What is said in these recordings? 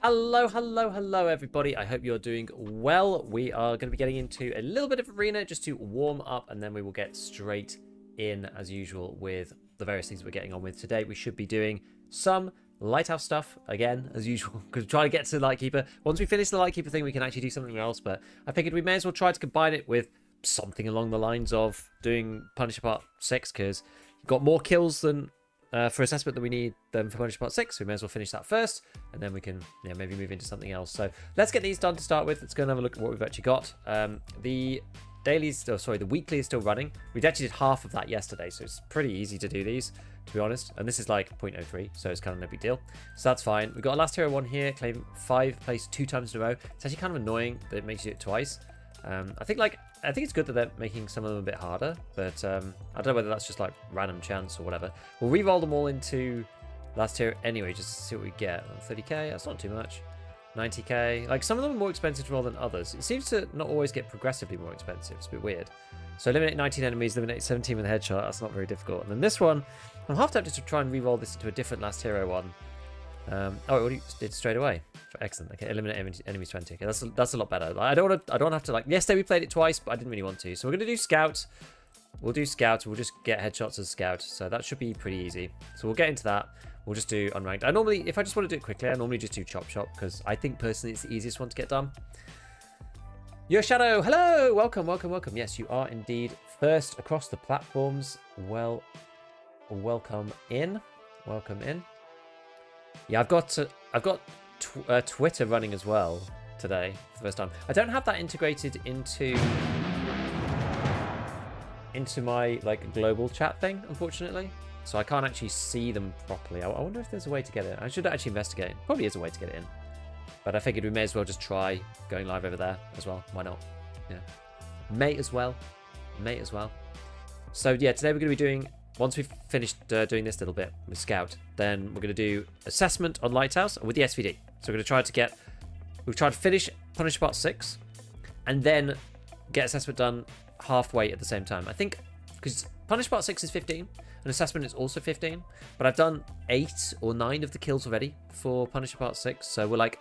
Hello, hello, hello, everybody. I hope you're doing well. We are going to be getting into a little bit of arena just to warm up, and then we will get straight in, as usual, with the various things we're getting on with. Today, we should be doing some Lighthouse stuff, again, as usual, because we're trying to get to the Lightkeeper. Once we finish the Lightkeeper thing, we can actually do something else, but I figured we may as well try to combine it with something along the lines of doing Punisher Part 6, because you've got more kills than... for assessment that we need them for Punisher Part 6, so we may as well finish that first, and then we can maybe move into something else. So let's get these done to start with. Let's go and have a look at what we've actually got. The dailies, the weekly is still running. We actually did half of that yesterday, so it's pretty easy to do these, to be honest. And this is like 0.03, so it's kind of no big deal. So that's fine. We've got a last hero one here, claim 5 placed 2 times in a row. It's actually kind of annoying that it makes you do it twice. I think it's good that they're making some of them a bit harder, but I don't know whether that's just like random chance or whatever. We'll re-roll them all into last tier anyway, just to see what we get. 30k, that's not too much. 90k, like some of them are more expensive to roll than others. It seems to not always get progressively more expensive. It's a bit weird. So eliminate 19 enemies, eliminate 17 with a headshot. That's not very difficult. And then this one, I'm half tempted to try and re-roll this into a different last hero one. Oh, it already did straight away. Excellent. Okay, eliminate enemies 20. Okay, that's a lot better. I don't have to, like, yesterday we played it twice, but I didn't really want to. So we're gonna do Scout. We'll do Scout. We'll just get headshots as Scout. So that should be pretty easy. So we'll get into that. We'll just do unranked. I normally, if I just want to do it quickly, I normally just do Chop Chop because I think personally it's the easiest one to get done. Your Shadow, hello, welcome, welcome, welcome. Yes, you are indeed first across the platforms. Well, welcome in. Welcome in. Yeah, I've got Twitter running as well today for the first time. I don't have that integrated into my like global chat thing, unfortunately. So I can't actually see them properly. I wonder if there's a way to get it. I should actually investigate. Probably is a way to get it in. But I figured we may as well just try going live over there as well. Why not? Yeah. May as well. May as well. So yeah, today we're going to be doing... Once we've finished doing this little bit with Scout, then we're going to do assessment on Lighthouse with the SVD. So we're going to try to get... We've tried to finish Punisher Part 6 and then get assessment done halfway at the same time. I think because Punisher Part 6 is 15 and assessment is also 15, but I've done 8 or 9 of the kills already for Punisher Part 6. So we're like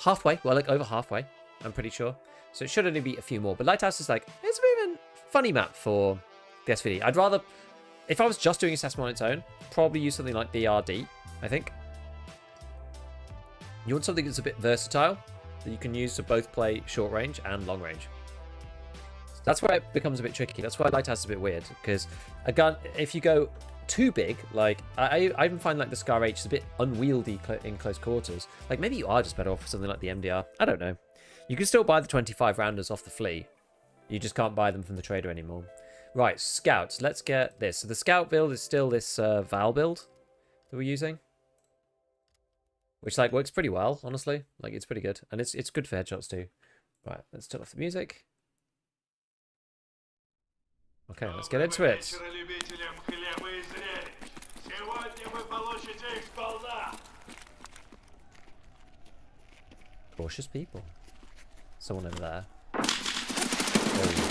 halfway. Well, like over halfway, I'm pretty sure. So it should only be a few more. But Lighthouse is like, it's a bit of a funny map for the SVD. I'd rather... If I was just doing assessment on its own, probably use something like BRD, I think. You want something that's a bit versatile, that you can use to both play short range and long range. That's where it becomes a bit tricky. That's why Lighthouse is a bit weird, because a gun, if you go too big, like, I even find like the Scar H is a bit unwieldy in close quarters. Like, maybe you are just better off with something like the MDR. I don't know. You can still buy the 25 rounders off the flea. You just can't buy them from the trader anymore. Right, Scouts. Let's get this. So the Scout build is still this Val build that we're using, which like works pretty well, honestly. Like it's pretty good, and it's good for headshots too. Right, let's turn off the music. Okay, let's get into it. Cautious people. Someone over there. Oh.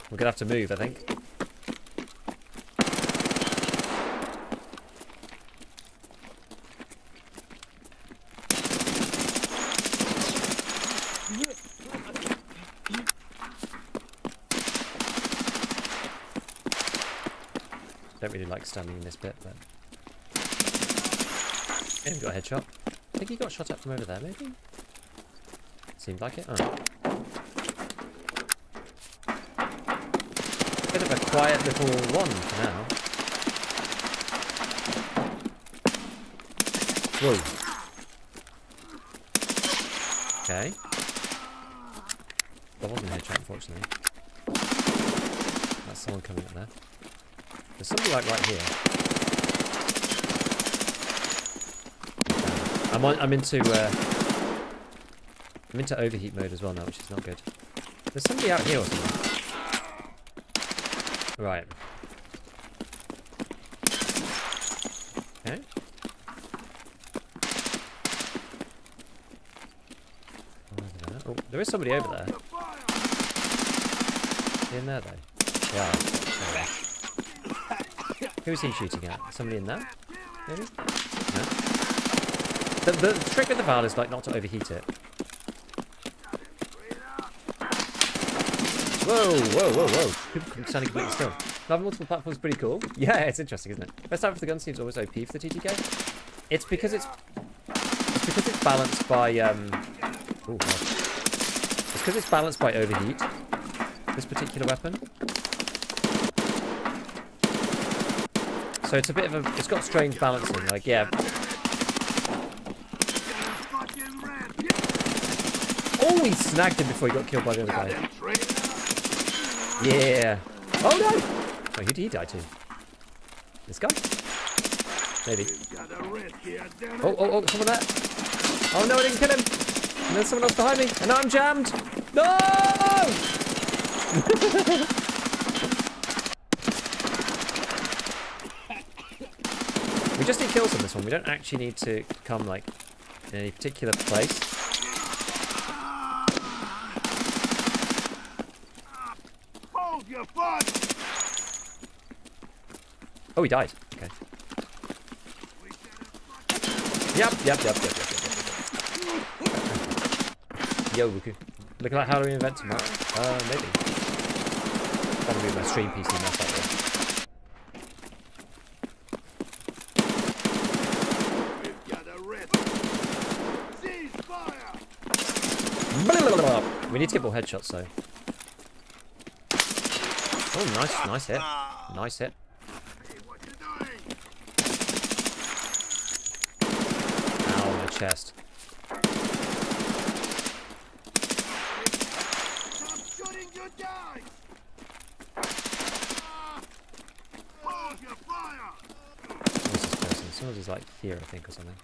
We're gonna have to move, I think. Don't really like standing in this bit, but maybe got a headshot. I think he got shot at from over there, maybe? Seemed like it. Oh. Bit of a quiet little one for now. Whoa. Okay. That wasn't a headshot, unfortunately. That's someone coming up there. There's somebody like right here. I'm into overheat mode as well now, which is not good. There's somebody out here or something. Right. Okay. Oh, there is somebody over there. Is he in there though? Yeah. Okay. Who is he shooting at? Somebody in there? maybe? No. The trick with the valve is like not to overheat it. Whoa, whoa, whoa, whoa. People standing completely still. Having multiple platforms is pretty cool. Yeah, it's interesting, isn't it? Best time for the gun seems always OP for the TTK. It's because it's balanced by oh god. It's because it's balanced by overheat. This particular weapon. So it's a bit of a it's got strange balancing, like yeah. Oh, he snagged him before he got killed by the other guy. Yeah. Oh no! Oh, who did he die to? This guy? Maybe. Oh, someone there. Oh no, I didn't kill him. And there's someone else behind me. And now I'm jammed. No! We just need kills on this one. We don't actually need to come like in any particular place. Hold your butt. Oh, he died. Okay. Yep. Yo, looking like Halloween event tomorrow. Maybe. That'll be my stream PC mess that way. We need to get more headshots though. Oh, nice hit. Nice hit. Ow, my chest. What's this person? Someone's like here, I think, or something.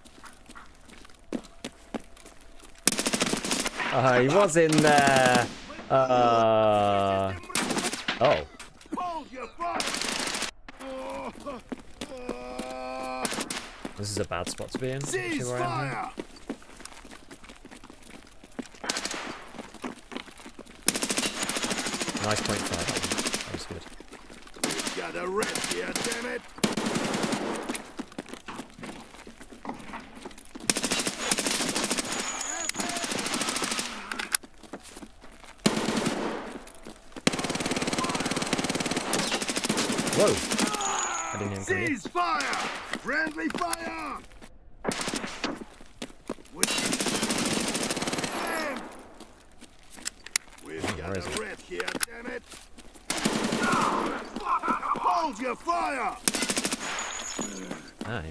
He was in there. Oh. This is a bad spot to be in. Where I am here. Nice .5. That was good. Got a rest here, damn it. Whoa! I didn't even come Cease fire! Friendly fire! We've got a red here, damn it! Hold your fire! Aye.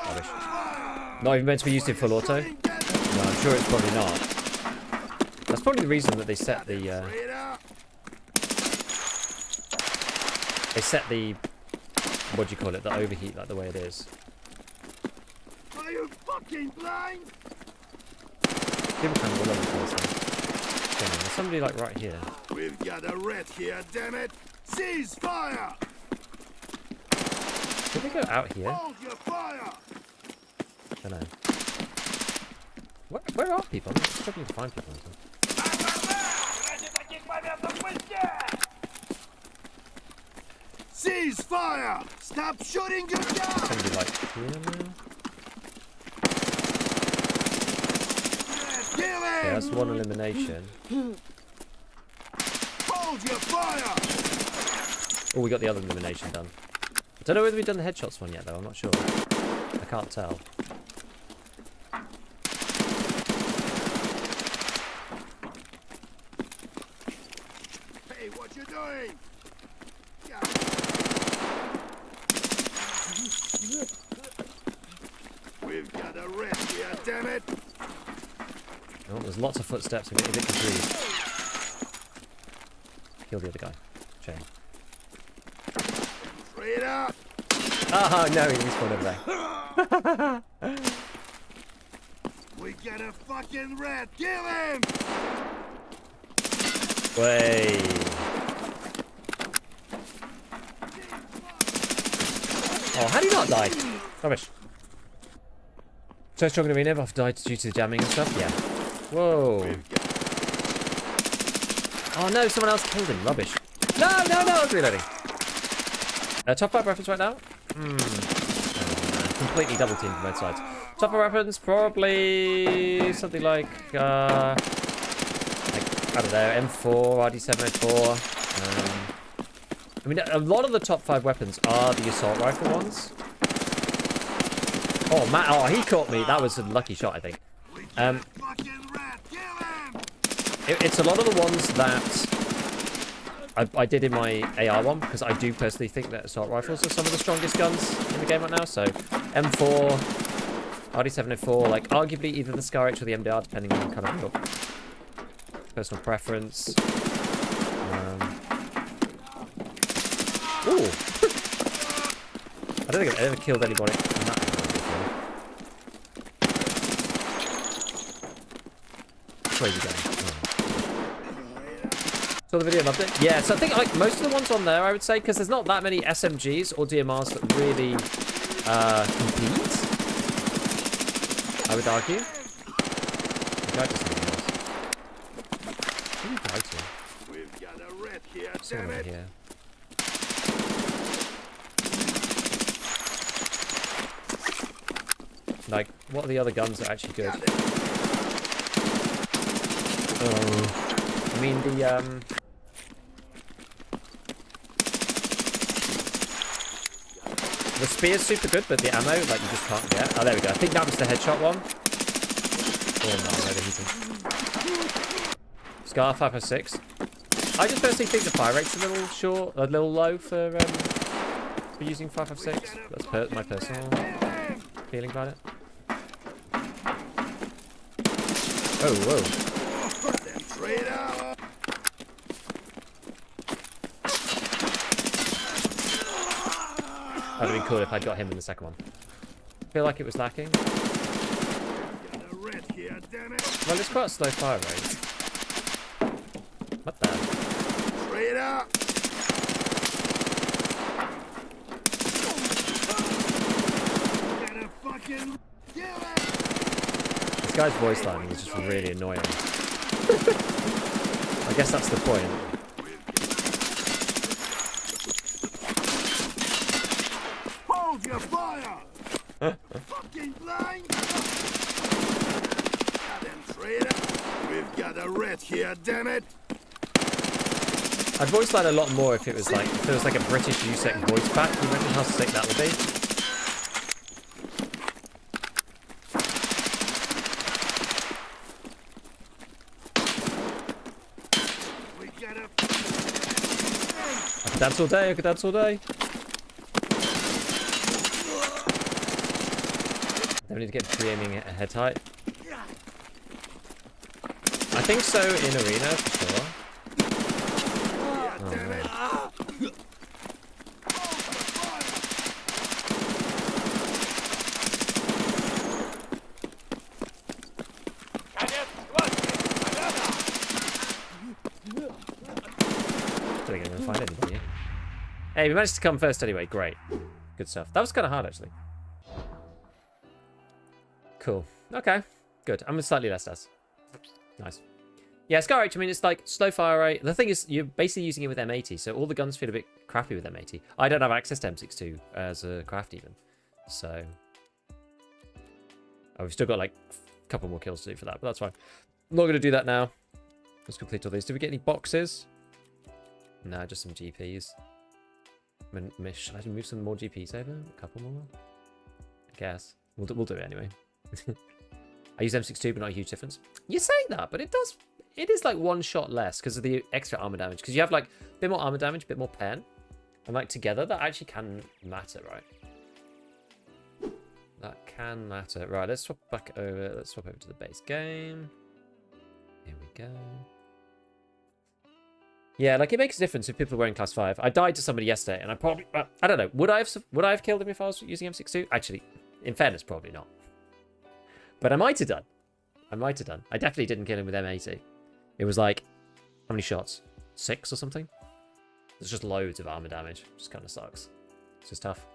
Rubbish. Not even meant to be used in full auto? No, I'm sure it's probably not. That's probably the reason that they set the what do you call it? The overheat, like the way it is. Are you fucking blind? People kind of all over the place. Okay, there's somebody like right here. We've got a red here, damn it! Cease fire! Did they go out here? Hold your fire! I don't know. Where are people? I'm struggling to find people. Cease fire! Stop shooting your gun! Somebody like here now? Okay, that's one elimination. Hold your fire! Oh, we got the other elimination done. I don't know whether we've done the headshots one yet, though. I'm not sure. I can't tell. Hey, what you doing? We've got a red here, damn it! Oh, there's lots of footsteps. I'm getting a bit confused. Kill the other guy. Chain. Straight up! Oh, no, he respawned over there. We got a fucking red! Kill him! Wait. Oh, how do you not die? Rubbish. So strong in arena, but I've died due to the jamming and stuff? Yeah. Whoa. Oh no, someone else killed him. Rubbish. No, I was reloading. Top 5 weapons right now? Completely double teamed from both sides. Top 5 weapons, probably something like I don't know, M4, RD704. I mean, a lot of the top 5 weapons are the assault rifle ones. Oh, Matt, oh, he caught me. That was a lucky shot, I think. It's a lot of the ones that I did in my AR one, because I do personally think that assault rifles are some of the strongest guns in the game right now. So M4, RD704, like arguably either the Scar H or the MDR, depending on kind of your personal preference. Ooh. I don't think I've ever killed anybody in that before. Crazy game. Saw the video, loved it. Yeah, so I think like most of the ones on there, I would say, because there's not that many SMGs or DMRs that really compete. I would argue. I to something else. Who did I to? We've got a red here, Someone damn it. here. Like, what are the other guns that are actually good? I mean, the spear's super good, but the ammo, like, you just can't get. Oh, there we go. I think that was the headshot one. Oh, no, the heating. Scar 506. I just personally think the fire rate's a little short, a little low for using 556. That's my personal feeling about it. Oh, whoa. That would have been cool if I'd got him in the second one. I feel like it was lacking. Well, it's quite a slow fire rate. What the? Straight up. This guy's voice line is just really annoying. I guess that's the point. Hold your fire! Fucking blind! Goddamn traitor! We've got a red here, damn it! I'd voice line a lot more if it was like a British USEC voice pack. Can you imagine how sick that would be? I could dance all day, I could dance all day. Then we need to get pre-aiming at head height. I think so in arena, for sure. Oh, no. Don't think I'm gonna find anybody. Hey, we managed to come first anyway. Great. Good stuff. That was kind of hard, actually. Cool. Okay. Good. I'm with slightly less stats. Nice. Yeah, Scar H, I mean, it's like slow fire rate. The thing is, you're basically using it with M80, so all the guns feel a bit crappy with M80. I don't have access to M62 as a craft even. So... Oh, we've still got like a couple more kills to do for that, but that's fine. I'm not going to do that now. Let's complete all these. Did we get any boxes? Nah, just some GPs. Should I move some more GPs over? A couple more? I guess. We'll do it anyway. I use M62, but not a huge difference. You say that, but it does. It is like one shot less because of the extra armor damage. Because you have like a bit more armor damage, a bit more pen. And like together, that actually can matter, right? That can matter. Right, let's swap back over. Let's swap over to the base game. Here we go. Yeah, like it makes a difference if people are wearing class 5. I died to somebody yesterday, and I probably, I don't know, would I have killed him if I was using M62? Actually, in fairness, probably not. But I might have done. I definitely didn't kill him with M80. It was like, how many shots? 6 or something? There's just loads of armor damage. Just kind of sucks. It's just tough.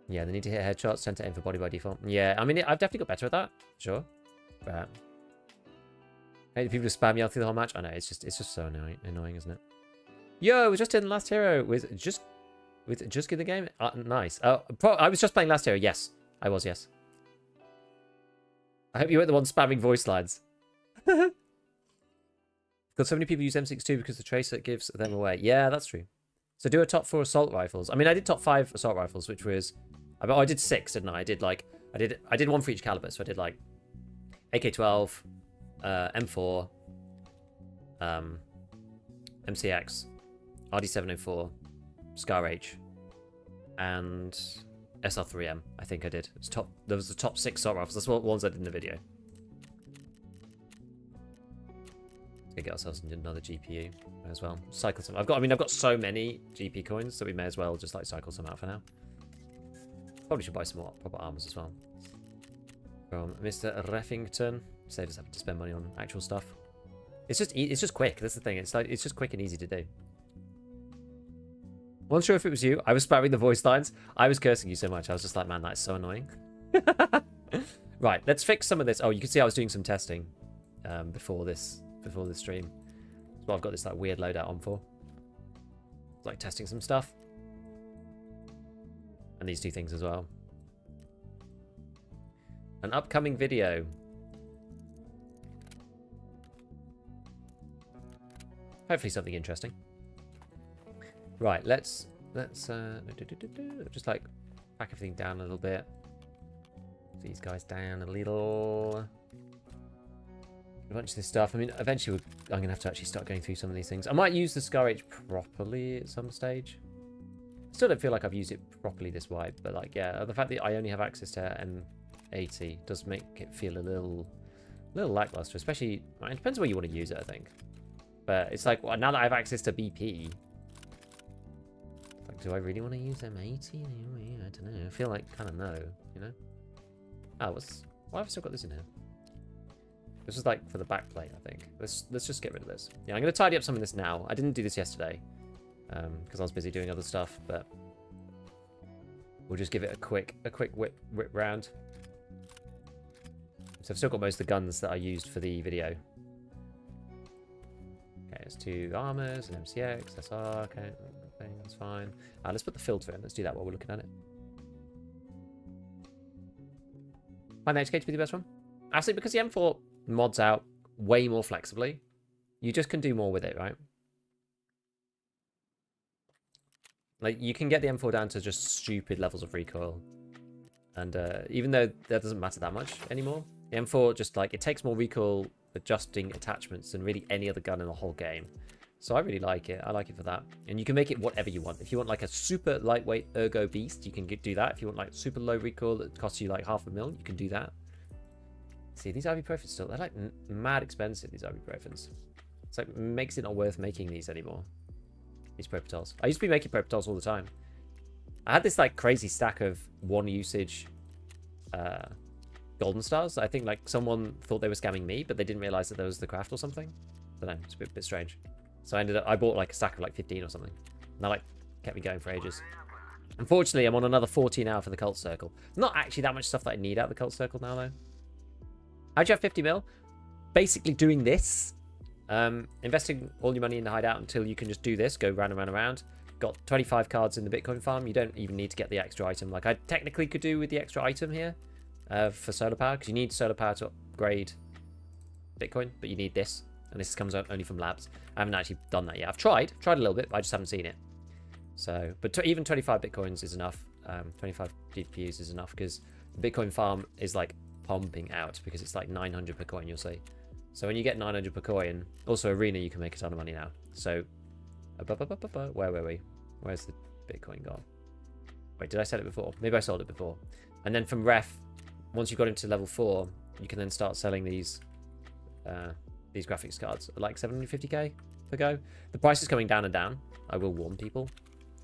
Yeah, they need to hit headshots, tend to aim for body by default. Yeah, I mean, I've definitely got better at that, sure. But hey, people just spam yell through the whole match. I know, it's just so annoying, isn't it? Yo, it was just in Last Hero with just get the game. Nice. I was just playing Last Hero. Yes, I was. Yes. I hope you weren't the one spamming voice lines. Got so many people use M62 because the tracer gives them away. Yeah, that's true. So do a top 4 assault rifles. I mean, I did top 5 assault rifles, which was, I did 6, didn't I? I did like, I did one for each caliber. So I did like AK-12, M4, MCX, RD704, Scar H, and SR3M. I think I did. There was the top 6 assault rifles. That's what ones I did in the video. Let's get ourselves another GPU as well. Cycle some. I've got so many GP coins that we may as well just like cycle some out for now. Probably should buy some more proper armors as well. From Mr. Reffington. Save us having to spend money on actual stuff. It's just quick. That's the thing. It's just quick and easy to do. Wasn't sure if it was you. I was spamming the voice lines. I was cursing you so much. I was just like, man, that's so annoying. Right, let's fix some of this. Oh, you can see I was doing some testing before this stream. That's what I've got this like weird loadout on for. It's like testing some stuff. And these 2 things as well. An upcoming video. Hopefully something interesting. Right, let's just like pack everything down a little bit. These guys down a little. A bunch of this stuff. I mean, eventually I'm going to have to actually start going through some of these things. I might use the Scar H properly at some stage. Still don't feel like I've used it properly this wide, but like, yeah, the fact that I only have access to M80 does make it feel a little lackluster, especially, it depends where you want to use it, I think. But it's like, well, now that I have access to BP, like, do I really want to use M80? I don't know. I feel like kind of no, you know? Oh, why have I still got this in here? This is like for the back plate, I think. Let's just get rid of this. Yeah, I'm going to tidy up some of this now. I didn't do this yesterday because I was busy doing other stuff, but we'll just give it a quick whip round. So I've still got most of the guns that I used for the video. Okay, it's 2 armors, an MCX, SR, okay, that's fine. Let's put the filter in. Let's do that while we're looking at it. Find the HK to be the best one? Actually, because the M4 mods out way more flexibly, you just can do more with it, right? Like, you can get the M4 down to just stupid levels of recoil. And even though that doesn't matter that much anymore, the M4 just, like, it takes more recoil adjusting attachments than really any other gun in the whole game. So I really like it. I like it for that. And you can make it whatever you want. If you want, like, a super lightweight ergo beast, you can do that. If you want, like, super low recoil that costs you, like, $500,000, you can do that. See, these ibuprofens still, they're, like, mad expensive, these ibuprofens. It's like, makes it not worth making these anymore. These Propitols. I used to be making Propitols all the time. I had this, like, crazy stack of 1 usage golden stars. I think, like, someone thought they were scamming me, but they didn't realize that there was the craft or something. I don't know, it's a bit strange. So I bought, like, a stack of, like, 15 or something. And that, like, kept me going for ages. Unfortunately, I'm on another 14 hour for the Cult Circle. Not actually that much stuff that I need out of the Cult Circle now, though. How'd you have 50 mil? Basically doing this. Investing all your money in the hideout until you can just do this. Go round and round and round. Got 25 cards in the Bitcoin farm. You don't even need to get the extra item. Like I technically could do with the extra item here for solar power. Because you need solar power to upgrade Bitcoin. But you need this. And this comes out only from labs. I haven't actually done that yet. I've tried a little bit, but I just haven't seen it. So, but even 25 Bitcoins is enough. 25 GPUs is enough because the Bitcoin farm is like pumping out because it's like 900 per coin, you'll see. So when you get 900 per coin, also Arena, you can make a ton of money now. So, where were we? Where's the Bitcoin gone? Wait, did I sell it before? Maybe I sold it before. And then from ref, once you've got into level 4, you can then start selling these graphics cards at like 750k per go. The price is coming down and down. I will warn people.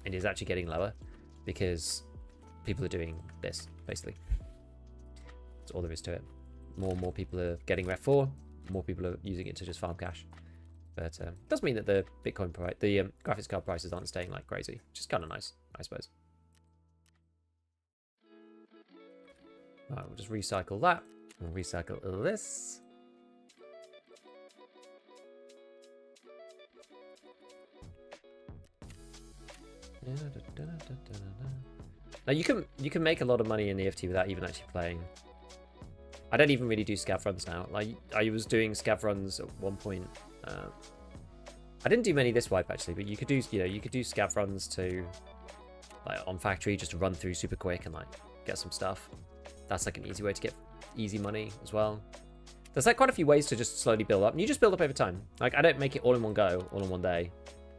It is actually getting lower because people are doing this, basically. That's all there is to it. More and more people are getting ref 4. More people are using it to just farm cash. But it does mean that the Bitcoin price, the graphics card prices aren't staying like crazy, which is kind of nice, I suppose. Alright, we'll just recycle that. We'll recycle this. Now you can make a lot of money in EFT without even actually playing. I don't even really do scav runs now. Like I was doing scav runs at one point. I didn't do many this wipe actually, but you could do you could do scav runs to like on factory just to run through super quick and like get some stuff. That's like an easy way to get easy money as well. There's like quite a few ways to just slowly build up, and you just build up over time. Like I don't make it all in one go, all in one day.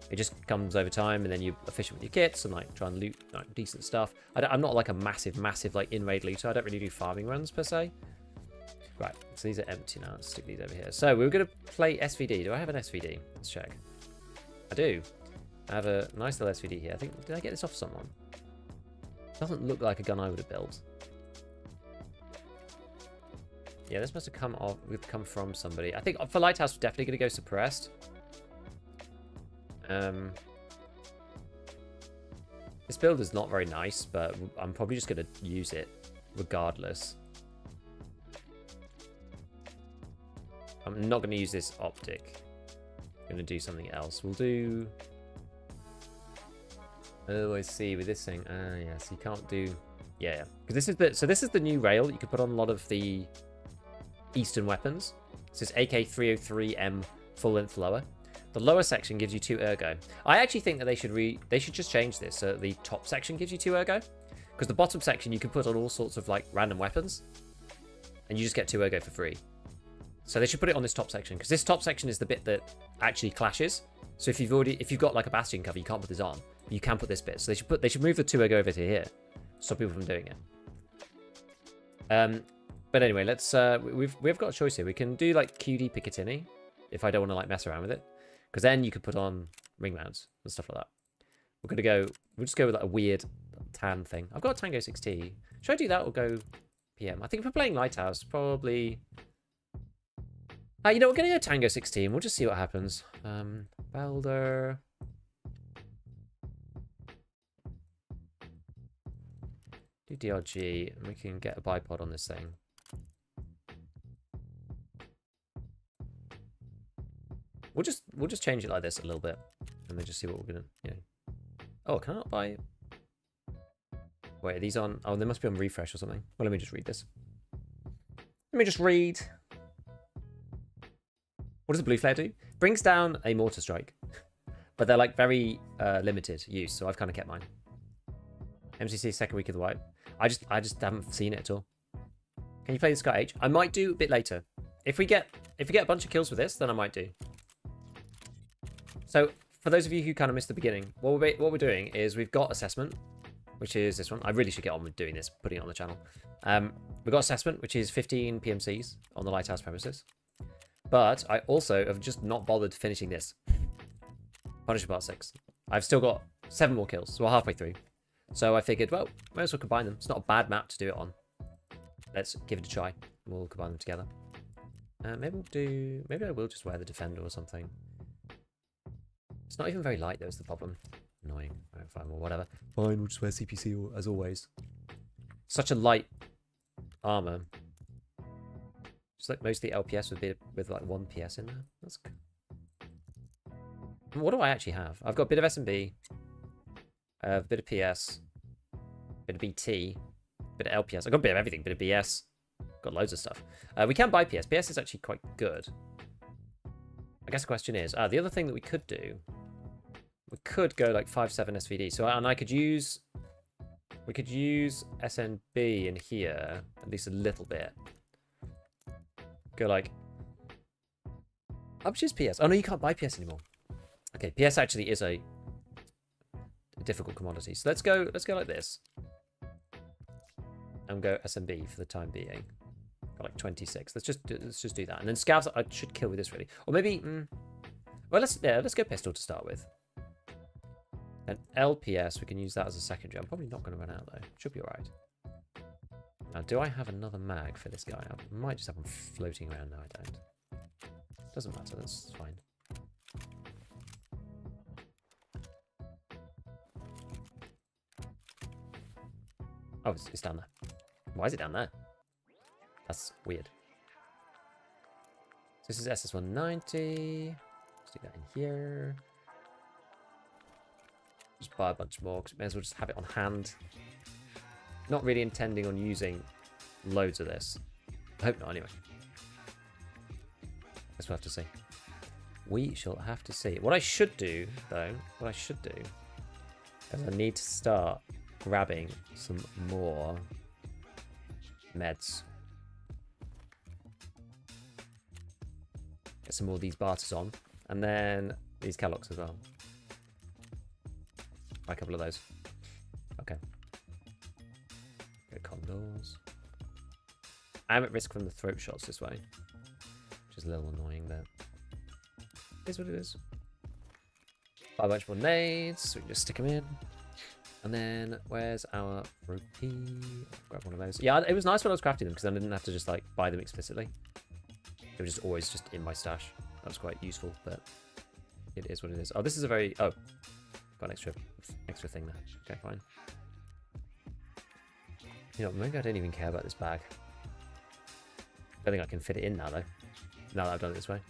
It just comes over time, and then you're efficient with your kits and like try and loot like decent stuff. I'm not like a massive like in-raid looter. I don't really do farming runs per se. Right, so these are empty now. Let's stick these over here. So we were going to play SVD. Do I have an SVD? Let's check. I do. I have a nice little SVD here. I think, did I get this off someone? Doesn't look like a gun I would have built. Yeah, this must have come from somebody. I think for Lighthouse, we're definitely going to go suppressed. This build is not very nice, but I'm probably just going to use it regardless. I'm not going to use this optic. I'm going to do something else. We'll do... Oh, I see. With this thing. Yeah, so you can't do... Yeah. Because this is the new rail. You can put on a lot of the Eastern weapons. This is AK-303M full-length lower. The lower section gives you 2 ergo. I actually think that they should just change this so the top section gives you 2 ergo. Because the bottom section you can put on all sorts of like random weapons. And you just get 2 ergo for free. So they should put it on this top section, because this top section is the bit that actually clashes. So if you've got like a bastion cover, you can't put this on. You can put this bit. So they should move the 2 ergo over to here. Stop people from doing it. But anyway, let's we've got a choice here. We can do like QD Picatinny if I don't want to like mess around with it. Because then you could put on ring mounts and stuff like that. We'll just go with like a weird tan thing. I've got a Tango 6T. Should I do that or go PM? I think if we're playing Lighthouse, probably... you know, we're going to go Tango 16. We'll just see what happens. Belder. Do DRG, and we can get a bipod on this thing. We'll just change it like this a little bit, and then just see what we're gonna, Oh, can I not buy? Wait, are these on? Oh, they must be on refresh or something. Well, let me just read this. Let me just read. What does the blue flare do? Brings down a mortar strike, but they're like very limited use, so I've kind of kept mine. MCC second week of the wipe. I just haven't seen it at all. Can you play the Sky H? I might do a bit later. If we get a bunch of kills with this, then I might do. So for those of you who kind of missed the beginning, what we're doing is we've got assessment, which is this one. I really should get on with doing this, putting it on the channel. We've got assessment, which is 15 PMCs on the Lighthouse premises. But I also have just not bothered finishing this. Punisher Part 6. I've still got 7 more kills, so we're halfway through. So I figured, well, might as well combine them. It's not a bad map to do it on. Let's give it a try. We'll combine them together. Maybe I will just wear the Defender or something. It's not even very light, though, is the problem. Annoying. Alright, fine, well, whatever. Fine, we'll just wear CPC as always. Such a light armor. Just like mostly LPS with like 1 PS in there. That's good. What do I actually have? I've got a bit of SMB, a bit of PS, a bit of BT, a bit of LPS. I've got a bit of everything, bit of BS. Got loads of stuff. We can buy PS. PS is actually quite good. I guess the question is, the other thing that we could do, we could go like 5.7 SVD. So, and we could use SNB in here, at least a little bit. Go like, how much is PS? Oh no, you can't buy PS anymore. Okay, PS actually is a difficult commodity. So let's go like this. And go SMB for the time being. Got like 26. Let's just do that. And then scavs I should kill with this really. Or maybe well let's go pistol to start with. And LPS, we can use that as a secondary. I'm probably not going to run out though. Should be alright. Now, do I have another mag for this guy? I might just have one floating around. No, I don't. Doesn't matter. That's fine. Oh, it's down there. Why is it down there? That's weird. So this is SS190. Stick that in here. Just buy a bunch more, because we may as well just have it on hand. Not really intending on using loads of this. I hope not, anyway. Guess we'll have to see. We shall have to see. What I should do, though, is I need to start grabbing some more meds. Get some more of these barters on. And then these Calocs as well. Buy a couple of those. Okay. Get condors. I'm at risk from the throat shots this way. Which is a little annoying there. It is what it is. Buy a bunch more nades, so we can just stick them in. And then, where's our rupee? Grab one of those. Yeah, it was nice when I was crafting them, because then I didn't have to just, like, buy them explicitly. They were just always just in my stash. That was quite useful, but it is what it is. Oh, this is a very... Oh, got an extra thing there. Okay, fine. You know, maybe I don't even care about this bag. I don't think I can fit it in now, though. Now that I've done it this way.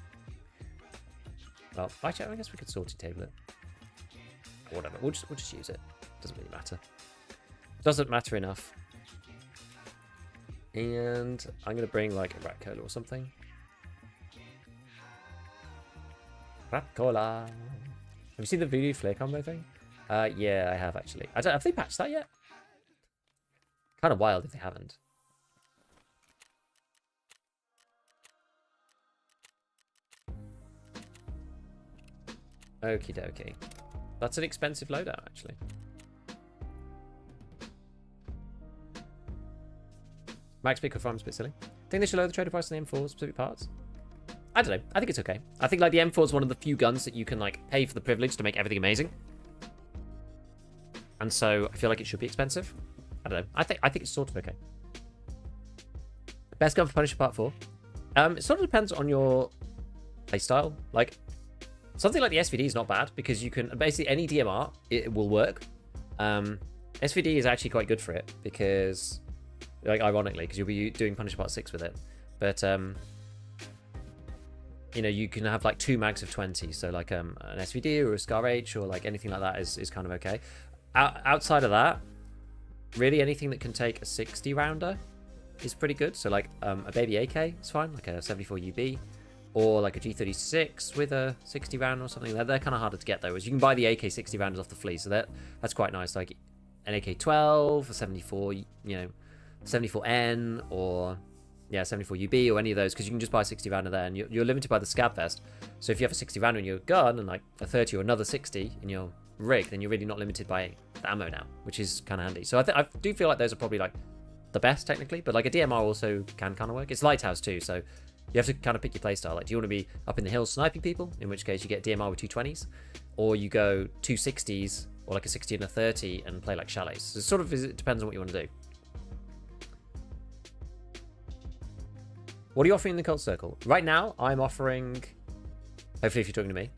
Well, actually, I guess we could sortie table it. Or whatever. We'll just use it. Doesn't really matter. Doesn't matter enough. And I'm going to bring, like, a rat cola or something. Rat cola. Have you seen the voodoo flare combo thing? Yeah, I have, actually. Have they patched that yet? Kind of wild if they haven't. Okie dokie. That's an expensive loadout, actually. Max Pick Farm's a bit silly. Think they should lower the trader price on the M4 specific parts? I don't know. I think it's okay. I think like the M4 is one of the few guns that you can like pay for the privilege to make everything amazing. And so I feel like it should be expensive. I don't know. I think it's sort of okay. Best gun for Punisher Part 4. It sort of depends on your playstyle. Like something like the SVD is not bad because you can basically any DMR it will work. SVD is actually quite good for it because, like, ironically, because you'll be doing Punisher Part 6 with it. But you know, you can have like 2 mags of 20, so like an SVD or a Scar H or like anything like that is kind of okay. Outside of that, really anything that can take a 60 rounder is pretty good. So like a baby AK is fine, like a 74 UB. Or like a G36 with a 60 round or something. They're kind of harder to get though. As you can buy the AK 60 rounders off the flea, so that's quite nice. Like an AK-12, a 74, you know, 74N, or yeah, 74 UB or any of those, because you can just buy a 60 rounder there, and you're limited by the scab vest. So if you have a 60 rounder in your gun and like a 30 or another 60 in your rig, then you're really not limited by the ammo now, which is kind of handy. So I do feel like those are probably like the best technically, but like a DMR also can kind of work. It's Lighthouse too, so you have to kind of pick your playstyle. Like, do you want to be up in the hills sniping people, in which case you get DMR with 220s, or you go 260s or like a 60 and a 30 and play like chalets. So it depends on what you want to do. What are you offering in the cult circle? Right now, I'm offering, hopefully if you're talking to me,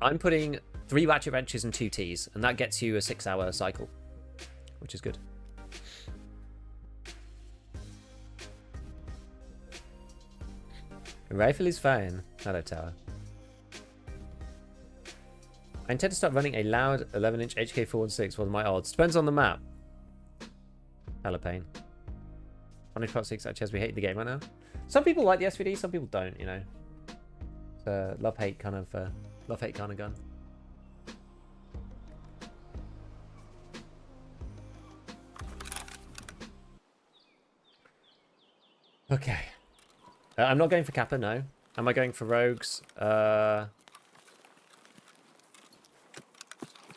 I'm putting 3 ratchet wrenches and 2 Ts, and that gets you a 6-hour cycle, which is good. Rifle is fine. Hello, tower. I intend to start running a loud 11-inch HK416. What are my odds? Depends on the map. Hella pain. Punisher Part 6 actually, as we hate the game right now. Some people like the SVD, some people don't, you know. It's a love-hate kind of gun. Okay. I'm not going for Kappa, no. Am I going for rogues?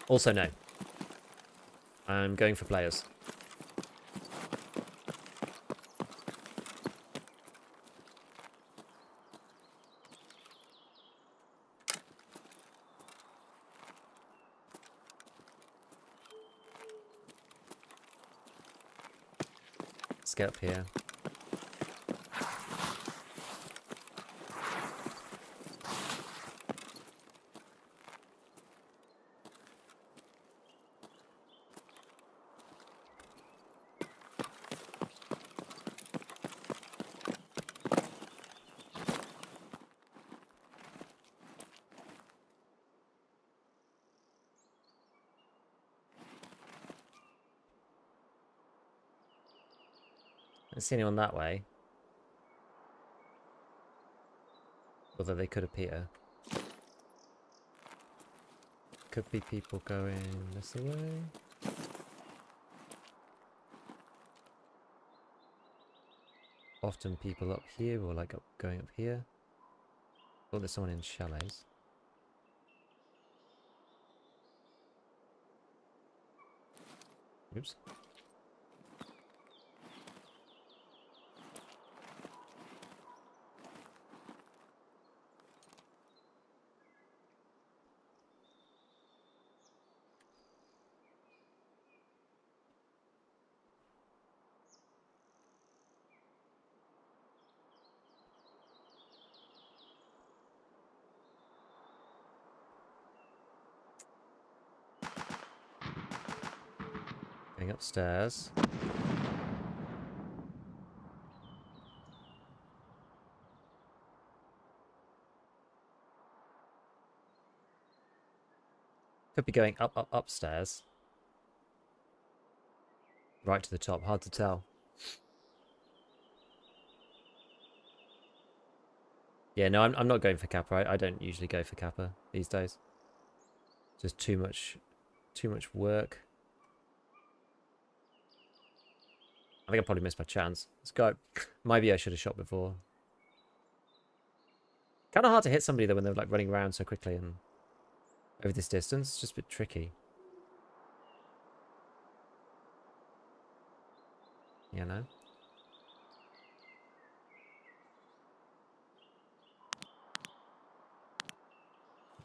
Also, no. I'm going for players. Let's get up here. I don't see anyone that way. Although they could appear. Could be people going this way. Often people up here or like going up here. Oh, there's someone in chalets. Oops. Going upstairs. Could be going upstairs. Right to the top. Hard to tell. Yeah, no, I'm not going for Kappa. I don't usually go for Kappa these days. Just too much work. I think I probably missed my chance. Let's go. Maybe I should have shot before. Kind of hard to hit somebody though when they're like running around so quickly and over this distance. It's just a bit tricky. You know?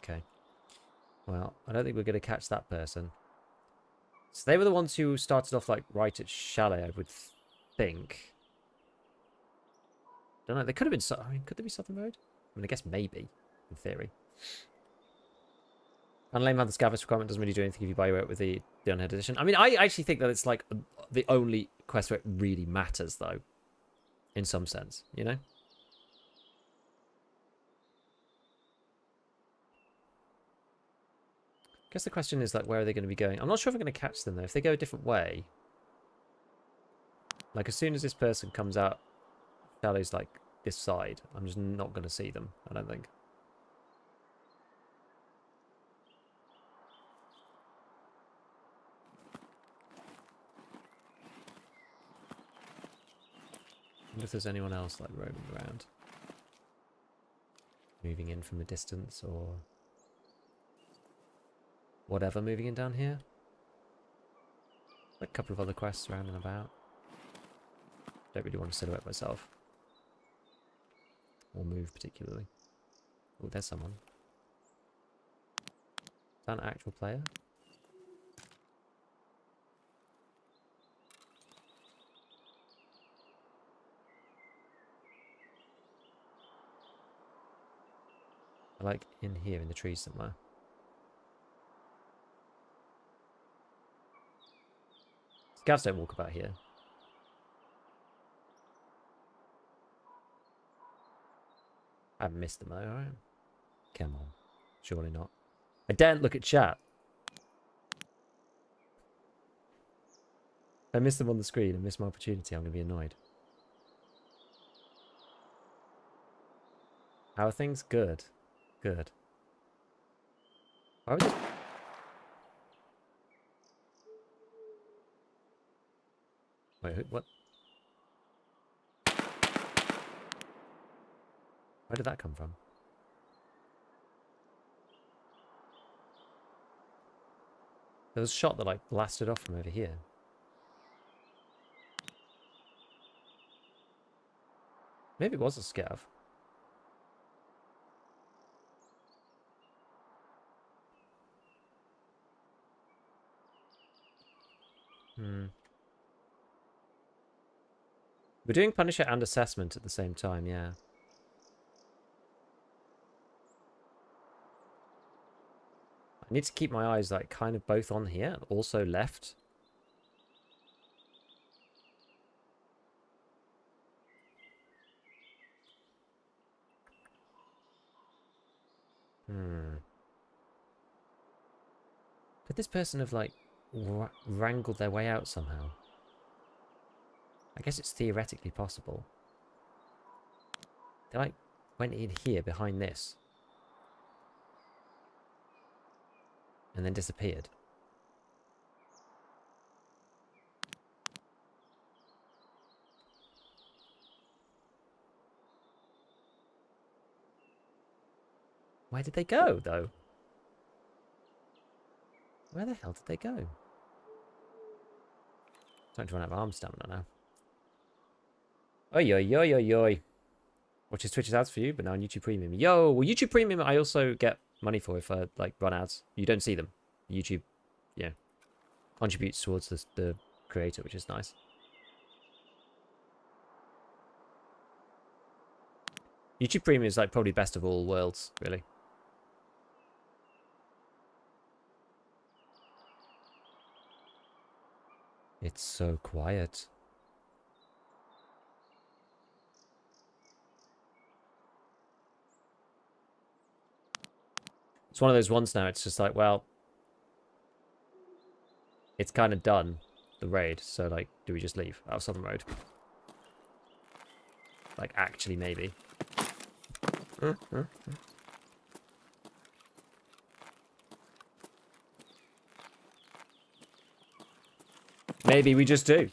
Okay. Well, I don't think we're going to catch that person. So they were the ones who started off like right at Chalet, I would think. Don't know. They could have been. I mean, could they be Southern Road? I mean, I guess maybe, in theory. And lame how the scavenge requirement doesn't really do anything if you buy it with the unhead edition. I mean, I actually think that it's like the only quest where it really matters, though, in some sense, you know? I guess the question is, like, where are they going to be going? I'm not sure if I'm going to catch them, though. If they go a different way, like, as soon as this person comes out, Shallow's, like, this side, I'm just not going to see them, I don't think. I wonder if there's anyone else, like, roaming around. Moving in from a distance, or whatever moving in down here. A couple of other quests around and about. Don't really want to silhouette myself. Or move particularly. Oh, there's someone. Is that an actual player? Like in here in the trees somewhere. Scavs don't walk about here. I haven't missed them though, alright? Come on. Surely not. I daren't look at chat. If I miss them on the screen and miss my opportunity, I'm going to be annoyed. How are things? Good. Good. Why would this... Wait, what? Where did that come from? There was a shot that like blasted off from over here. Maybe it was a scav. We're doing Punisher and Assessment at the same time, yeah. I need to keep my eyes like kind of both on here and also left. Could this person have like wrangled their way out somehow? I guess it's theoretically possible. They like went in here behind this. And then disappeared. Where did they go, though? Where the hell did they go? Starting to run out of arm stamina now. Oi, oi, oi, oi, oi. Watches Twitch's ads for you, but now on YouTube Premium. Yo, well, YouTube Premium I also get money for if I, like, run ads. You don't see them. YouTube, yeah, contributes towards the creator, which is nice. YouTube Premium is, like, probably best of all worlds, really. It's so quiet. It's one of those ones now, it's just like, well, it's kind of done, the raid, so, like, do we just leave out of Southern Road? Like, actually, maybe. Maybe we just do.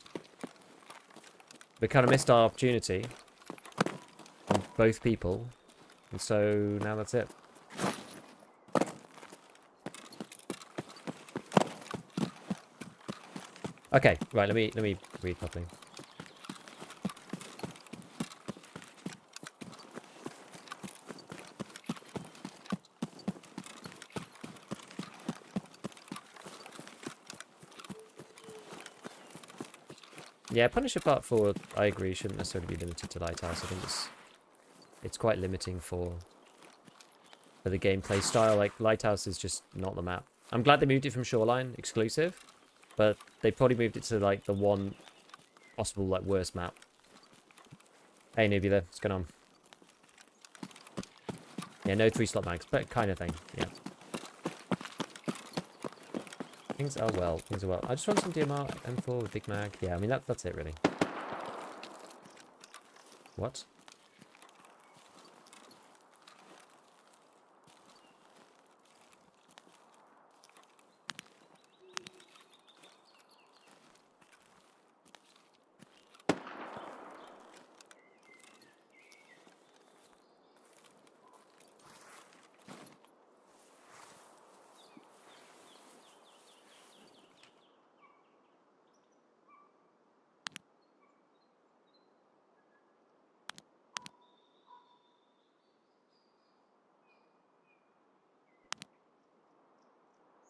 We kind of missed our opportunity on both people, and so now that's it. Okay, right, let me read properly. Yeah, Punisher Part 4, I agree, shouldn't necessarily be limited to Lighthouse. I think it's quite limiting for the gameplay style. Like, Lighthouse is just not the map. I'm glad they moved it from Shoreline exclusive, but they probably moved it to, like, the one possible, like, worst map. Hey, Nebula, what's going on? Yeah, no 3-slot mags, but kind of thing, yeah. Things are well, things are well. I just want some DMR M4 with Big Mag. Yeah, I mean, that's it, really. What?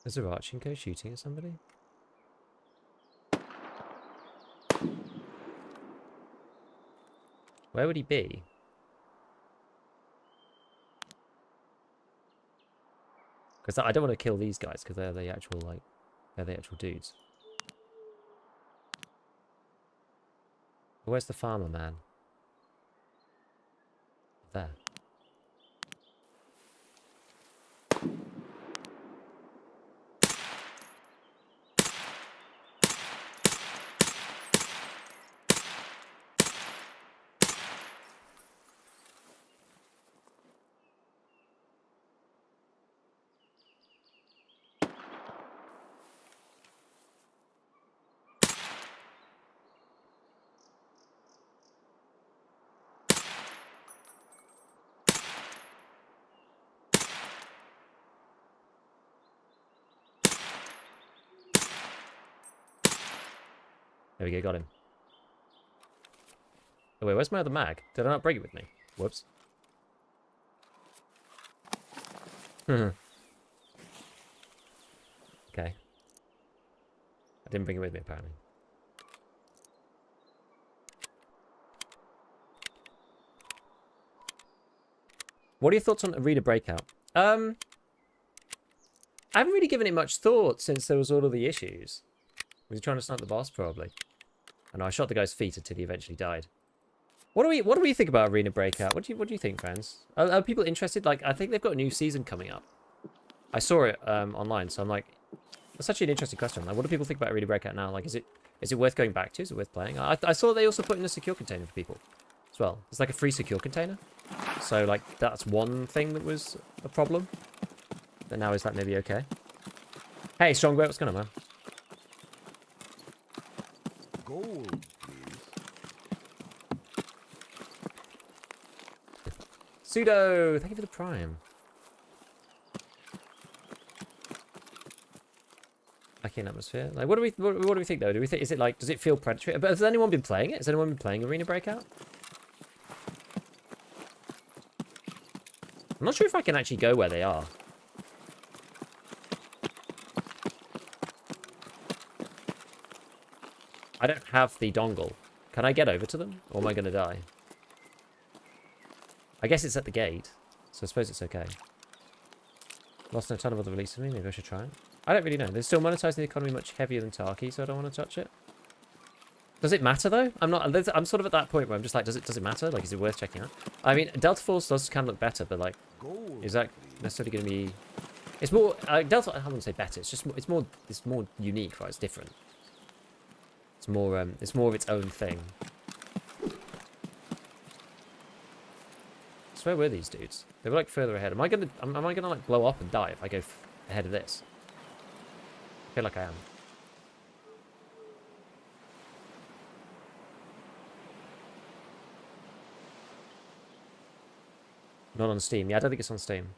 Is Archenko shooting at somebody? Where would he be? Because I don't want to kill these guys because they're the actual, like, they're the actual dudes. Where's the farmer man? There. There we go, got him. Oh wait, where's my other mag? Did I not bring it with me? Whoops. Okay. I didn't bring it with me, apparently. What are your thoughts on Arena Breakout? I haven't really given it much thought since there was all of the issues. Was he trying to snipe the boss? Probably. I know I shot the guy's feet until he eventually died. What do we think about Arena Breakout? What do you think, friends? Are people interested? Like, I think they've got a new season coming up. I saw it online, so I'm like, that's actually an interesting question. Like, what do people think about Arena Breakout now? Like, is it Is it worth going back to? Is it worth playing? I saw they also put in a secure container for people as well. It's like a free secure container. So, like, that's one thing that was a problem. But now is that maybe okay? Hey, Strongboat, what's going on, man? Gold, please. Pseudo, thank you for the prime. Arcane atmosphere. Like, what do we think though? Do we think, is it like, does it feel predatory? But has anyone been playing it? Has anyone been playing Arena Breakout? I'm not sure if I can actually go where they are. I don't have the dongle. Can I get over to them? Or am I going to die? I guess it's at the gate. So I suppose it's okay. Lost a ton of other releases of me. Maybe I should try it. I don't really know. They're still monetizing the economy much heavier than Tarkov, so I don't want to touch it. Does it matter though? I'm sort of at that point where I'm just like, does it matter? Like, is it worth checking out? I mean, Delta Force does kind of look better, but like, is that necessarily going to be? It's more Delta. I wouldn't say better. It's just it's more unique, right? It's different. It's more of its own thing. So where were these dudes? They were like further ahead. Am I gonna like blow up and die if I go ahead of this? I feel like I am. Not on Steam. Yeah, I don't think it's on Steam.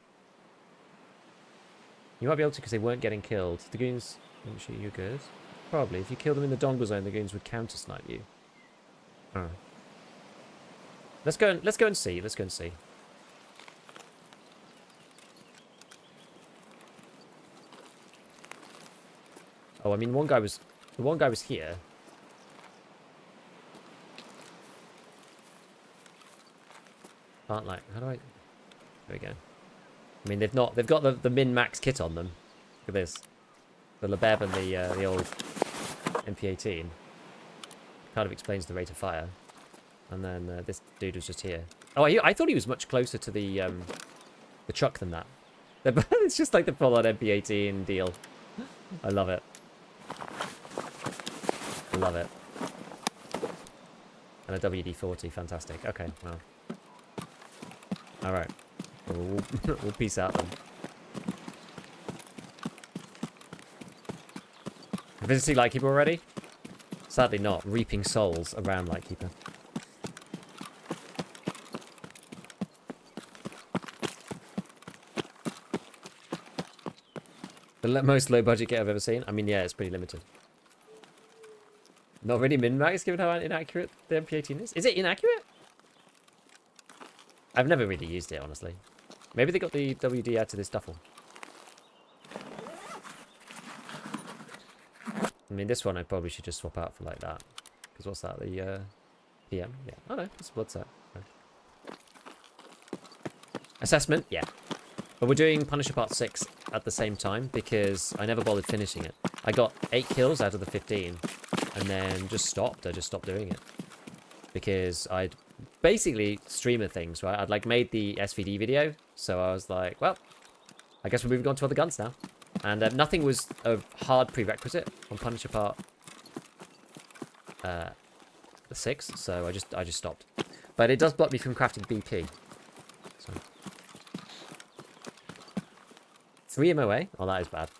You might be able to because they weren't getting killed. The goons didn't shoot you good. Probably. If you killed them in the dongle zone, the goons would counter snipe you. Oh. Let's go and see. Let's go and see. Oh, I mean, the one guy was here. Can't like, how do I? There we go. I mean, they've got the min-max kit on them. Look at this. The Lebeb and the old MP18 kind of explains the rate of fire. And then this dude was just here. Oh, I thought he was much closer to the truck than that. It's just like the full-on MP18 deal. I love it. I love it. And a WD-40, fantastic. Okay, well. Alright. We'll peace out then. Visiting Lightkeeper already? Sadly not. Reaping souls around Lightkeeper. The most low budget kit I've ever seen? I mean, yeah, it's pretty limited. Not really min-max given how inaccurate the MP18 is. Is it inaccurate? I've never really used it, honestly. Maybe they got the WD out to this duffel. I mean, this one I probably should just swap out for like that. Because what's that? The PM? Yeah. Oh no, it's a blood set. Okay. Assessment? Yeah. But we're doing Punisher Part 6 at the same time because I never bothered finishing it. I got 8 kills out of the 15 and then just stopped. I just stopped doing it. Because I'd basically streamer things, right? I'd like made the SVD video. So I was like, well, I guess we're moving on to other guns now. And nothing was a hard prerequisite on Punisher Part 6, so I just stopped. But it does block me from crafting BP. So 3 MOA? Oh, that is bad.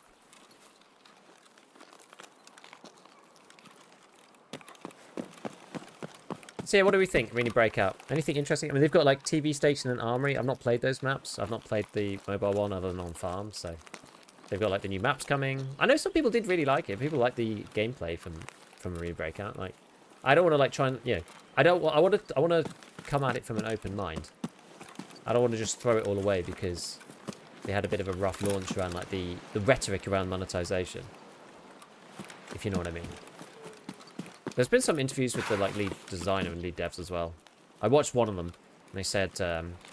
So yeah, what do we think? Arena Breakout. Anything interesting? I mean, they've got like TV Station and Armory. I've not played those maps. I've not played the mobile one other than on farm, so they've got like the new maps coming. I know some people did really like it. People like the gameplay from Arena Breakout. Like, I don't want to like try and I want to come at it from an open mind. I don't want to just throw it all away because they had a bit of a rough launch around like the rhetoric around monetization. If you know what I mean. There's been some interviews with the like lead designer and lead devs as well. I watched one of them. And they said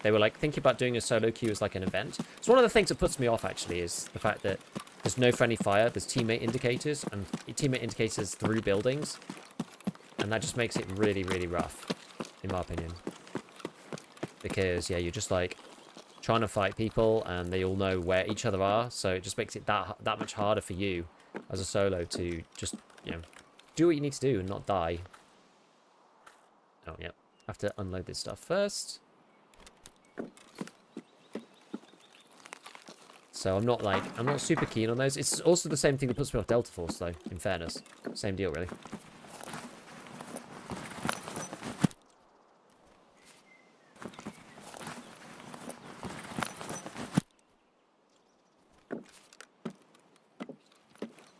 they were like thinking about doing a solo queue as like an event. So one of the things that puts me off actually is the fact that there's no friendly fire. There's teammate indicators and teammate indicators through buildings. And that just makes it really, really rough, in my opinion. Because, yeah, you're just like trying to fight people and they all know where each other are. So it just makes it that much harder for you as a solo to just, do what you need to do and not die. Oh, yeah. I have to unload this stuff first. So I'm not super keen on those. It's also the same thing that puts me off Delta Force, though, in fairness. Same deal, really.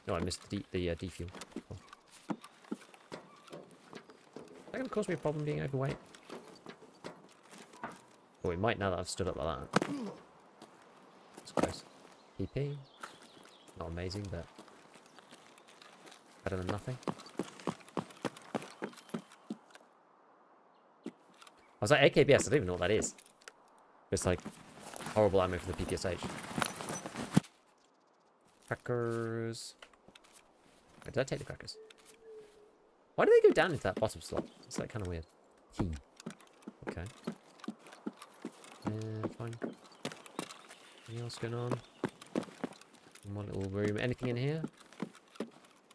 No, I missed the defuel. Oh. Is that going to cause me a problem being overweight? Oh, it might now that I've stood up like that. That's close. PP. Not amazing, but better than nothing. I was like, AKBS, I don't even know what that is. It's like horrible ammo for the PPSH. Crackers. Wait, did I take the crackers? Why do they go down into that bottom slot? It's like kind of weird. Key. Okay. Fine. Anything else going on? One little room. Anything in here?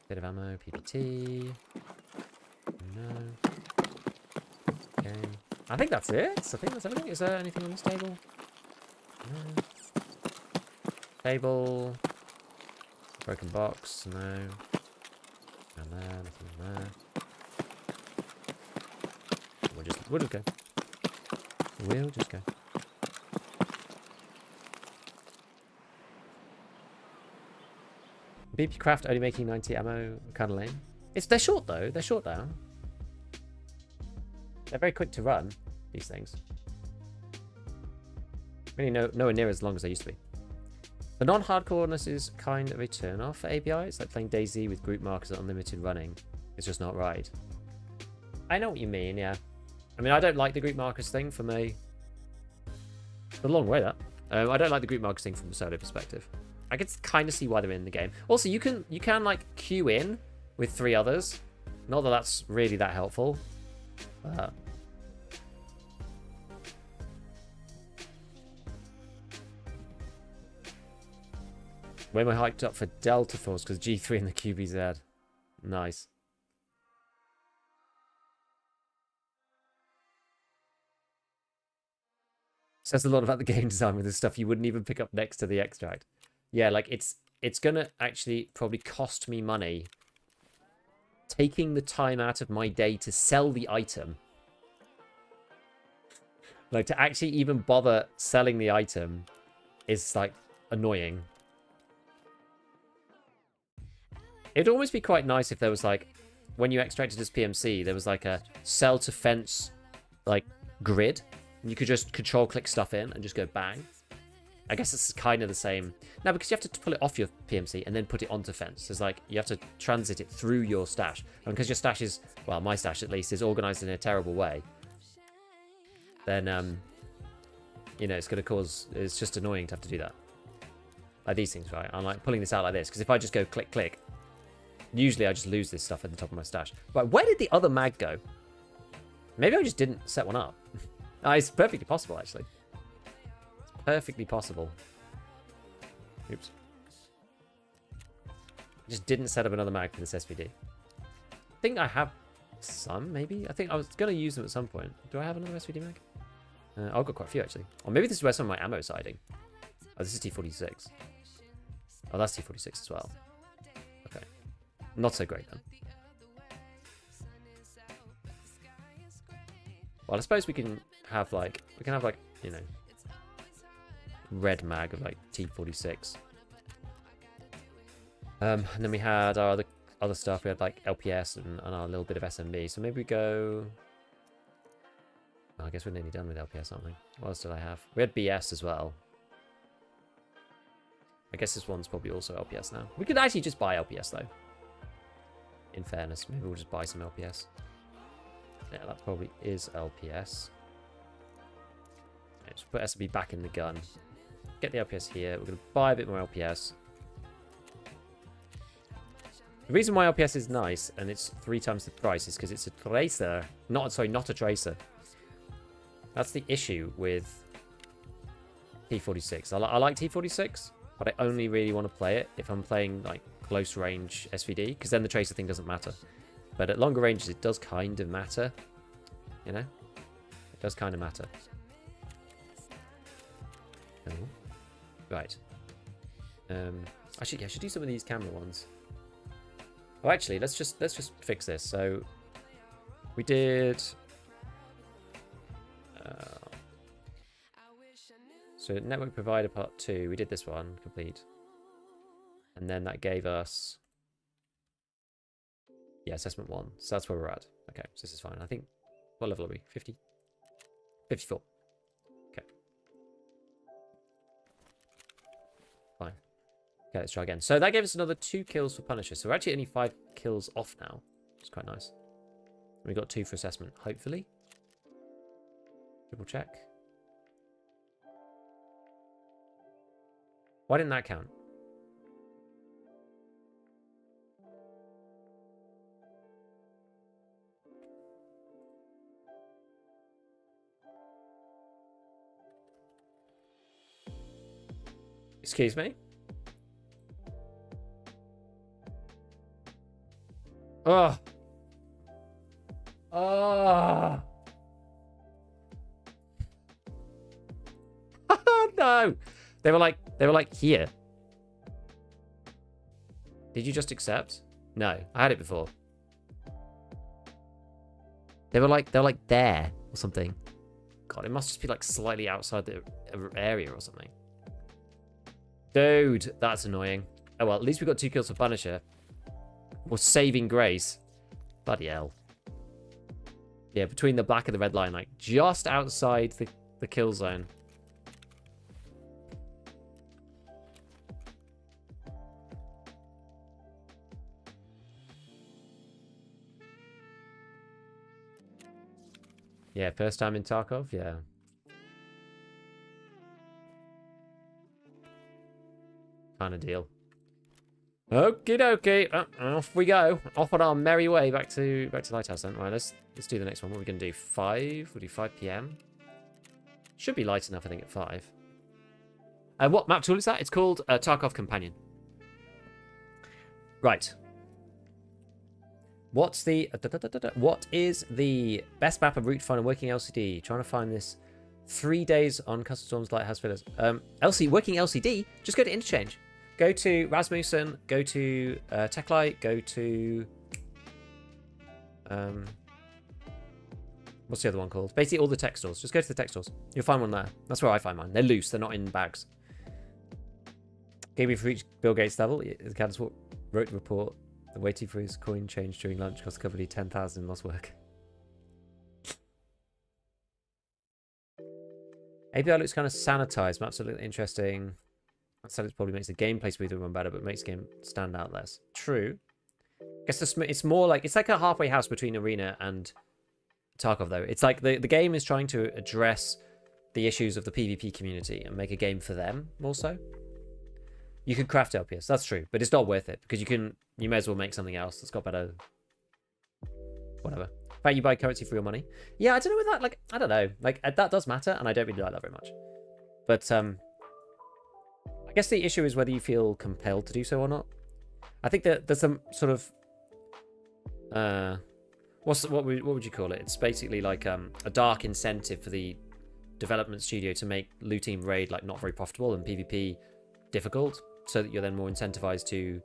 Bit of ammo. PPT. No. Okay. I think that's it. I think that's everything. Is there anything on this table? No. Table. Broken box. No. Nothing there. Nothing there. We'll just go. We'll just go. BP Craft only making 90 ammo, kind of lame. They're short though. They're short down. They're very quick to run, these things. Really nowhere near as long as they used to be. The non-hardcoreness is kind of a turn-off for ABI. It's like playing DayZ with group markers at unlimited running. It's just not right. I know what you mean, yeah. I mean, I don't like the group markers thing from a long way, that. I don't like the group markers thing from a solo perspective. I can kind of see why they're in the game. Also, you can like queue in with 3 others. Not that that's really that helpful. When we're hyped up for Delta Force because G3 and the QBZ. Nice. Says a lot about the game design with this stuff you wouldn't even pick up next to the extract. Yeah, like it's gonna actually probably cost me money taking the time out of my day to sell the item. Like, to actually even bother selling the item is, like, annoying. It'd almost be quite nice if there was, like, when you extracted as PMC, there was, like, a sell to fence, like, grid. And you could just control-click stuff in and just go bang. I guess it's kind of the same. No, because you have to pull it off your PMC and then put it onto fence. It's like you have to transit it through your stash. And because your stash is, well, my stash at least, is organized in a terrible way, then, you know, it's going to cause, it's just annoying to have to do that. Like these things, right? I'm like pulling this out like this, because if I just go click, click, usually I just lose this stuff at the top of my stash. Right, where did the other mag go? Maybe I just didn't set one up. It's perfectly possible, actually. Perfectly possible. Oops. I just didn't set up another mag for this SVD. I think I have some, maybe? I think I was going to use them at some point. Do I have another SVD mag? I've got quite a few, actually. Or maybe this is where some of my ammo is hiding. Oh, this is T46. Oh, that's T46 as well. Okay. Not so great, then. Well, I suppose we can have, like, you know, red mag of like T46. And then we had our other stuff. We had like LPS and our little bit of SMB. So maybe we go. Oh, I guess we're nearly done with LPS, aren't we? What else did I have? We had BS as well. I guess this one's probably also LPS now. We could actually just buy LPS though. In fairness, maybe we'll just buy some LPS. Yeah, that probably is LPS. Yeah, just put SMB back in the gun. Get the LPS here. We're going to buy a bit more LPS. The reason why LPS is nice and it's 3 times the price is because it's a tracer. Not a tracer. That's the issue with T46. I like T46, but I only really want to play it if I'm playing like close range SVD, because then the tracer thing doesn't matter. But at longer ranges, it does kind of matter. You know? It does kind of matter. Oh. Right. Actually, yeah, I should do some of these camera ones. Oh, actually, let's just fix this. So we did. So network provider part 2, we did this one complete, and then that gave us assessment 1. So that's where we're at. Okay, so this is fine. I think what level are we? 50, 54. Okay, fine. Okay, let's try again. So that gave us another 2 kills for Punisher. So we're actually only 5 kills off now, which is quite nice. We got 2 for assessment, hopefully. Triple check. Why didn't that count? Excuse me? Oh. Oh. No. They were like here. Did you just accept? No, I had it before. They were like there or something. God, it must just be like slightly outside the area or something. Dude, that's annoying. Oh well, at least we got 2 kills for Punisher. We're saving grace. Bloody hell. Yeah, between the black and the red line, like just outside the kill zone. Yeah, first time in Tarkov, yeah. Kind of deal. Okie dokie, off we go. Off on our merry way back to Lighthouse then. Right, let's do the next one. What are we gonna do? 5? We'll do 5 PM. Should be light enough, I think, at 5. What map tool is that? It's called Tarkov Companion. Right. What is the best map of route to find a working LCD? Trying to find this 3 days on Custom Storm's Lighthouse Villas. Working LCD, just go to Interchange. Go to Rasmussen, go to Techlight, go to what's the other one called? Basically all the tech stores. Just go to the tech stores. You'll find one there. That's where I find mine. They're loose, they're not in bags. Gave me for each Bill Gates level. The council wrote a report. Waiting for his coin change during lunch cost the company 10,000 in lost work. API looks kind of sanitized. Maps are interesting. That said, it probably makes the gameplay smoother and run better, but makes the game stand out less. True. I guess it's more like, it's like a halfway house between Arena and Tarkov, though. It's like the game is trying to address the issues of the PvP community and make a game for them more so. You can craft LPS, that's true, but it's not worth it because you may as well make something else that's got better. Whatever. In fact, you buy currency for your money. Yeah, I don't know with that. Like, I don't know. Like, that does matter, and I don't really like that very much. But I guess the issue is whether you feel compelled to do so or not. I think that there's some sort of what would you call it? It's basically like a dark incentive for the development studio to make looting raid like not very profitable and PvP difficult, so that you're then more incentivized to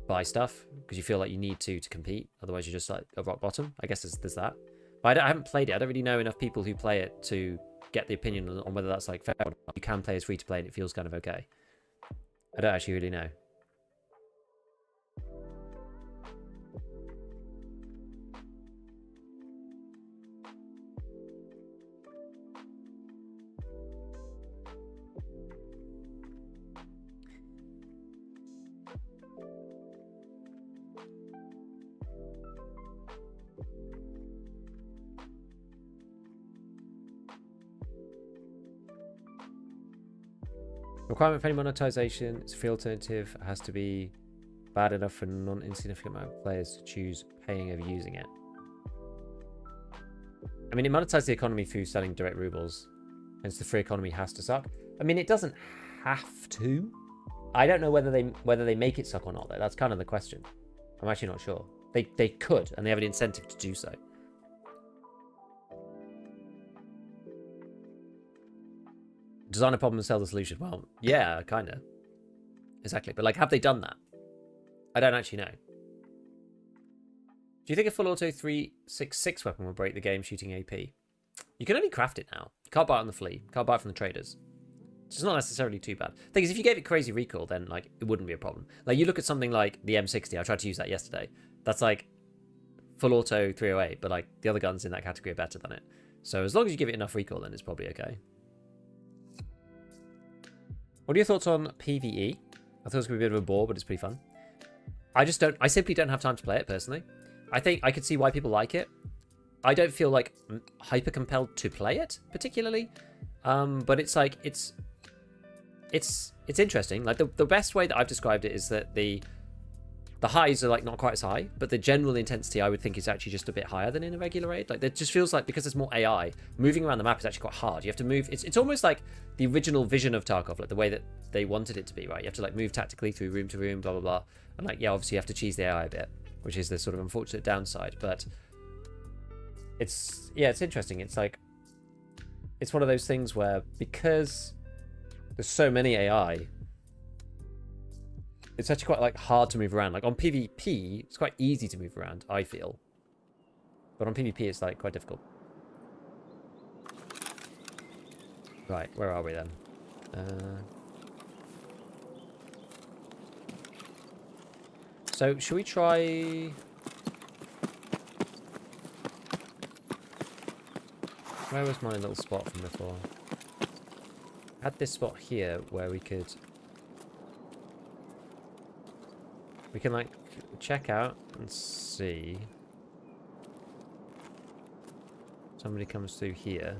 buy stuff because you feel like you need to compete. Otherwise, you're just like a rock bottom. I guess there's that. But I haven't played it. I don't really know enough people who play it to get the opinion on whether that's like fair or not. You can play as free to play and it feels kind of okay. I don't actually really know. Requirement for any monetization, it's a free alternative. It has to be bad enough for non-insignificant amount of players to choose paying over using it. I mean, it monetizes the economy through selling direct rubles. Hence, the free economy has to suck. I mean, it doesn't have to. I don't know whether they make it suck or not, though. That's kind of the question. I'm actually not sure. They could, and they have an incentive to do so. Design a problem and sell the solution. Well, yeah, kind of. Exactly. But, like, have they done that? I don't actually know. Do you think a full auto 366 weapon will break the game shooting AP? You can only craft it now. You can't buy it on the flea. You can't buy it from the traders. It's not necessarily too bad. The thing is, if you gave it crazy recoil, then, like, it wouldn't be a problem. Like, you look at something like the M60. I tried to use that yesterday. That's, like, full auto 308, but, like, the other guns in that category are better than it. So as long as you give it enough recoil, then it's probably okay. What are your thoughts on PvE? I thought it was going to be a bit of a bore, but it's pretty fun. I simply don't have time to play it, personally. I think I could see why people like it. I don't feel, like, hyper compelled to play it, particularly. But it's, like, it's interesting. Like, the best way that I've described it is that the highs are, like, not quite as high, but the general intensity I would think is actually just a bit higher than in a regular raid. Like, it just feels like, because there's more AI, moving around the map is actually quite hard. You have to move. It's almost like the original vision of Tarkov, like the way that they wanted it to be, right? You have to, like, move tactically through room to room, blah blah blah, and, like, yeah, obviously you have to cheese the AI a bit, which is the sort of unfortunate downside. But it's interesting. It's like, it's one of those things where, because there's so many AI, it's actually quite, like, hard to move around. Like, on PvP, it's quite easy to move around, I feel. But on PvP, it's, like, quite difficult. Right, where are we then? So, should we try... Where was my little spot from before? I had this spot here where we could... We can, like, check out and see. Somebody comes through here.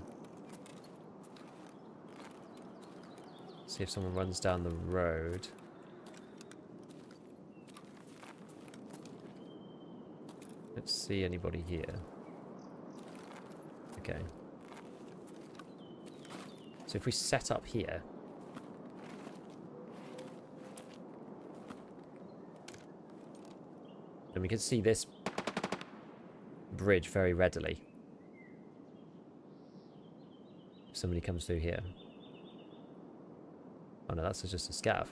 See if someone runs down the road. Let's see anybody here. Okay. So if we set up here. Then we can see this bridge very readily. If somebody comes through here. Oh no, that's just a scav.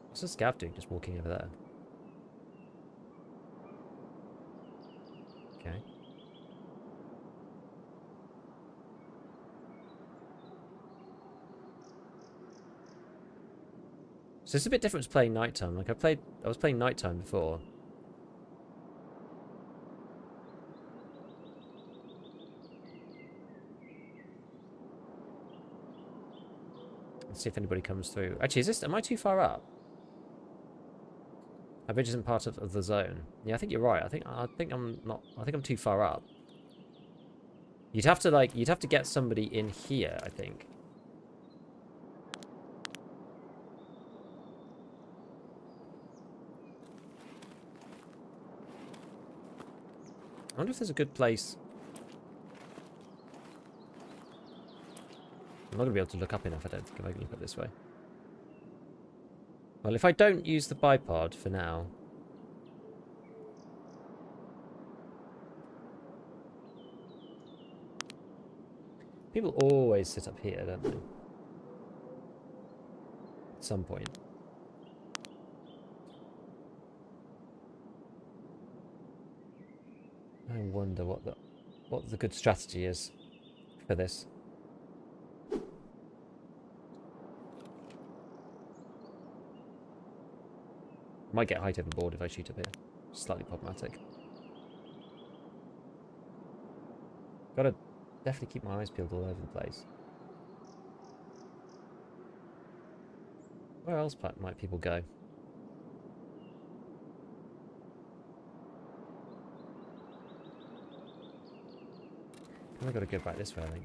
What's a scav doing just walking over there? Okay. So it's a bit different to playing nighttime. Like I was playing nighttime before. Let's see if anybody comes through. Actually, am I too far up? Our bridge isn't part of the zone. Yeah, I think you're right. I think I'm not. I think I'm too far up. You'd have to get somebody in here, I think. I wonder if there's a good place. I'm not going to be able to look up enough, I don't think, if I can look up this way. Well, if I don't use the bipod for now... People always sit up here, don't they? At some point. I wonder what the good strategy is for this. Might get height overboard if I shoot up here. Slightly problematic. Gotta definitely keep my eyes peeled all over the place. Where else might people go? I've got to go back this way, I think.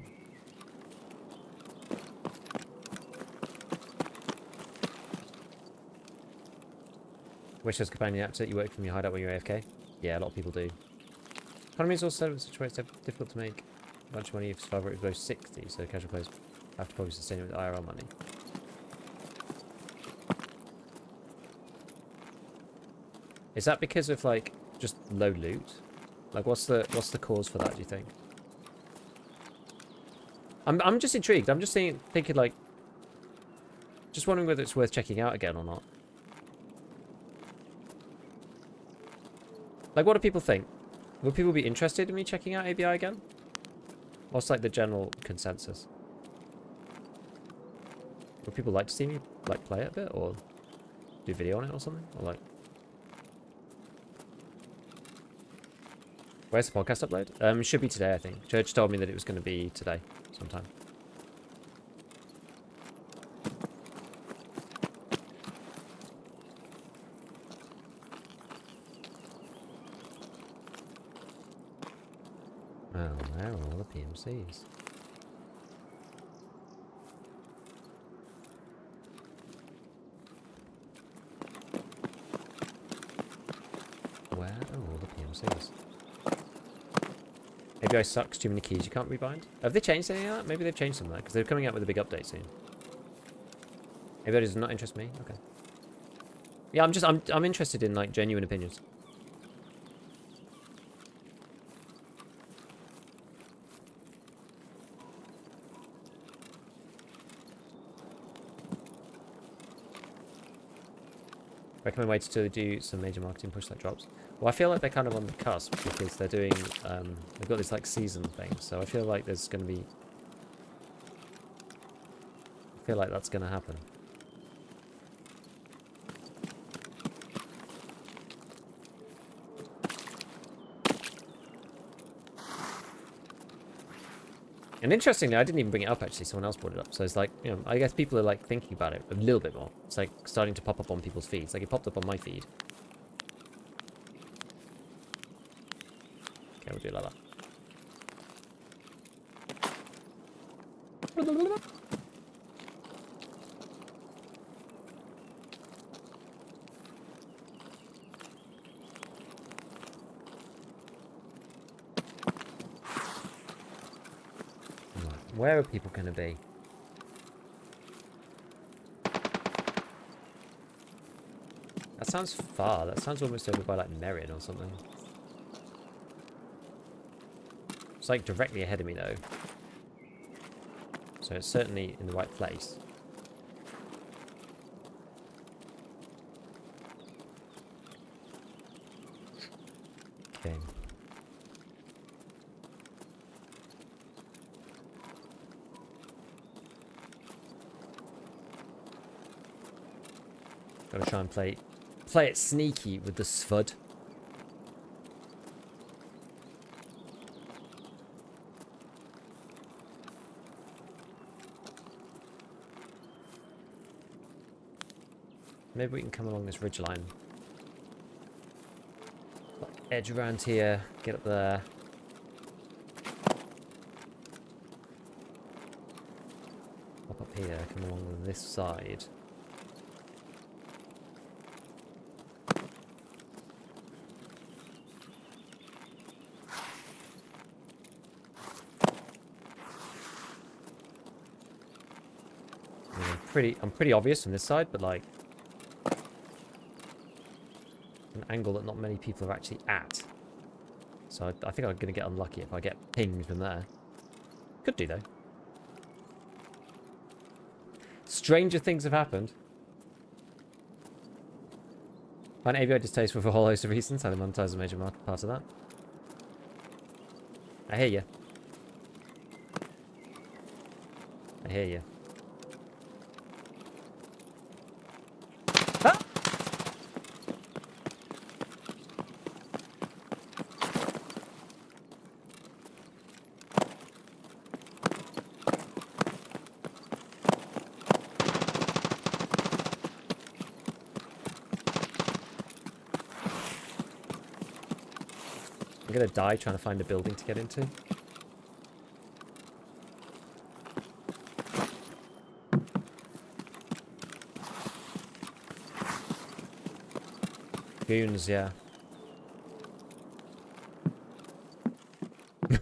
Wish there was companion apps that you work from your hideout when you're AFK. Yeah, a lot of people do. Economy is also such a way it's difficult to make a bunch of money if survival rate is below 60, so casual players have to probably sustain it with IRL money. Is that because of like just low loot? Like what's the cause for that, do you think? I'm just intrigued. I'm just thinking like just wondering whether it's worth checking out again or not. Like what do people think? Would people be interested in me checking out ABI again? What's like the general consensus? Would people like to see me like play it a bit or do video on it or something? Or like where's the podcast upload? It should be today, I think. Church told me that it was going to be today sometime. Oh, there are all the PMCs. Where are all the PMCs? ABI sucks, too many keys, you can't rebind. Have they changed any of that? Maybe they've changed some of that, because they're coming out with a big update soon. ABI does not interest me? Okay. Yeah, I'm interested in, like, genuine opinions. Recommend ways to do some major marketing push that drops. Well, I feel like they're kind of on the cusp because they're doing, they've got this like season thing. So I feel like there's going to be, I feel like that's going to happen. And interestingly, I didn't even bring it up actually, someone else brought it up. So it's like, you know, I guess people are like thinking about it a little bit more. It's like starting to pop up on people's feeds. Like it popped up on my feed. Okay, we'll do it like that. Where are people going to be? That sounds far. That sounds almost over by like Merrin or something. It's like directly ahead of me though. So it's certainly in the right place. Okay. Gotta try and play it sneaky with the SVD. Maybe we can come along this ridgeline. Edge around here, get up there. Hop up here, come along this side. I'm pretty obvious from this side, but like an angle that not many people are actually at. So I think I'm gonna get unlucky if I get pinged from there. Could do though. Stranger things have happened. Find AVI distasteful for a whole host of reasons. How they monetize the major market part of that. I hear you. I hear you. Ah! I'm gonna die trying to find a building to get into. Goons, yeah. What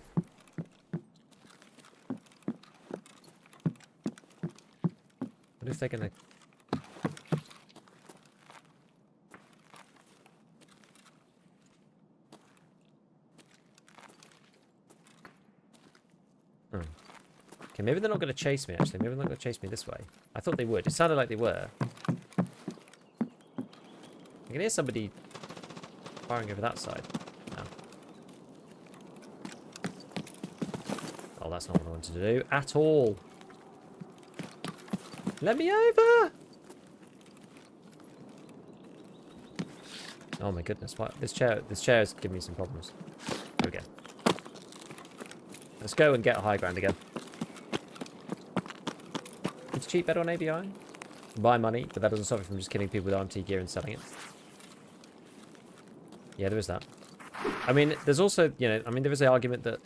if they're gonna... Hmm. Okay, maybe they're not going to chase me, actually. Maybe they're not going to chase me this way. I thought they would. It sounded like they were. I can hear somebody firing over that side. No. Oh, that's not what I wanted to do at all. Let me over! Oh my goodness, what? This chair is giving me some problems. There we go. Let's go and get a high ground again. It's cheap better on ABI. Buy money, but that doesn't stop you from just killing people with RMT gear and selling it. Yeah, there is that. I mean, there's also, you know, I mean, there is the argument that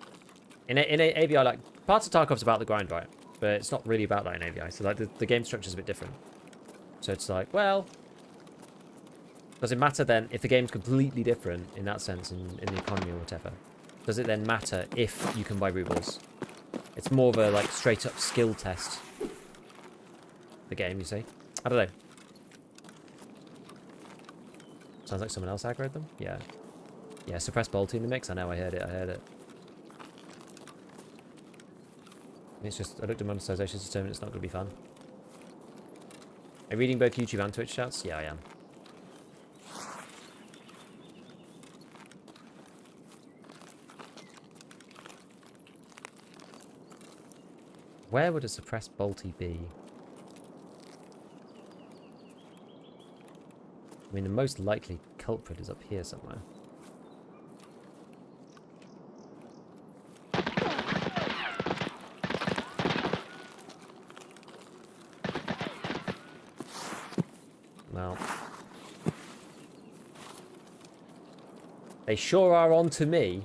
in ABI, like, parts of Tarkov's about the grind, right? But it's not really about that in ABI. So, like, the game structure is a bit different. So it's like, well, does it matter then if the game's completely different in that sense in the economy or whatever? Does it then matter if you can buy rubles? It's more of a, like, straight-up skill test. The game, you see? I don't know. Sounds like someone else aggroed them? Yeah. Yeah, suppressed bolty in the mix. I know, I heard it. It's just, I looked at monetization system and it's not going to be fun. Are you reading both YouTube and Twitch chats? Yeah, I am. Where would a suppressed bolty be? I mean, the most likely culprit is up here somewhere. Well, they sure are on to me.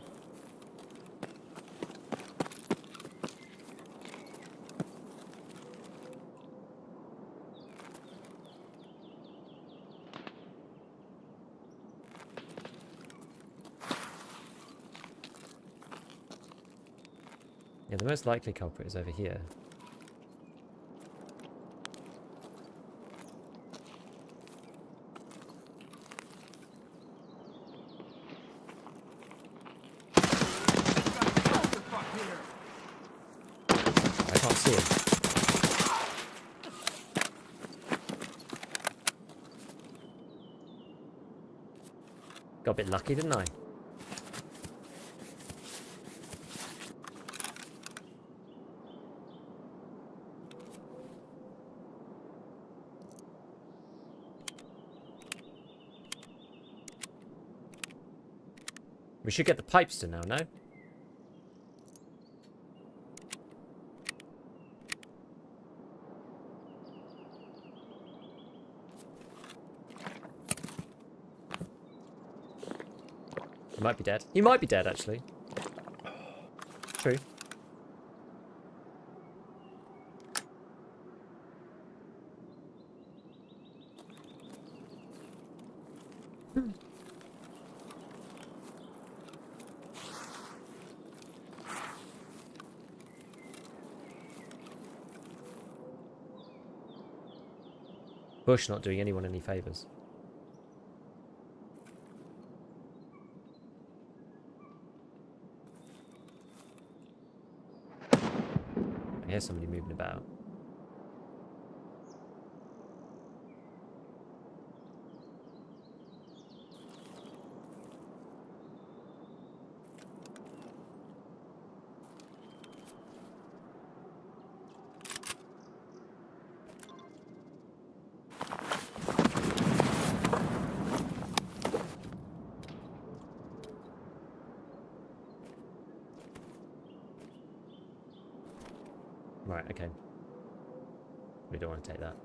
Yeah, the most likely culprit is over here. I can't see him. Got a bit lucky, didn't I? We should get the pipes to now, no? He might be dead. He might be dead, actually. True. Bush not doing anyone any favours. I hear somebody moving about. Right, okay. We don't want to take that.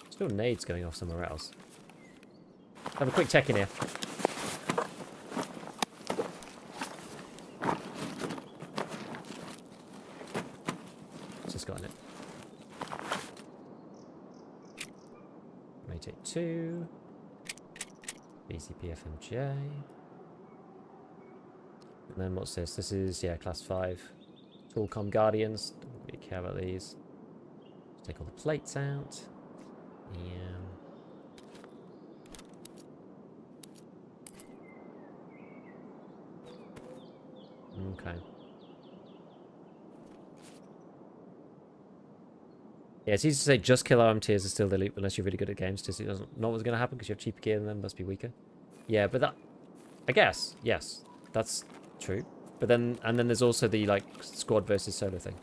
Still nades going off somewhere else. Have a quick check in here. It's just got in it. May take 2. BCP FMJ. And then what's this? This is, yeah, class 5. Toolcom Guardians. Don't really care about these. Take all the plates out. Yeah. Okay. Yeah, it's easy to say just kill arm tiers is still the loot unless you're really good at games. Just it doesn't know what's going to happen because you have cheaper gear and then must be weaker. Yeah, but that, I guess, yes, that's true. But then, and then there's also the like squad versus solo thing.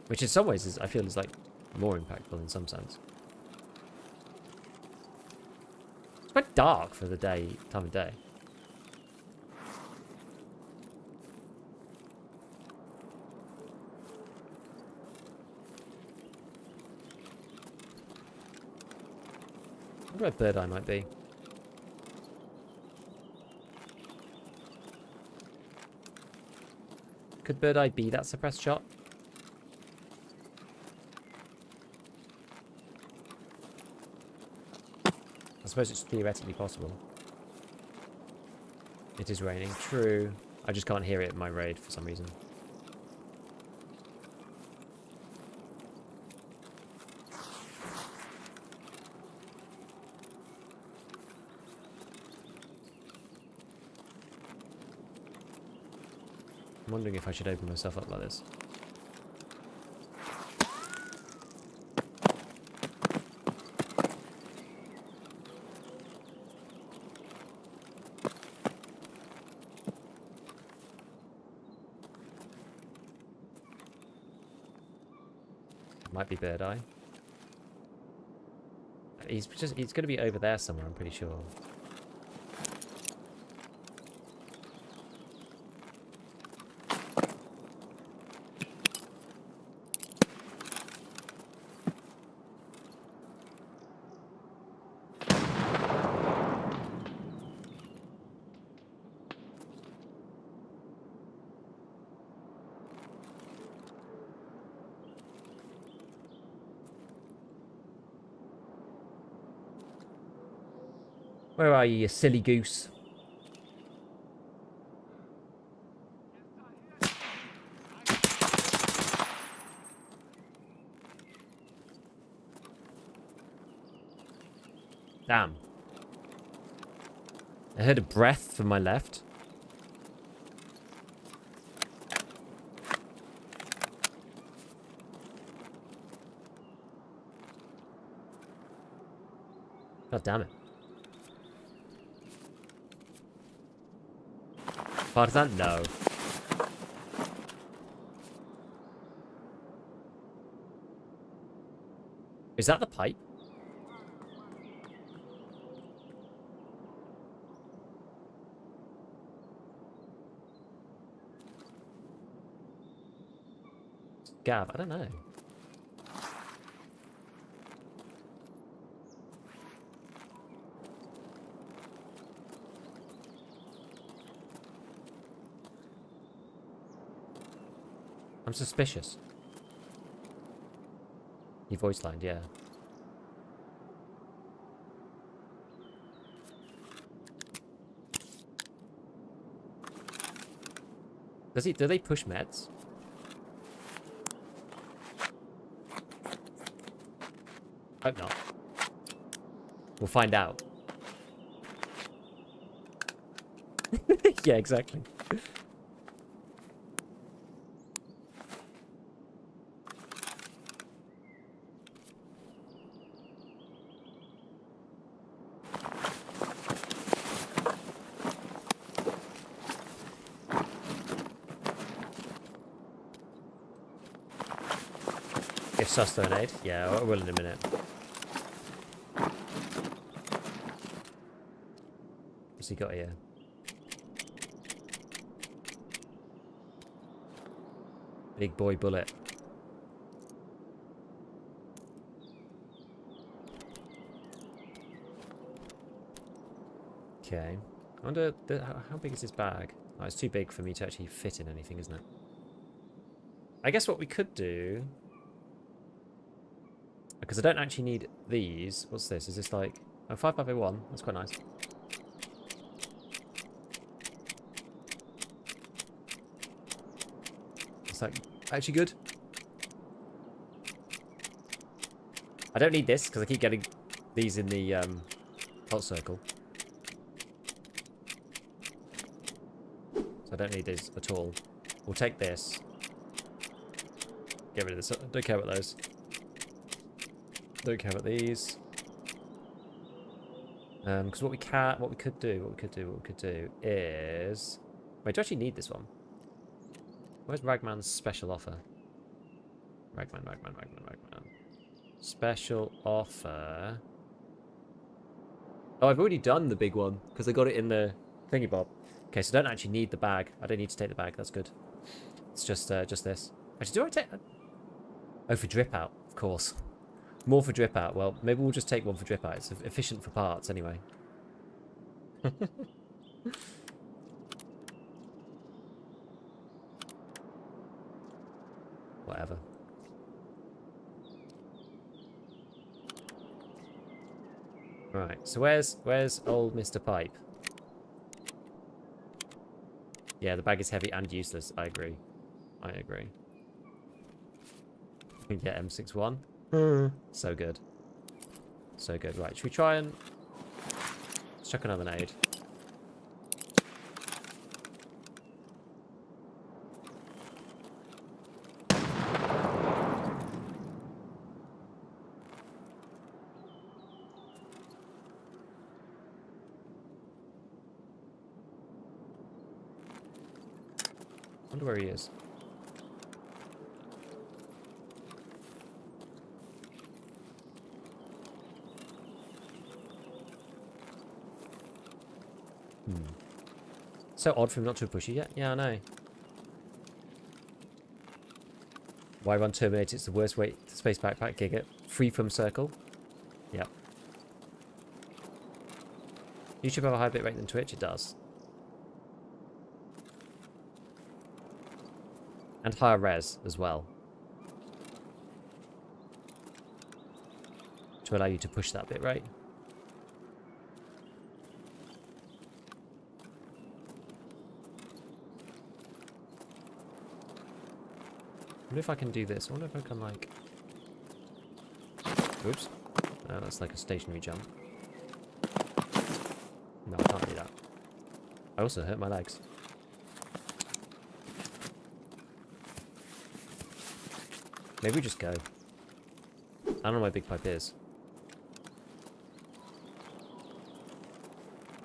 Which in some ways is, I feel, is like more impactful in some sense. It's quite dark for the time of day. I wonder where Bird Eye might be. Could Bird Eye be that suppressed shot? I suppose it's theoretically possible. It is raining. True. I just can't hear it in my raid for some reason. I'm wondering if I should open myself up like this. Might be Bird Eye. He's going to be over there somewhere, I'm pretty sure. Where are you, you silly goose? Damn. I heard a breath from my left. God damn it. Partisan? No. Is that the pipe? Gav, I don't know. I'm suspicious. He voice lined, yeah. Do they push meds? Hope not. We'll find out. Yeah, exactly. If sus an aid? Yeah, I will in a minute. What's he got here? Big boy bullet. Okay. I wonder how big is this bag? Oh, it's too big for me to actually fit in anything, isn't it? I guess what we could do, because I don't actually need these. What's this? Is this like... Oh, 5.501. That's quite nice. It's like actually good. I don't need this because I keep getting these in the cult circle. So I don't need these at all. We'll take this. Get rid of this. Don't care about those. Don't care about these. Because what we could do is... Wait, do I actually need this one? Where's Ragman's special offer? Ragman. Special offer. Oh, I've already done the big one because I got it in the thingy bob. Okay, so I don't actually need the bag. I don't need to take the bag. That's good. It's just this. Actually, do I take... Oh, for drip out, of course. More for drip out. Well, maybe we'll just take one for drip out. It's efficient for parts anyway. Whatever. Right, so where's old Mr. Pipe? Yeah, the bag is heavy and useless. I agree. Yeah, M61. So good. So good. Right, should we try and... Let's chuck another nade. Wonder where he is. So odd for him not to have pushed you yet. Yeah, I know. Why run Terminator? It's the worst way to space backpack giga. Free from circle. Yep. YouTube have a higher bit rate than Twitch. It does. And higher res as well. To allow you to push that bit rate. I wonder if I can do this. I wonder if I can, like... Oops. No, that's like a stationary jump. No, I can't do that. I also hurt my legs. Maybe we just go. I don't know where Big Pipe is.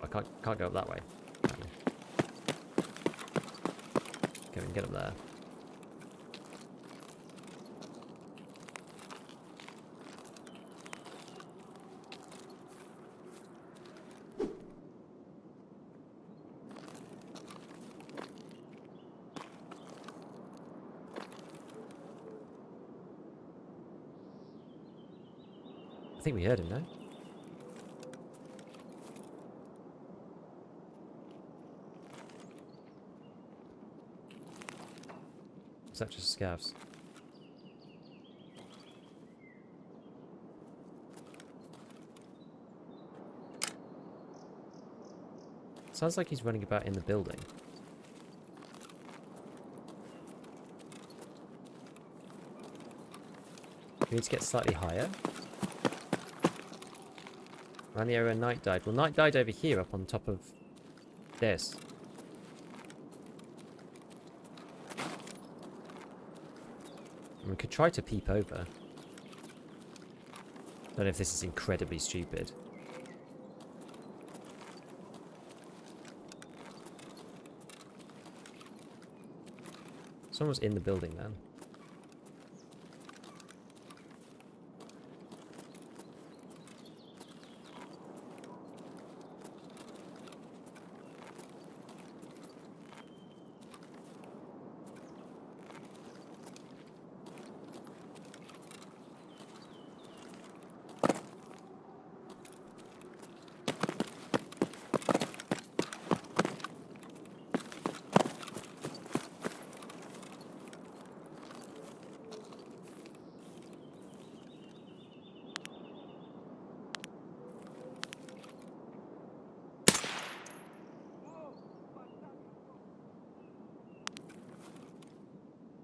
I can't go up that way. Okay, we can get up there. I think we heard him, no? Is that just scavs? Sounds like he's running about in the building. We need to get slightly higher. Around the area where Knight died. Well, Knight died over here up on top of this. And we could try to peep over. Don't know if this is incredibly stupid. Someone was in the building then.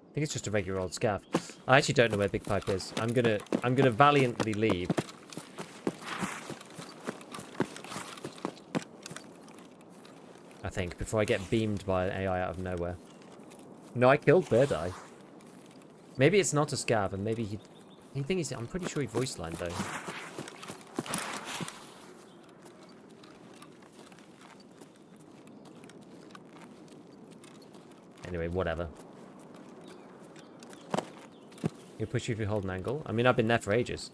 I think it's just a regular old scav. I actually don't know where Big Pipe is. I'm gonna valiantly leave. I think, before I get beamed by an AI out of nowhere. No, I killed Bird Eye. Maybe it's not a scav, and maybe I'm pretty sure he voice lined though. Anyway, whatever. He'll push you if you hold an angle. I mean, I've been there for ages.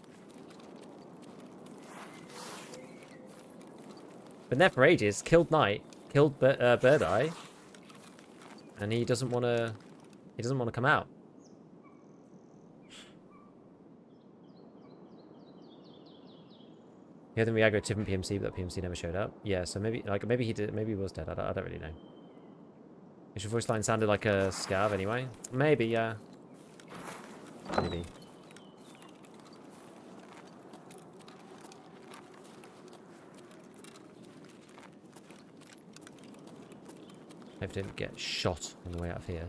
Been there for ages. Killed Knight. Killed Bird Eye. And he doesn't want to... He doesn't want to come out. He had them reaggro Tiffin PMC, but that PMC never showed up. Yeah, so maybe he did. Maybe he was dead. I don't really know. Your voice line sounded like a scav anyway. Maybe, yeah. Maybe. I didn't get shot on the way out of here.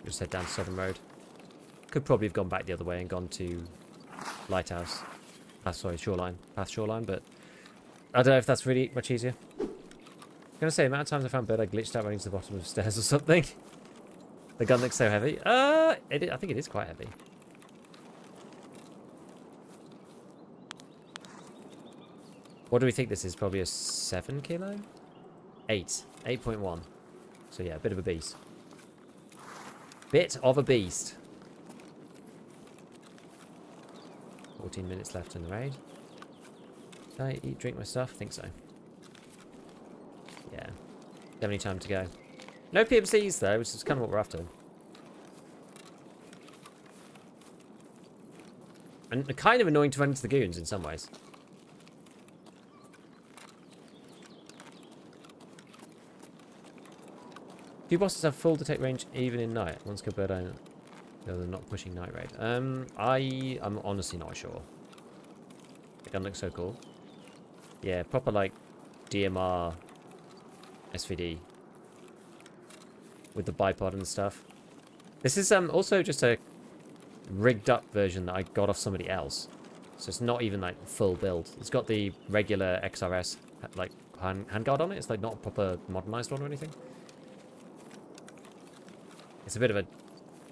Just head down Southern Road. Could probably have gone back the other way and gone to Lighthouse. Sorry, Shoreline. Past Shoreline, but I don't know if that's really much easier. I'm gonna say, the amount of times I found Bird, I glitched out running to the bottom of the stairs or something. The gun looks so heavy. I think it is quite heavy. What do we think this is? Probably a 7 kilo? 8. 8.1. So yeah, a bit of a beast. Bit of a beast. 14 minutes left in the raid. Did I eat, drink my stuff? I think so. Yeah. Definitely time to go. No PMCs though, which is kind of what we're after. And kind of annoying to run into the goons in some ways. Do bosses have full detect range even in night? Once killed Bird Eye, they're not pushing night raid. I'm honestly not sure. The gun looks so cool. Yeah, proper like DMR SVD with the bipod and stuff. This is also just a rigged up version that I got off somebody else, so it's not even like full build. It's got the regular XRS like handguard on it. It's like not a proper modernized one or anything. It's a bit of a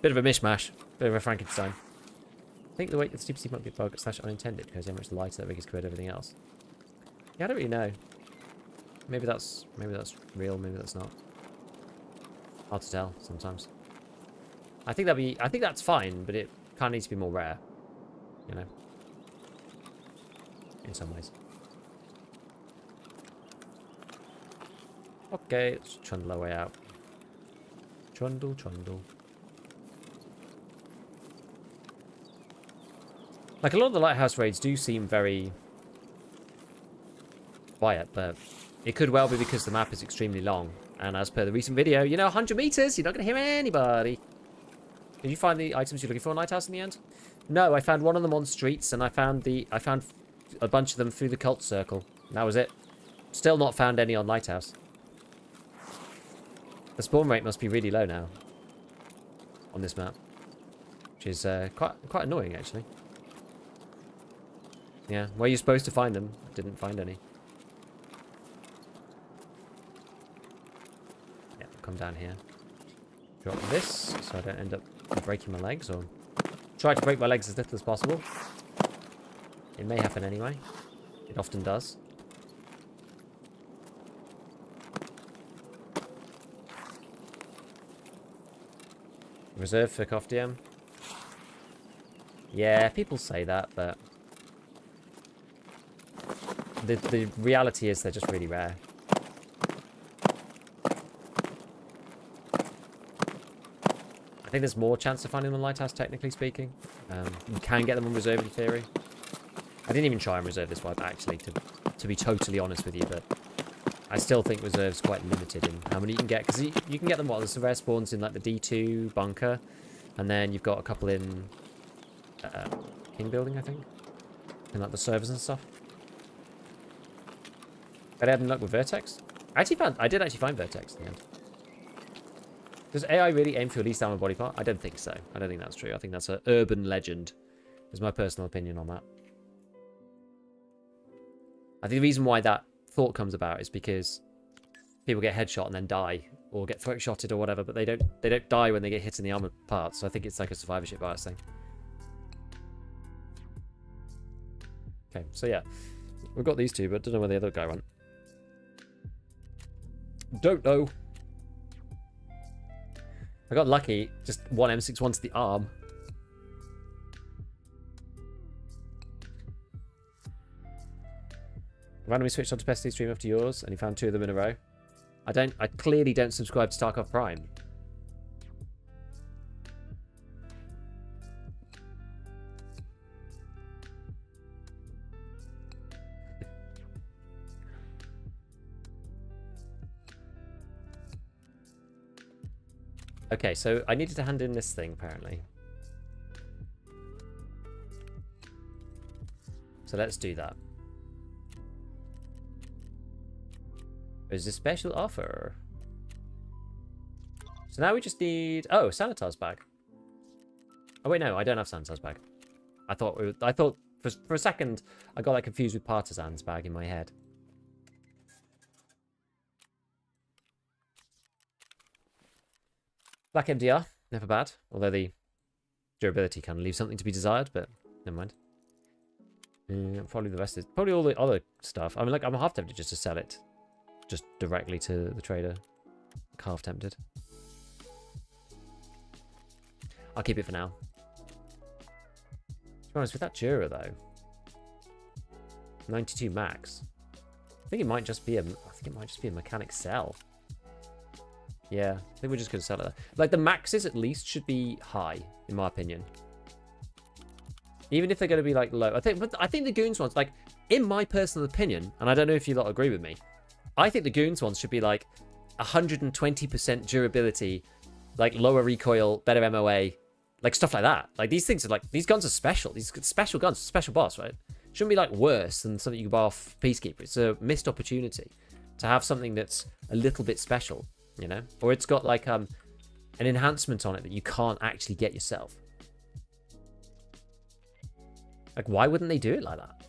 mishmash, bit of a Frankenstein. I think the way the stupid might be bug / unintended because how much lighter that rig is compared to everything else. Yeah, I don't really know. Maybe that's real, maybe that's not. Hard to tell sometimes. I think that's fine, but it kind of needs to be more rare, you know, in some ways. Okay, let's trundle our way out. Trundle, trundle. Like, a lot of the Lighthouse raids do seem very quiet, but it could well be because the map is extremely long. And as per the recent video, you know, 100 meters, you're not going to hear anybody. Did you find the items you're looking for in Lighthouse in the end? No, I found one of them on streets, and I found a bunch of them through the cult circle. That was it. Still not found any on Lighthouse. The spawn rate must be really low now on this map, which is quite annoying actually. Yeah, where you're supposed to find them, didn't find any. Yeah, come down here. Drop this so I don't end up breaking my legs, or try to break my legs as little as possible. It may happen anyway. It often does. Reserved for Cough DM. Yeah, people say that, but the reality is they're just really rare. I think there's more chance of finding them on Lighthouse, technically speaking. You can get them on reserve in theory. I didn't even try and reserve this wipe, actually, to be totally honest with you, but I still think reserve's quite limited in how many you can get, because you can get them, what, there's some rare spawns in like the D2 bunker, and then you've got a couple in King Building, I think, in like the servers and stuff. But I had luck with Vertex. I did actually find Vertex in the end. Does AI really aim for your least armored body part? I don't think so. I don't think that's true. I think that's an urban legend. Is my personal opinion on that. I think the reason why that thought comes about is because people get headshot and then die, or get throat shotted or whatever, but they don't die when they get hit in the armored parts. So I think it's like a survivorship bias thing. Okay, so yeah, we've got these two, but don't know where the other guy went. Don't know. I got lucky. Just one M61 to the arm. Randomly switched on to Pesty stream after yours, and he found 2 of them in a row. I clearly don't subscribe to Tarkov Prime. Okay, so I needed to hand in this thing, apparently. So let's do that. There's a special offer. So now we just need... Oh, Sanitar's bag. Oh, wait, no, I don't have Sanitar's bag. I thought for a second, I got like confused with Partisan's bag in my head. Black MDR, never bad. Although the durability kind of leaves something to be desired, but never mind. Probably the rest is... Probably all the other stuff. I mean, like, I'm half tempted just to sell it. Just directly to the trader. Half tempted. I'll keep it for now. To be honest, with that Jura though, 92 max. I think it might just be a mechanic sell. Yeah, I think we're just gonna sell it. Like the maxes at least should be high, in my opinion. Even if they're gonna be like low, I think the goons ones, like in my personal opinion, and I don't know if you lot agree with me. I think the goons ones should be like 120% durability, like lower recoil, better MOA, like stuff like that. Like these things are like, these guns are special. These special guns, special boss, right? Shouldn't be like worse than something you can buy off Peacekeeper. It's a missed opportunity to have something that's a little bit special, you know? Or it's got like an enhancement on it that you can't actually get yourself. Like why wouldn't they do it like that?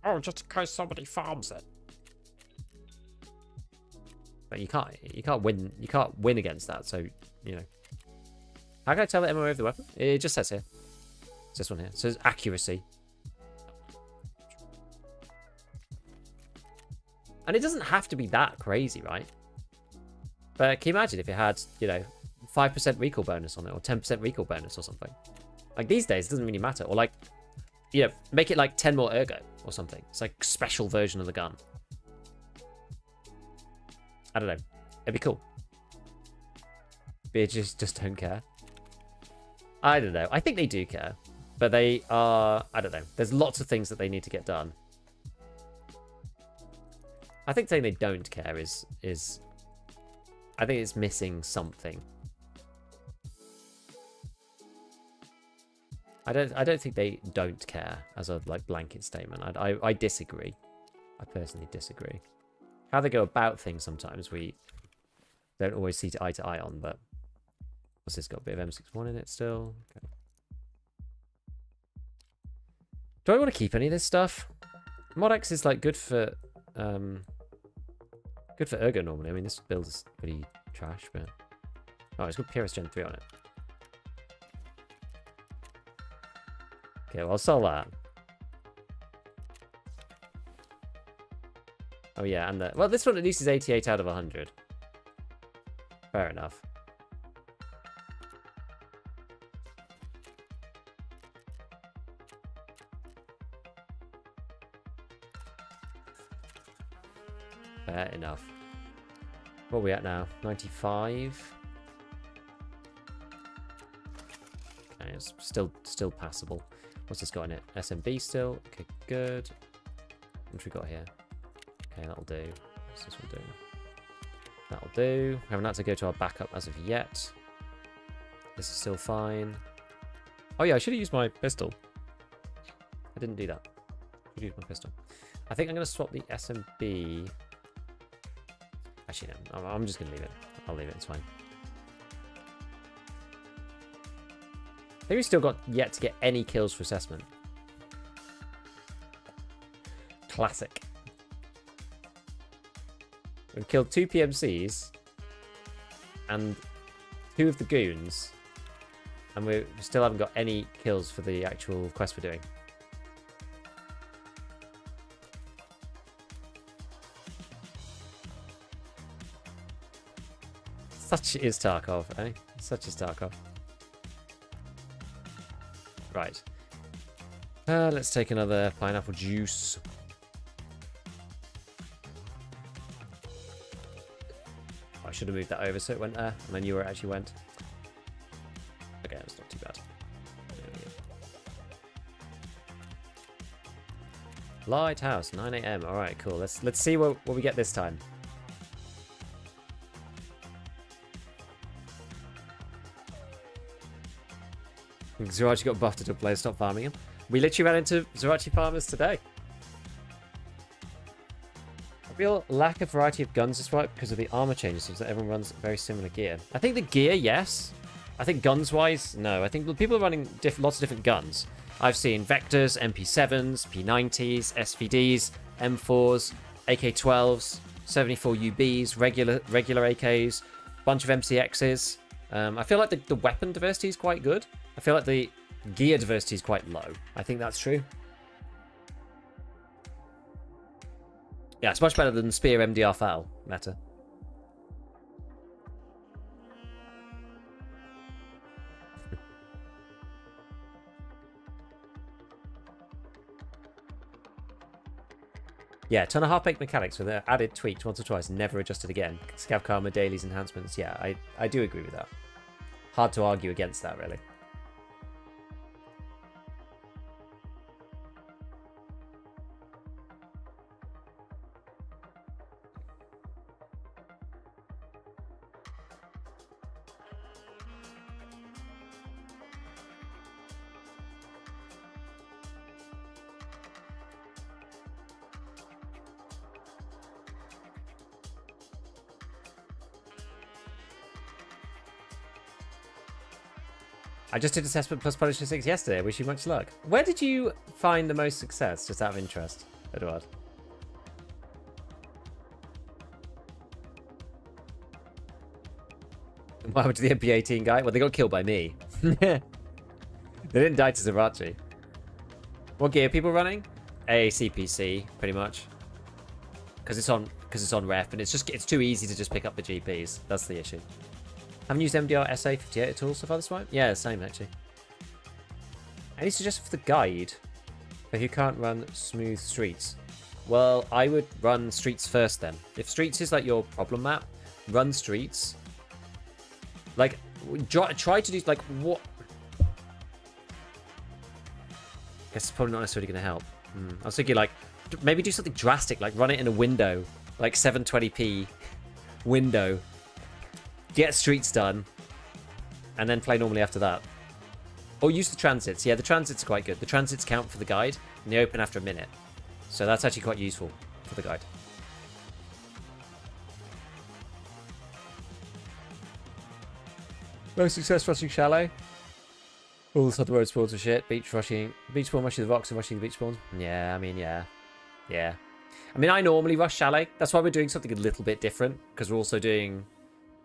Oh, just in case somebody farms it. But you can't win against that, so you know. How can I tell the MOA of the weapon? It just says here. It's this one here. It says accuracy. And it doesn't have to be that crazy, right? But can you imagine if it had, you know, 5% recoil bonus on it, or 10% recoil bonus or something? Like these days, it doesn't really matter. Or like, you know, make it like 10 more ergo or something. It's like a special version of the gun. I don't know. It'd be cool. Bitches just don't care. I don't know. I think they do care. But they are... I don't know. There's lots of things that they need to get done. I think saying they don't care is... I think it's missing something. I don't think they don't care as a like blanket statement. I disagree. I personally disagree. How they go about things sometimes we don't always see eye to eye on, but what's this got? A bit of M61 in it still. Okay. Do I want to keep any of this stuff? Mod-X is like good for ergo normally. I mean this build is pretty trash, but oh, it's got PRS Gen 3 on it. Okay, well I'll sell that. Oh yeah, and well, this one at least is 88 out of 100. Fair enough. Fair enough. What are we at now? 95. Okay, it's still passable. What's this got in it? SMB still. Okay, good. What have we got here? Okay, that'll do. What's this one doing? That'll do. We haven't had to go to our backup as of yet. This is still fine. Oh yeah, I should have used my pistol. I didn't do that. I should use my pistol. I think I'm going to swap the SMB. Actually, no. I'm just going to leave it. I'll leave it. It's fine. think we still got yet to get any kills for assessment. Classic. We've killed 2 PMCs and 2 of the goons, and we still haven't got any kills for the actual quest we're doing. Such is Tarkov, eh? Such is Tarkov. Right. Let's take another pineapple juice. I should have moved that over so it went there, and I knew where it actually went. Okay, that's not too bad. Lighthouse, 9 AM. All right, cool. Let's see what we get this time. Zerachi got buffed to play. Stop farming him. We literally ran into Zerachi farmers today. I feel lack of variety of guns is right because of the armor changes, so that everyone runs very similar gear. I think the gear, yes. I think guns-wise, no. I think people are running lots of different guns. I've seen Vectors, MP7s, P90s, SVDs, M4s, AK-12s, 74 UBs, regular AKs, bunch of MCXs. I feel like the weapon diversity is quite good. I feel like the gear diversity is quite low. I think that's true. Yeah, it's much better than Spear MDR FAL meta. Yeah, ton of half-baked mechanics with the added tweaked once or twice, never adjusted again. Scav Karma, dailies, enhancements. Yeah, I do agree with that. Hard to argue against that, really. I just did assessment plus Punisher 6 yesterday. I wish you much luck. Where did you find the most success, just out of interest, Edward? What happened to the MP18 guy? Well, they got killed by me. They didn't die to Zerachi. What gear are people running? AACPC, pretty much. Because it's on ref, and it's too easy to just pick up the GPs. That's the issue. Haven't used MDR SA58 at all so far this time? Yeah, same actually. Any suggestions for the guide for who can't run smooth streets? Well, I would run streets first then. If streets is like your problem map, run streets. Like, try to do like what? I guess it's probably not necessarily going to help. I was thinking like maybe do something drastic, like run it in a window, like 720p window. Get streets done, and then play normally after that. Or use the transits. Yeah, the transits are quite good. The transits count for the guide, and they open after a minute. So that's actually quite useful for the guide. No success rushing Chalet. All the other road spawns are shit. Beach spawn rushing the rocks and rushing the beach spawns. Yeah, I mean, yeah. Yeah. I mean, I normally rush Chalet. That's why we're doing something a little bit different, because we're also doing...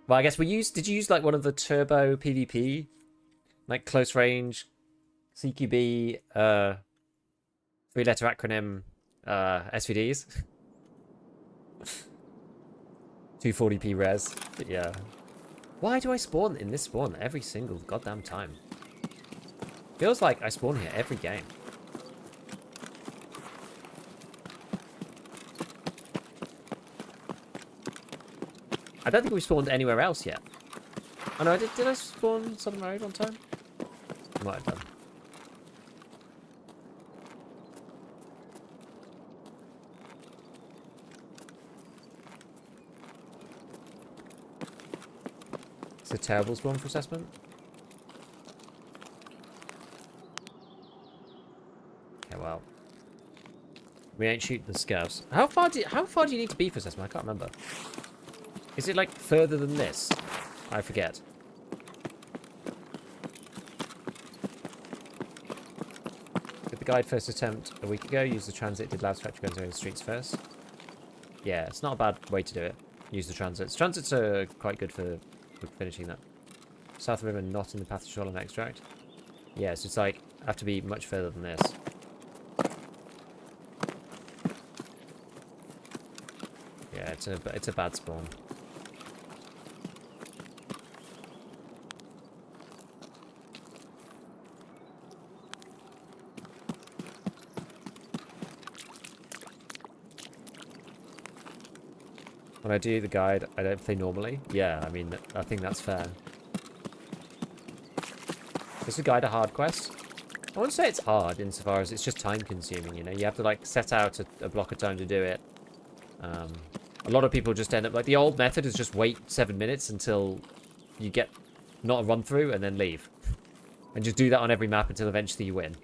Well, I guess did you use like one of the turbo PvP? Like close range, CQB, 3-letter acronym, SVDs? 240p res, but yeah. Why do I spawn in this spawn every single goddamn time? Feels like I spawn here every game. I don't think we spawned anywhere else yet. Oh no, did I spawn Southern Road on time? I might have done. It's a terrible spawn for assessment. Okay, well. We ain't shooting the scavs. How far do you need to be for assessment? I can't remember. Is it like further than this? I forget. the guide first attempt a week ago. Use the transit. Did loud scratch guns in the streets first. Yeah, it's not a bad way to do it. Use the transits. Transits are quite good for finishing that. South River not in the path to shoreline extract. Yeah, so it's like, I have to be much further than this. Yeah, it's a bad spawn. When I do the guide, I don't play normally. Yeah, I mean, I think that's fair. Is the guide a hard quest? I wouldn't say it's hard insofar as it's just time consuming, you know? You have to like set out a block of time to do it. A lot of people just end up, like the old method is just wait 7 minutes until you get not a run through and then leave. And just do that on every map until eventually you win.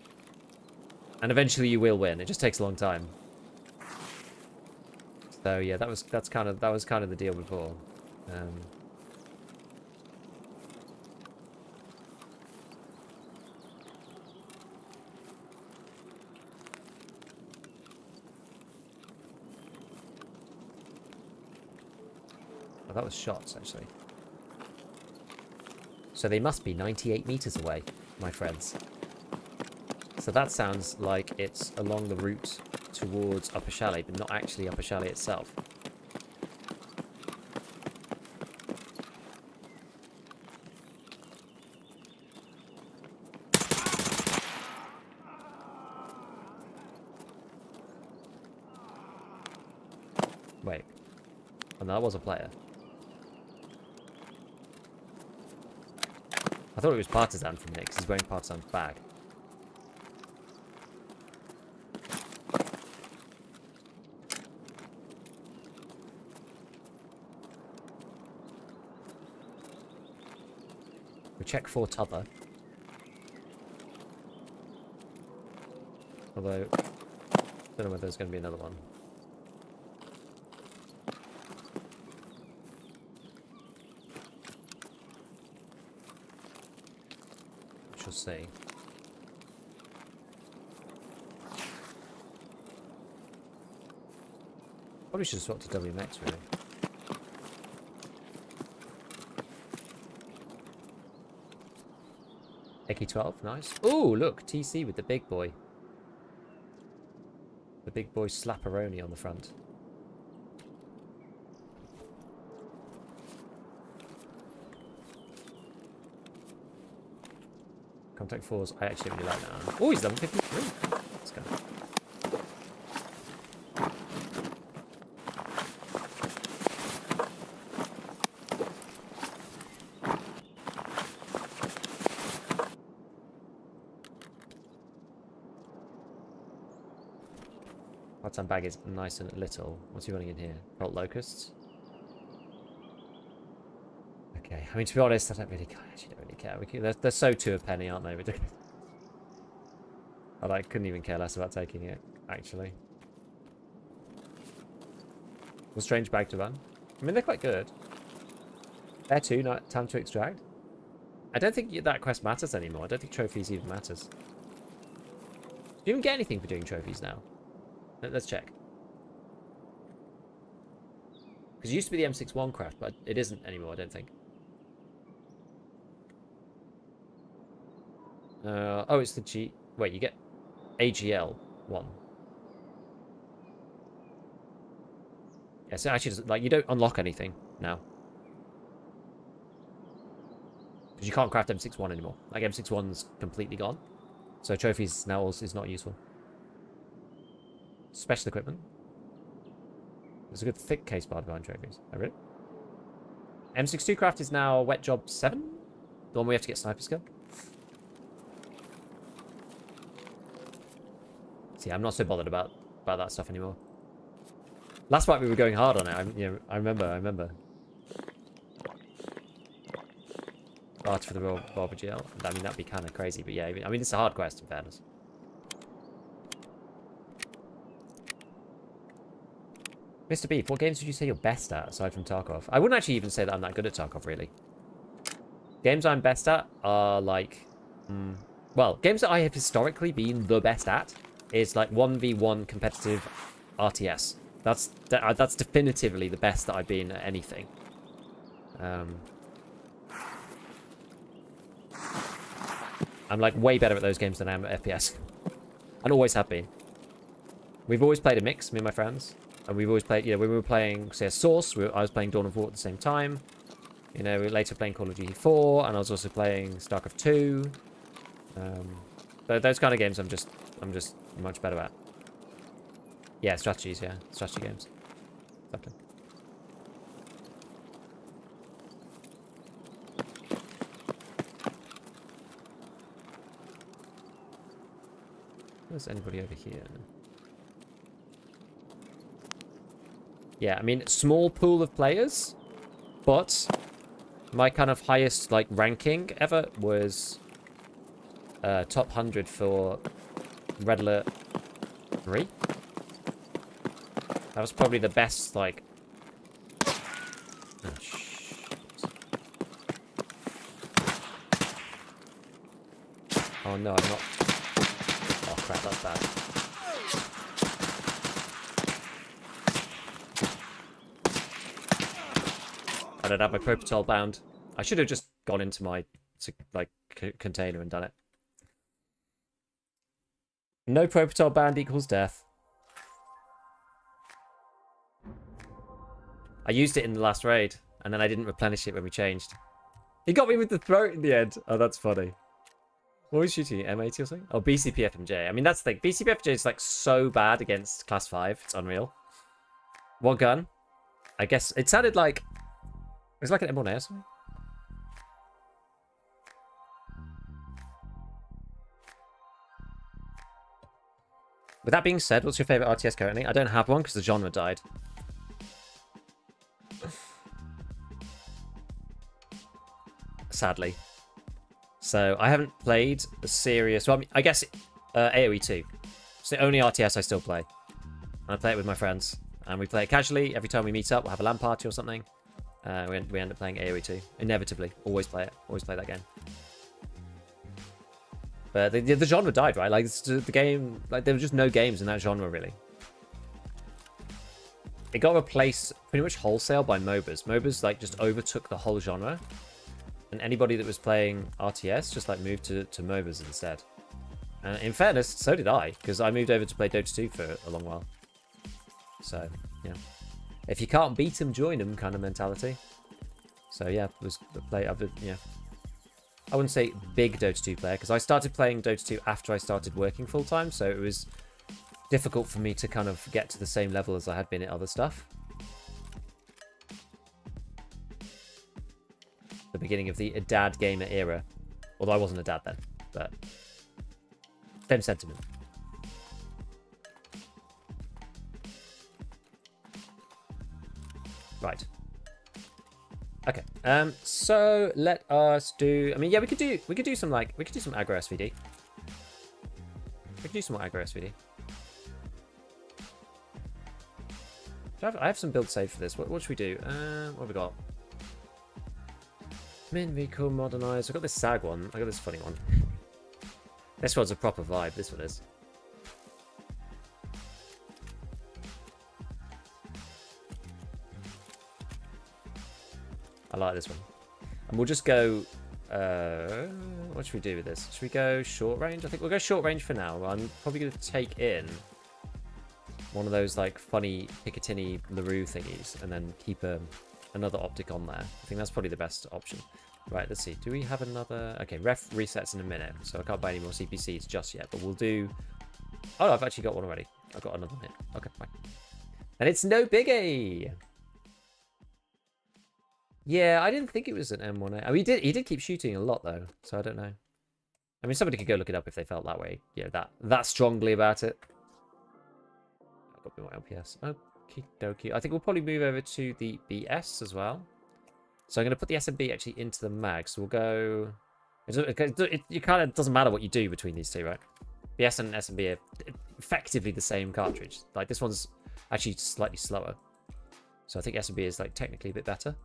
And eventually you will win. It just takes a long time. So yeah, that was kind of the deal before. Oh, that was shots actually. So they must be 98 meters away, my friends. So that sounds like it's along the route towards Upper Chalet, but not actually Upper Chalet itself. Wait. Oh, no, that was a player. I thought it was Partisan from Nick, because he's wearing Partisan's bag. We check for t'other. Although, don't know whether there's going to be another one. We shall see. Probably should have swapped to WMX, really. AK-12, nice. Ooh, look, TC with the big boy. The big boy slapperoni on the front. Contact 4s, I actually really like that. Oh, he's level 53. Let's go. Part-time bag is nice and little. What's he running in here? Bolt locusts? Okay, I mean, to be honest, I actually don't really care. They're so to a penny, aren't they? Ridiculous. I couldn't even care less about taking it, actually. A strange bag to run. I mean, they're quite good. There too, not time to extract. I don't think that quest matters anymore. I don't think trophies even matters. Do you even get anything for doing trophies now? Let's check. Because it used to be the M61 craft, but it isn't anymore, I don't think. Oh, it's the G... Wait, you get AGL 1. Yeah, so actually, like, you don't unlock anything now. Because you can't craft M61 anymore. Like, M61's completely gone. So trophies now also is not useful. Special equipment. There's a good thick case bar behind trophies. Oh, really? M62 craft is now wet job 7? The one we have to get sniper skill? See, I'm not so bothered about that stuff anymore. Last fight we were going hard on it. I remember. Art for the Royal Barber GL. I mean, that'd be kind of crazy, but yeah, I mean, it's a hard quest in fairness. Mr. Beef, what games would you say you're best at, aside from Tarkov? I wouldn't actually even say that I'm that good at Tarkov, really. Games I'm best at are, like... well, games that I have historically been the best at is like 1v1 competitive RTS. That's definitively the best that I've been at anything. I'm like way better at those games than I am at FPS. And always have been. We've always played a mix, me and my friends. And we've always played, you know, when we were playing, say, a Source, I was playing Dawn of War at the same time. You know, we were later playing Call of Duty 4, and I was also playing StarCraft 2. Those kind of games I'm just much better at. Yeah, strategies, yeah. Strategy games. Exactly. There's anybody over here? Yeah, I mean, small pool of players, but my kind of highest, like, ranking ever was top 100 for Red Alert 3. That was probably the best, like... Oh, shit. Oh, no, I'm not... Oh, crap, that's bad. I don't have my Propital bound. I should have just gone into my, like, container and done it. No Propital bound equals death. I used it in the last raid, and then I didn't replenish it when we changed. He got me with the throat in the end. Oh, that's funny. What was you shooting? M80 or something? Oh, BCP FMJ. I mean, that's the thing. BCP FMJ is, like, so bad against Class 5. It's unreal. What gun? I guess it sounded like... It was like an M1A or something. With that being said, what's your favorite RTS currently? I don't have one because the genre died. Sadly. So I haven't played a serious... Well, I guess AoE 2. It's the only RTS I still play. And I play it with my friends. And we play it casually. Every time we meet up, we'll have a LAN party or something. We end up playing AoE 2. Inevitably. Always play it. Always play that game. But the genre died, right? Like, the game... Like, there were just no games in that genre, really. It got replaced pretty much wholesale by MOBAs. MOBAs, like, just overtook the whole genre. And anybody that was playing RTS just, like, moved to MOBAs instead. And in fairness, so did I. Because I moved over to play Dota 2 for a long while. So, yeah. If you can't beat them, join them kind of mentality. So, yeah, yeah. I wouldn't say big Dota 2 player, because I started playing Dota 2 after I started working full-time, so it was difficult for me to kind of get to the same level as I had been at other stuff. The beginning of the dad gamer era. Although I wasn't a dad then, but same sentiment. Right. Okay. So let us do. I mean, yeah, we could do some aggro SVD. We could do some more aggro SVD. I have some build saved for this. What should we do? What have we got? Min vehicle modernized. I got this SAG one. I got this funny one. This one's a proper vibe. This one is. I like this one. And we'll just go... what should we do with this? Should we go short range? I think we'll go short range for now. I'm probably going to take in one of those, like, funny Picatinny LaRue thingies and then keep another optic on there. I think that's probably the best option. Right, let's see. Do we have another... Okay, ref resets in a minute, so I can't buy any more CPCs just yet, but we'll do... Oh, no, I've actually got one already. I've got another one here. Okay, fine. And it's no biggie! Yeah, I didn't think it was an M1A. I mean, he did keep shooting a lot, though, so I don't know. I mean, somebody could go look it up if they felt that way. Yeah, that strongly about it. I've got my LPS. Okie dokie. I think we'll probably move over to the BS as well. So I'm going to put the SMB actually into the mag. So we'll go... It kind of doesn't matter what you do between these two, right? BS and SMB are effectively the same cartridge. Like, this one's actually slightly slower. So I think SMB is, like, technically a bit better.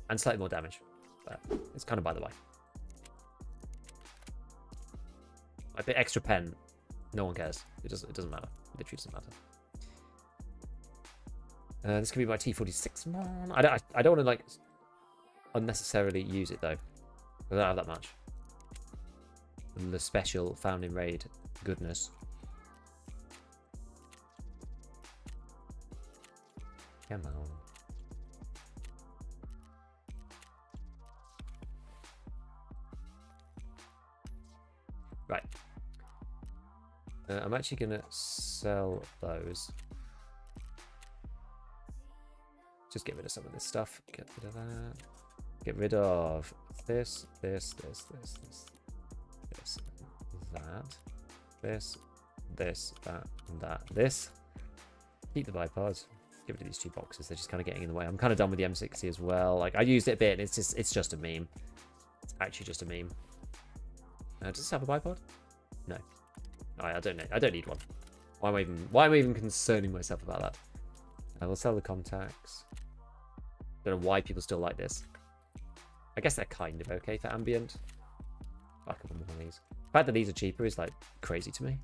And slightly more damage. But it's kind of by the way. A bit extra pen. No one cares. It doesn't matter. It literally doesn't matter. This could be my T46 one. I don't want to like unnecessarily use it though. I don't have that much. The special found in raid goodness. Come on. Right. I'm actually gonna sell those. Just get rid of some of this stuff. Get rid of that. Get rid of this, that, this, that, and that. This. Keep the bipods. Get rid of these 2 boxes. They're just kind of getting in the way. I'm kind of done with the M60 as well. Like I used it a bit. And it's just a meme. It's actually just a meme. Does this have a bipod? No. I don't know. I don't need one. Why am I even concerning myself about that? I will sell the contacts. Don't know why people still like this. I guess they're kind of okay for ambient. I'll couple more of these. The fact that these are cheaper is like crazy to me.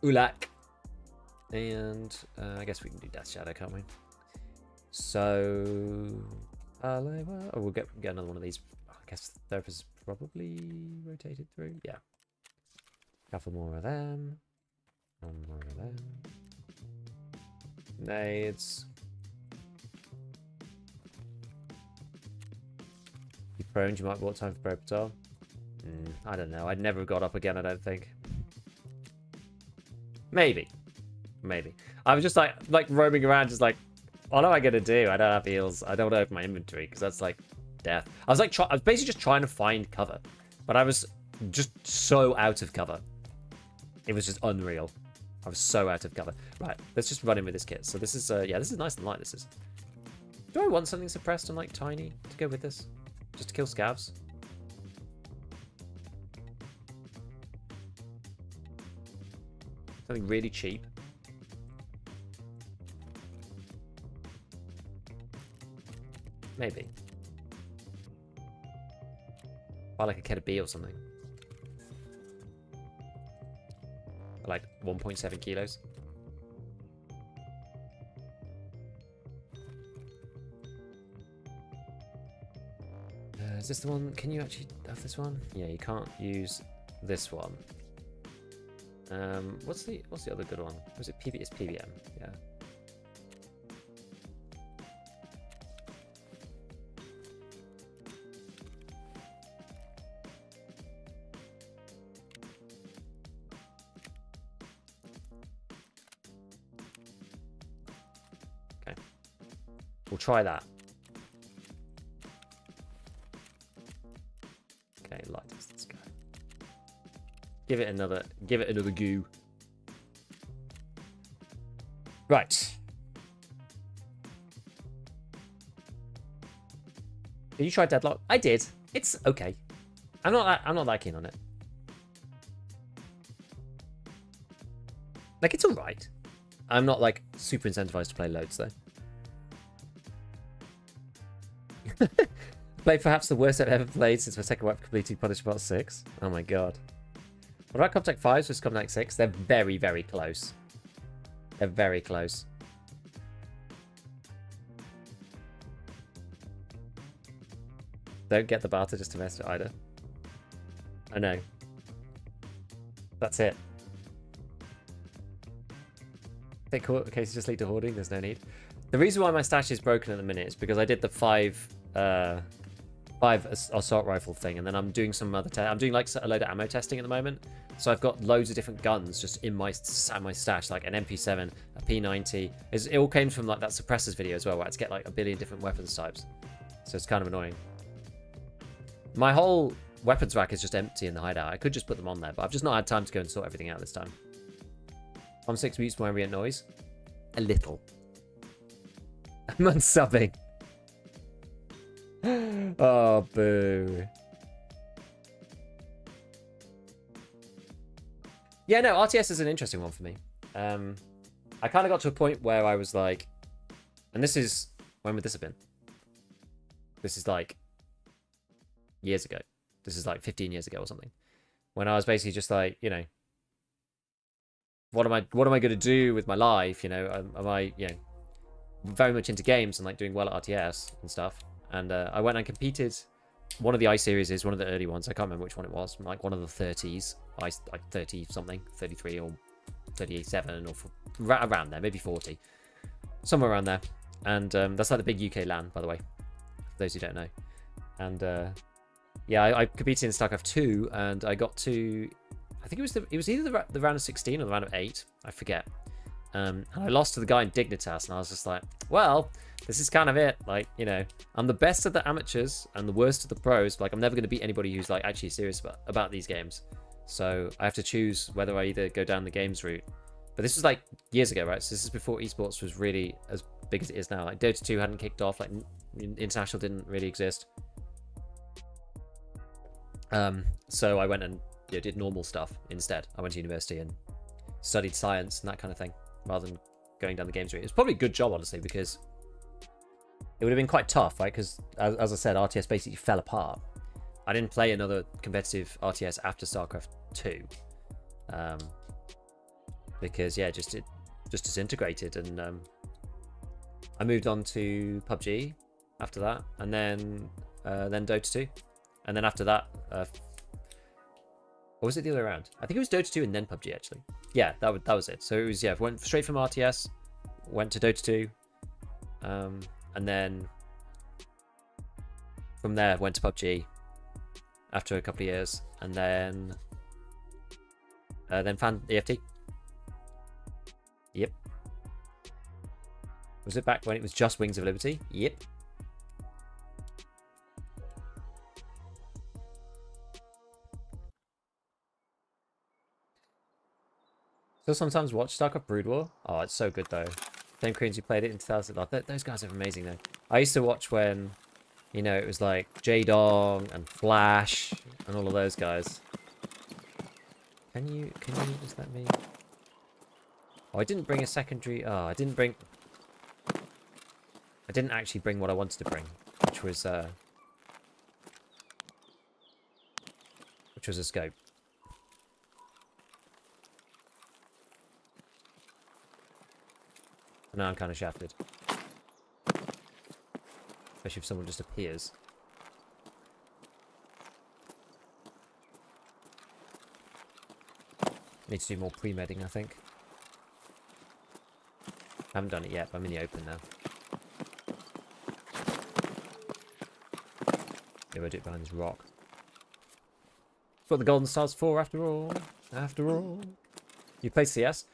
Ulak. And I guess we can do Death Shadow, can't we? So we'll get another one of these. I guess Therapist probably rotated through. Yeah. Couple more of them. One more of them. Nades. You prone, you might want time for Propator. I don't know. I'd never have got up again, I don't think. Maybe. I was just like roaming around, just like, what am I gonna do? I don't have heals. I don't want to open my inventory because that's like death. I was basically just trying to find cover, but I was just so out of cover. It was just unreal. I was so out of cover. Right, let's just run in with this kit. So this is, yeah, this is nice and light, this is. Do I want something suppressed and, like, tiny to go with this? Just to kill scavs? Something really cheap. Maybe. Buy, like, a Keta B or something. Like 1.7 kilos. Is this the one? Can you actually have this one? Yeah, you can't use this one. What's the other good one? Was it PV? It's PVM. Yeah. We'll try that. Okay, Lighthouse, let's go. Give it another go. Right. Did you try Deadlock? I did. It's okay. I'm not that keen on it. Like, it's alright. I'm not like super incentivized to play loads though. Played perhaps the worst I've ever played since my second wipe completing Punished Part 6. Oh my god. What about Contact 5 versus Contact 6? They're very, very close. They're very close. Don't get the barter just to mess with Ida. I know. That's it. Take cases just lead to hoarding. There's no need. The reason why my stash is broken at the minute is because I did the five assault rifle thing, and then I'm doing some other I'm doing like a load of ammo testing at the moment. So I've got loads of different guns just in my stash, like an MP7, a P90. It all came from like that suppressors video as well, where I had to get like a billion different weapons types. So it's kind of annoying. My whole weapons rack is just empty in the hideout. I could just put them on there, but I've just not had time to go and sort everything out this time. On 6 mutes my ambient noise. A little. I'm unsubbing. Oh, boo. Yeah, no, RTS is an interesting one for me. I kind of got to a point where I was like, and this is, when would this have been? This is like years ago. This is like 15 years ago or something. When I was basically just like, you know, what am I going to do with my life? You know, am I, you know, very much into games and like doing well at RTS and stuff. And I went and competed. One of the I series is one of the early ones. I can't remember which one it was. Like one of the 30s, like 30 something, 33 or 37 or around there, maybe 40, somewhere around there. And that's like the big UK LAN, by the way, for those who don't know. And yeah, I competed in StarCraft 2, and I got to, I think it was either the round of 16 or the round of 8, I forget. And I lost to the guy in Dignitas, and I was just like, well, this is kind of it. Like, you know, I'm the best of the amateurs and the worst of the pros. But, like, I'm never going to beat anybody who's like actually serious about these games. So I have to choose whether I either go down the games route. But this was like years ago, right? So this is before esports was really as big as it is now. Like Dota 2 hadn't kicked off. Like international didn't really exist. So I went and did normal stuff instead. I went to university and studied science and that kind of thing, rather than going down the games route. It's probably a good job, honestly, because it would have been quite tough, right? Because as I said, RTS basically fell apart. I didn't play another competitive RTS after StarCraft 2, because yeah, it just disintegrated, and I moved on to PUBG after that, and then Dota 2, and then after that, or was it the other way around? I think it was Dota 2 and then PUBG actually. Yeah, that was it. So it was, yeah, went straight from RTS, went to Dota 2, and then from there went to PUBG after a couple of years, and then found EFT. Yep. Was it back when it was just Wings of Liberty? Yep. Still sometimes watch StarCraft Brood War. Oh, it's so good though. Same Koreans who played it in 2000. Oh, those guys are amazing though. I used to watch when, you know, it was like J-Dong and Flash and all of those guys. Can you just let me? Oh, I didn't bring a secondary. Oh, I didn't actually bring what I wanted to bring, which was a scope. And now I'm kind of shafted. Especially if someone just appears. Need to do more pre-medding, I think. I haven't done it yet, but I'm in the open now. Maybe I'll do it behind this rock. That's what the Golden Star's for, after all. After all. You play CS?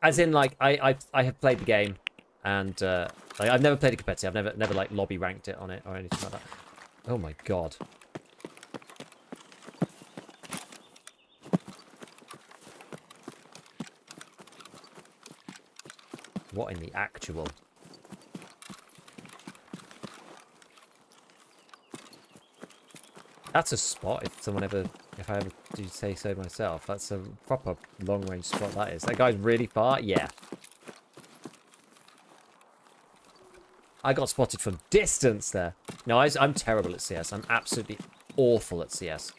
As in, like, I have played the game, and like, I've never played it competitive. I've never like lobby ranked it on it or anything like that. Oh my god. What in the actual? That's a spot if I ever do say so myself. That's a proper long range spot, that is. That guy's really far? Yeah. I got spotted from distance there. No, I'm terrible at CS. I'm absolutely awful at CS.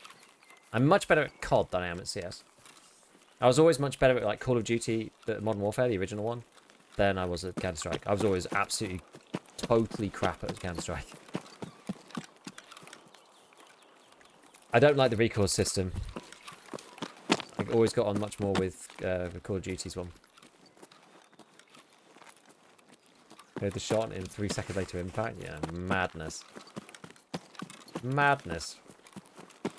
I'm much better at COD than I am at CS. I was always much better at like Call of Duty, the Modern Warfare, the original one, than I was at Counter-Strike. I was always absolutely, totally crap at Counter-Strike. I don't like the recoil system. I've always got on much more with the Call of Duty's one. Heard the shot in 3 seconds later impact. Yeah, madness. Madness. Do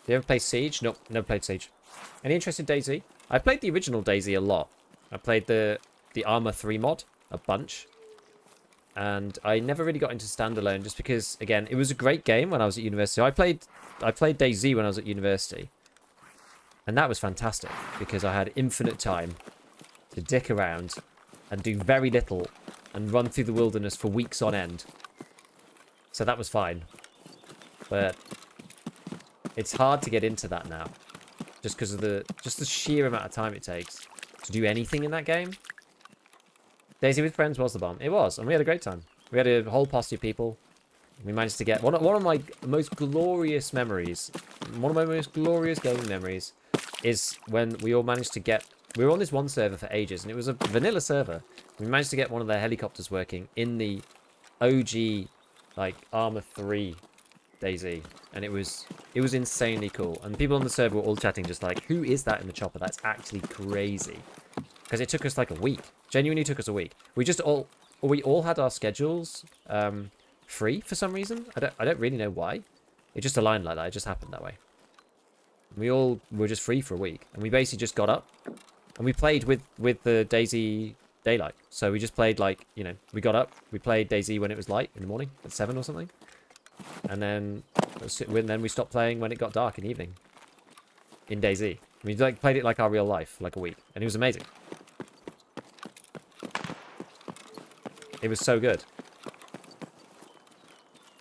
you ever play Siege? Nope, never played Siege. Any interest in DayZ? I played the original DayZ a lot. I played the Armor 3 mod a bunch. And I never really got into standalone just because, again, it was a great game when I was at university. I played DayZ when I was at university. And that was fantastic because I had infinite time to dick around and do very little and run through the wilderness for weeks on end. So that was fine. But it's hard to get into that now. Just because of the sheer amount of time it takes to do anything in that game. DayZ with friends was the bomb. It was, and we had a great time. We had a whole posse of people. We managed to get one of my most glorious memories. One of my most glorious gaming memories is when we all managed to get. We were on this one server for ages, and it was a vanilla server. We managed to get one of their helicopters working in the OG, like Armor 3 DayZ, and it was insanely cool. And people on the server were all chatting, just like, "Who is that in the chopper? That's actually crazy." Because it took us like a week. Genuinely took us a week. We all had our schedules free for some reason. I don't really know why. It just aligned like that. It just happened that way. We all were just free for a week, and we basically just got up and we played with the DayZ daylight. So we just played like, you know, we got up, we played DayZ when it was light in the morning at 7 or something, and then we stopped playing when it got dark in the evening in DayZ. We like played it like our real life, like a week, and it was amazing. It was so good.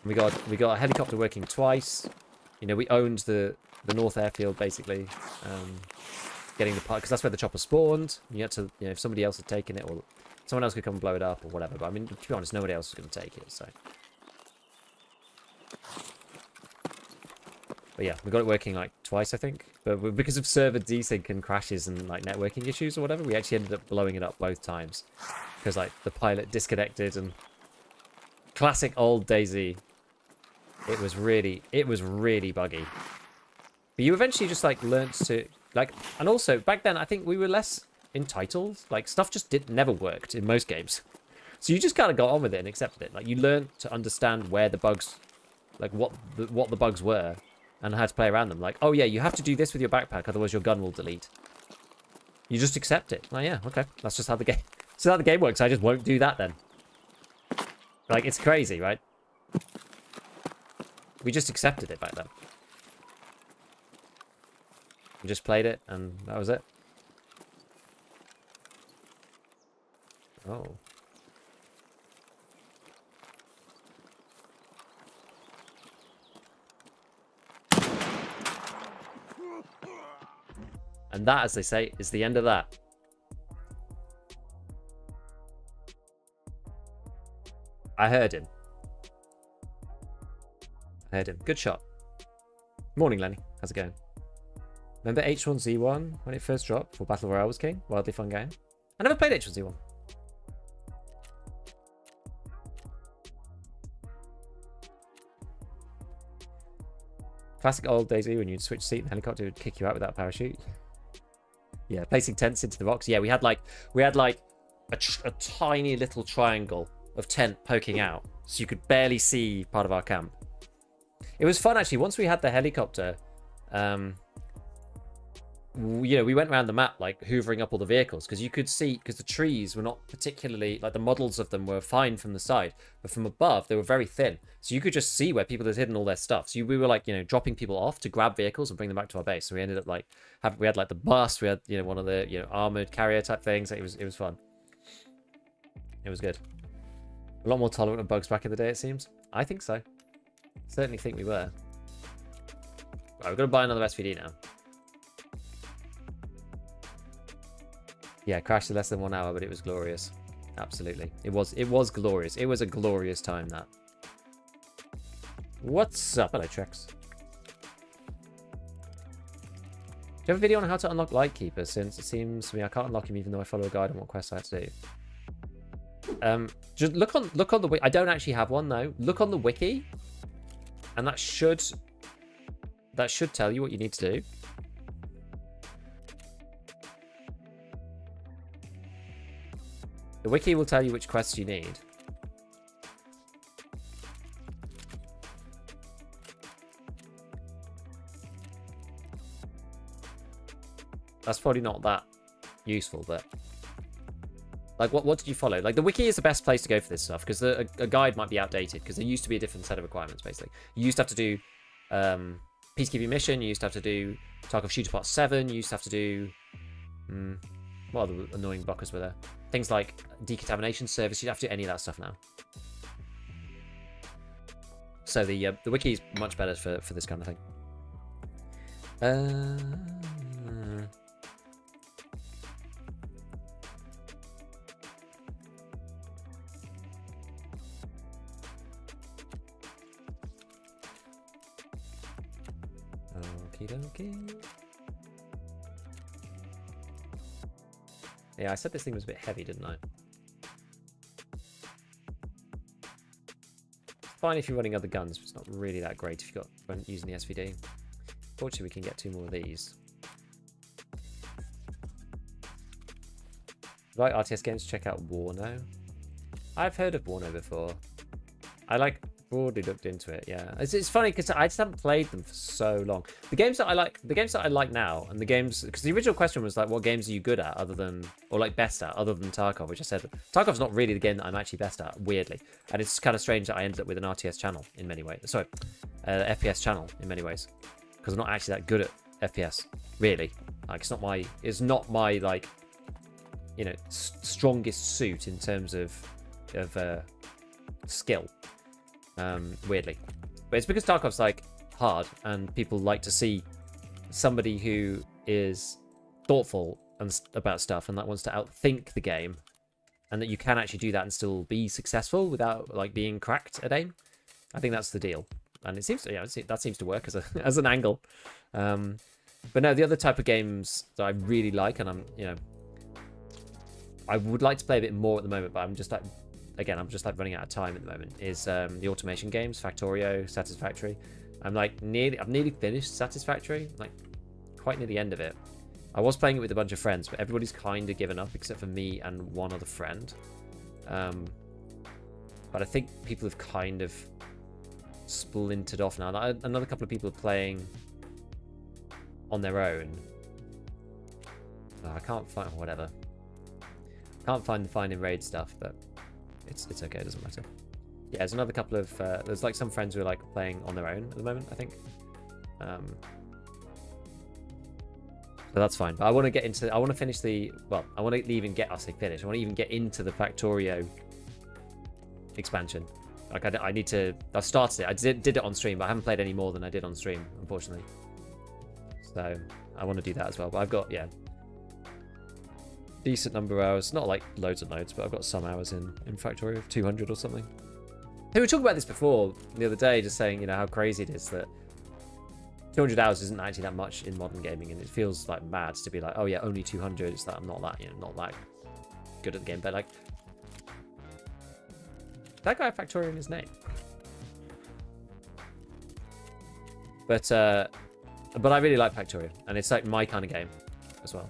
We got a helicopter working twice. You know, we owned the North Airfield basically. Getting the part, because that's where the chopper spawned. You had to, you know, if somebody else had taken it, or someone else could come and blow it up or whatever. But I mean, to be honest, nobody else was going to take it. So, but yeah, we got it working like twice, I think. But because of server desync and crashes and like networking issues or whatever, we actually ended up blowing it up both times because like the pilot disconnected and classic old DayZ. It was really buggy. But you eventually just like learnt to like, and also back then I think we were less entitled. Like stuff just never worked in most games, so you just kind of got on with it and accepted it. Like you learned to understand where the bugs, like what the bugs were, and how to play around them. Like, oh yeah, you have to do this with your backpack, otherwise your gun will delete. You just accept it. Like, yeah, okay, that's just how the game. So how the game works. I just won't do that then. Like it's crazy, right? We just accepted it back then. We just played it, and that was it. Oh. And that, as they say, is the end of that. I heard him. Good shot. Morning, Lenny. How's it going? Remember H1Z1 when it first dropped for Battle Royale was king? Wildly fun game. I never played H1Z1. Classic old DayZ when you'd switch seat and the helicopter would kick you out without a parachute. Yeah, placing tents into the rocks. Yeah, we had like a tiny little triangle of tent poking out, so you could barely see part of our camp. It was fun actually. Once we had the helicopter, you know, we went around the map like hoovering up all the vehicles because you could see, because the trees were not particularly, like the models of them were fine from the side, but from above they were very thin, so you could just see where people had hidden all their stuff. So we were like, you know, dropping people off to grab vehicles and bring them back to our base. So we ended up like we had like the bus, we had, you know, one of the, you know, armored carrier type things. It was fun. It was good. A lot more tolerant of bugs back in the day, it seems. I think so. Certainly think we were. Right, we're gonna buy another SVD now. Yeah, crashed in less than 1 hour, but it was glorious. Absolutely. It was glorious. It was a glorious time, that. What's up? Hello, Trex. Do you have a video on how to unlock Lightkeeper, since it seems to me I can't unlock him even though I follow a guide on what quests I have to do? Just look on the wiki. I don't actually have one though. Look on the wiki, and that should tell you what you need to do. The wiki will tell you which quests you need. That's probably not that useful, but like, what did you follow? Like, the wiki is the best place to go for this stuff, because a guide might be outdated, because there used to be a different set of requirements, basically. You used to have to do peacekeeping mission, you used to have to do Tarkov Shooter Part 7, you used to have to do... what other annoying buckers were there? Things like decontamination service, you don't have to do any of that stuff now. So the wiki is much better for this kind of thing. Okie dokie. Yeah, I said this thing was a bit heavy, didn't I? It's fine if you're running other guns, but it's not really that great if you're using the SVD. Fortunately, we can get 2 more of these. Right, RTS games, check out Warno. I've heard of Warno before. I like broadly looked into it. Yeah, it's funny because I just haven't played them for so long. The games that I like now, and the games, because the original question was like, what games are you good at other than, or like best at other than Tarkov, which I said Tarkov's not really the game that I'm actually best at, weirdly, and it's kind of strange that I ended up with an RTS channel in many ways. Sorry, FPS channel in many ways, because I'm not actually that good at FPS, really. Like it's not my like, you know, strongest suit in terms of skill. Weirdly, but it's because Tarkov's like hard, and people like to see somebody who is thoughtful and about stuff, and that wants to outthink the game, and that you can actually do that and still be successful without like being cracked at aim. I think that's the deal, and it seems to, yeah, that seems to work as a as an angle. But no, the other type of games that I really like, and I'm, you know, I would like to play a bit more at the moment, but I'm just like, again, I'm just like running out of time at the moment, is the automation games, Factorio, Satisfactory. I've nearly finished Satisfactory, like quite near the end of it. I was playing it with a bunch of friends, but everybody's kind of given up except for me and one other friend. But I think people have kind of splintered off now. Another couple of people are playing on their own. I can't find, whatever. Can't find the finding raid stuff, but it's okay, it doesn't matter. Yeah, there's another couple of there's like some friends who are like playing on their own at the moment, I think. So that's fine. But I want to get into, I want to finish the, well, I want to even get, I'll say finish, I want to even get into the Factorio expansion. Like I need to, I started it, I did it on stream, but I haven't played any more than I did on stream, unfortunately. So I want to do that as well. But I've got, yeah, decent number of hours, not like loads and loads, but I've got some hours in Factorio, 200 or something. Hey, we were talking about this before the other day, just saying, you know, how crazy it is that 200 hours isn't actually that much in modern gaming, and it feels like mad to be like, oh yeah, only 200. It's that I'm not that, you know, not that good at the game, but like that guy had Factorio in his name. But I really like Factorio, and it's like my kind of game as well.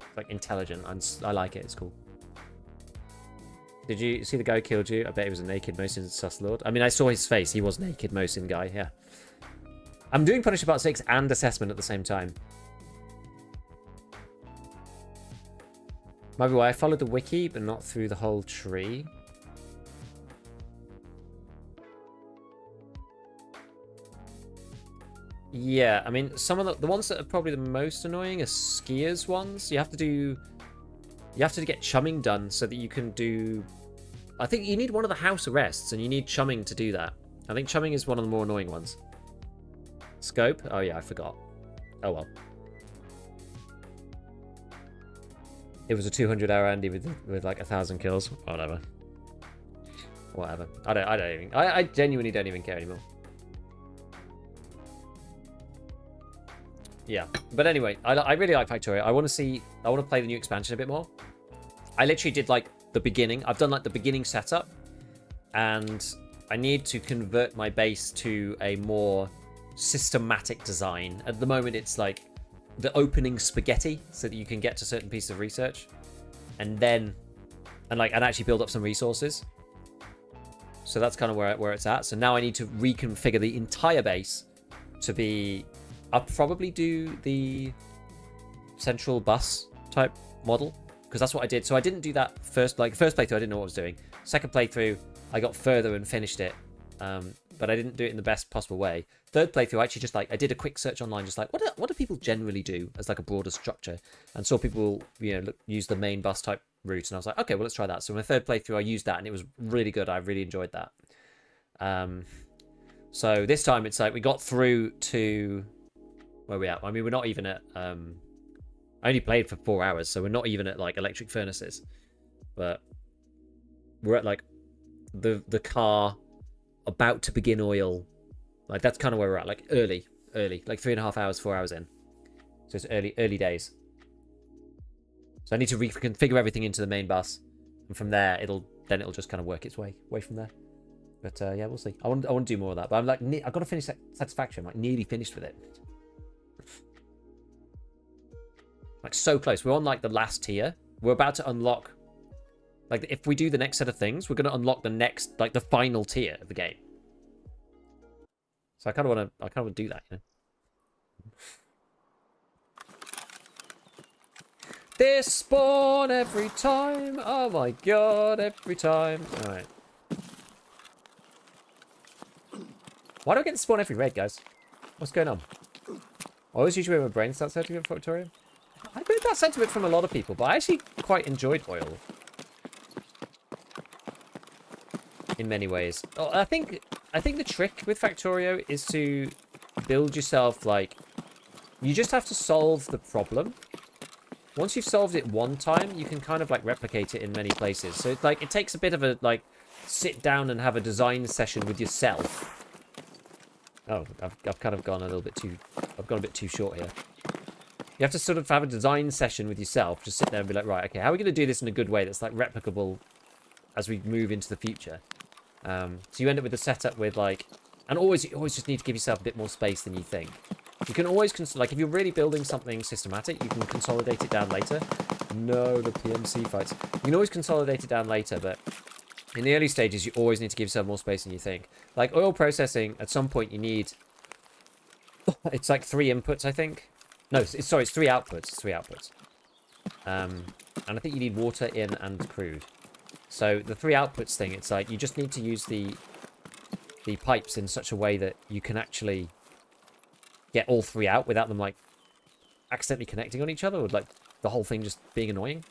It's like intelligent, and I like it. It's cool. Did you see the guy who killed you? I bet he was a naked Mosin sus lord. I mean, I saw his face. He was naked Mosin guy. Yeah. I'm doing Punisher Part 6 and Assessment at the same time. Might be why I followed the wiki, but not through the whole tree. Yeah, I mean, some of the ones that are probably the most annoying are skiers ones. You have to get chumming done so that you can do, I think you need one of the house arrests, and you need chumming to do that. I think chumming is one of the more annoying ones. Scope? Oh yeah, I forgot. Oh well. It was a 200-hour Andy with like 1,000 kills. Whatever. Whatever. I genuinely don't even care anymore. Yeah, but anyway, I really like Factorio. I want to play the new expansion a bit more. I literally did like the beginning. I've done like the beginning setup, and I need to convert my base to a more systematic design. At the moment, it's like the opening spaghetti, so that you can get to certain pieces of research, and actually build up some resources. So that's kind of where it's at. So now I need to reconfigure the entire base to be. I'll probably do the central bus type model, because that's what I did. So I didn't do that first playthrough. I didn't know what I was doing. Second playthrough, I got further and finished it, but I didn't do it in the best possible way. Third playthrough, I actually just I did a quick search online, just like what do people generally do as like a broader structure, and saw people, you know, use the main bus type route, and I was like, okay, well, let's try that. So my third playthrough, I used that, and it was really good. I really enjoyed that. So this time it's like we got through to. Where are we at? I mean, we're not even at... I only played for 4 hours, so we're not even at, like, electric furnaces. But we're at, like, the car about to begin oil. Like, that's kind of where we're at. Like, early early, like 3.5 hours, 4 hours in. So it's early days. So I need to reconfigure everything into the main bus, and from there it'll just kind of work its way from there. But yeah, we'll see. I want to do more of that, but I'm like, I've got to finish Satisfaction. I'm like nearly finished with it. Like so close. We're on like the last tier. We're about to unlock. Like if we do the next set of things, we're going to unlock the next, like the final tier of the game. So I kind of want to do that, you know. They spawn every time. Oh my god, every time. Alright. Why do I get to spawn every raid, guys? What's going on? I always usually my brain starts hurting at Victoria. I've heard that sentiment from a lot of people, but I actually quite enjoyed oil. In many ways. Oh, I think the trick with Factorio is to build yourself, like, you just have to solve the problem. Once you've solved it one time, you can kind of like replicate it in many places. So it's like, it takes a bit of a like sit down and have a design session with yourself. Oh, I've kind of gone a little bit too, I've gone a bit too short here. You have to sort of have a design session with yourself. Just sit there and be like, right, okay, how are we going to do this in a good way that's like replicable as we move into the future? So you end up with a setup with like, and you always just need to give yourself a bit more space than you think. You can always, like if you're really building something systematic, you can consolidate it down later. No, the PMC fights. You can always consolidate it down later, but in the early stages, you always need to give yourself more space than you think. Like oil processing, at some point you need, it's like 3 inputs, I think. No, sorry, it's 3 outputs. It's 3 outputs. And I think you need water in and crude. So the 3 outputs thing, it's like you just need to use the pipes in such a way that you can actually get all 3 out without them like accidentally connecting on each other, or like the whole thing just being annoying.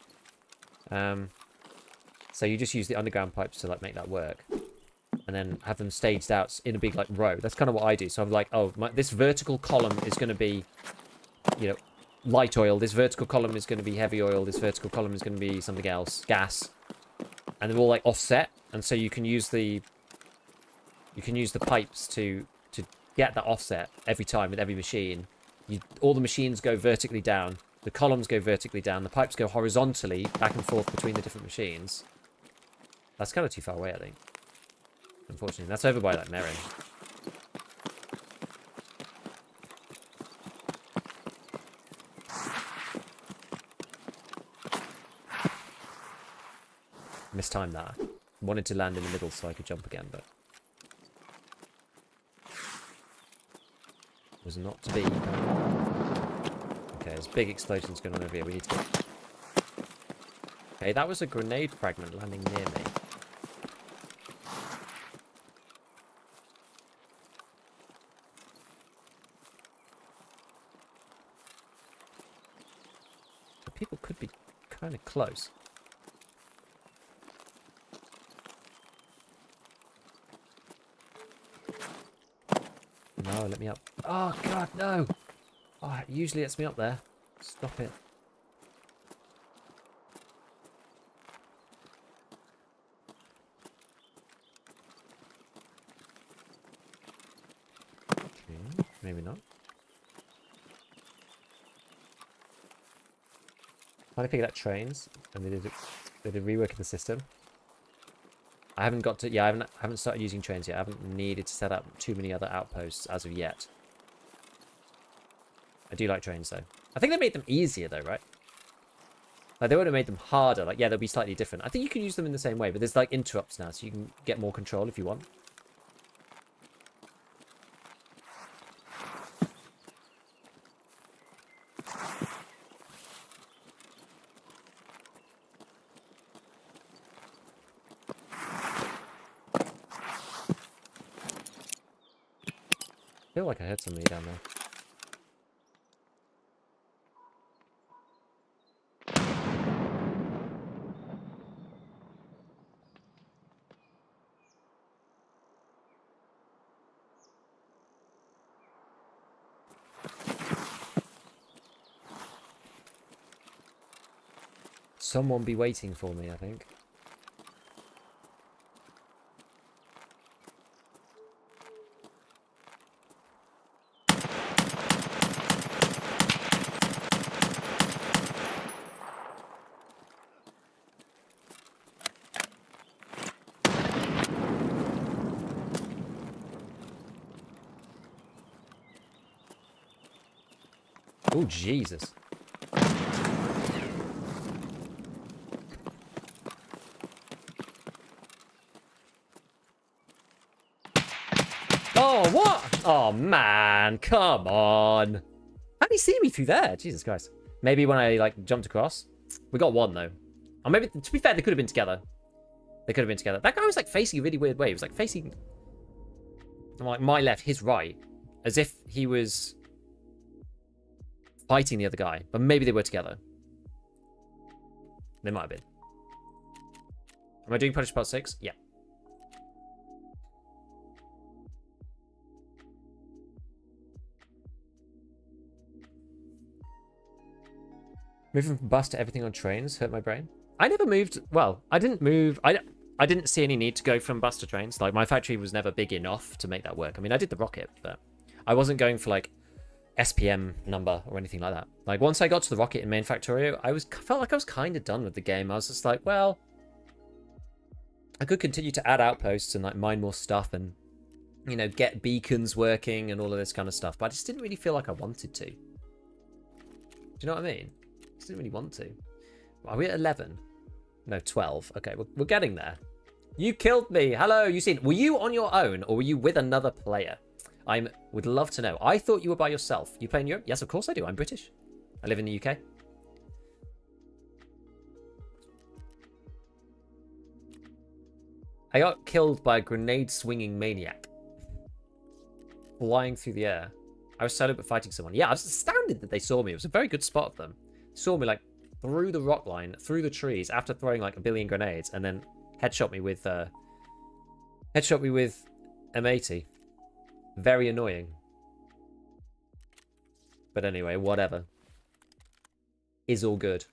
So you just use the underground pipes to like make that work, and then have them staged out in a big like row. That's kind of what I do. So I'm like, oh, this vertical column is going to be, you know, light oil. This vertical column is going to be heavy oil. This vertical column is going to be something else, gas. And they're all like offset, and so you can use the pipes to get that offset every time with every machine. All the machines go vertically down, the columns go vertically down, the pipes go horizontally back and forth between the different machines. That's kind of too far away, I think. Unfortunately, that's over by like Merrin. Mistimed that. Wanted to land in the middle so I could jump again, but was not to be. Okay, there's big explosions going on over here. We need to get. Okay, that was a grenade fragment landing near me. So people could be kind of close. No, let me up. Oh, God, no. Oh, it usually lets me up there. Stop it. Okay, maybe not. Trying to figure out trains, and they did rework in the system. I haven't got to, yeah, I haven't started using trains yet. I haven't needed to set up too many other outposts as of yet. I do like trains though. I think they made them easier though, right? Like they would have made them harder. Like, yeah, they'll be slightly different. I think you can use them in the same way, but there's like interrupts now, so you can get more control if you want. I feel like I heard somebody down there. Someone be waiting for me, I think. Oh, Jesus. Oh, what? Oh, man. Come on. How did he see me through there? Jesus Christ. Maybe when I, like, jumped across. We got one, though. Or maybe, to be fair, they could have been together. They could have been together. That guy was, like, facing a really weird way. He was, like, facing, like, my left, his right. As if he was fighting the other guy. But maybe they were together. They might have been. Am I doing Punish Part 6? Yeah. Moving from bus to everything on trains hurt my brain. I never moved. Well, I didn't move. I didn't see any need to go from bus to trains. Like, my factory was never big enough to make that work. I mean, I did the rocket, but I wasn't going for, like, SPM number or anything like that. Like, once I got to the rocket in main Factorio, felt like I was kind of done with the game. I was just like, well, I could continue to add outposts and, like, mine more stuff and, you know, get beacons working and all of this kind of stuff. But I just didn't really feel like I wanted to. Do you know what I mean? I just didn't really want to. Are we at 11? No, 12. Okay, we're getting there. You killed me. Hello, you seen? Were you on your own or were you with another player? I would love to know. I thought you were by yourself. You play in Europe? Yes, of course I do. I'm British. I live in the UK. I got killed by a grenade-swinging maniac. Flying through the air. I was solo but fighting someone. Yeah, I was astounded that they saw me. It was a very good spot of them. They saw me, like, through the rock line, through the trees, after throwing, like, a billion grenades, and then headshot me with M80. Very annoying. But anyway, whatever. Is all good.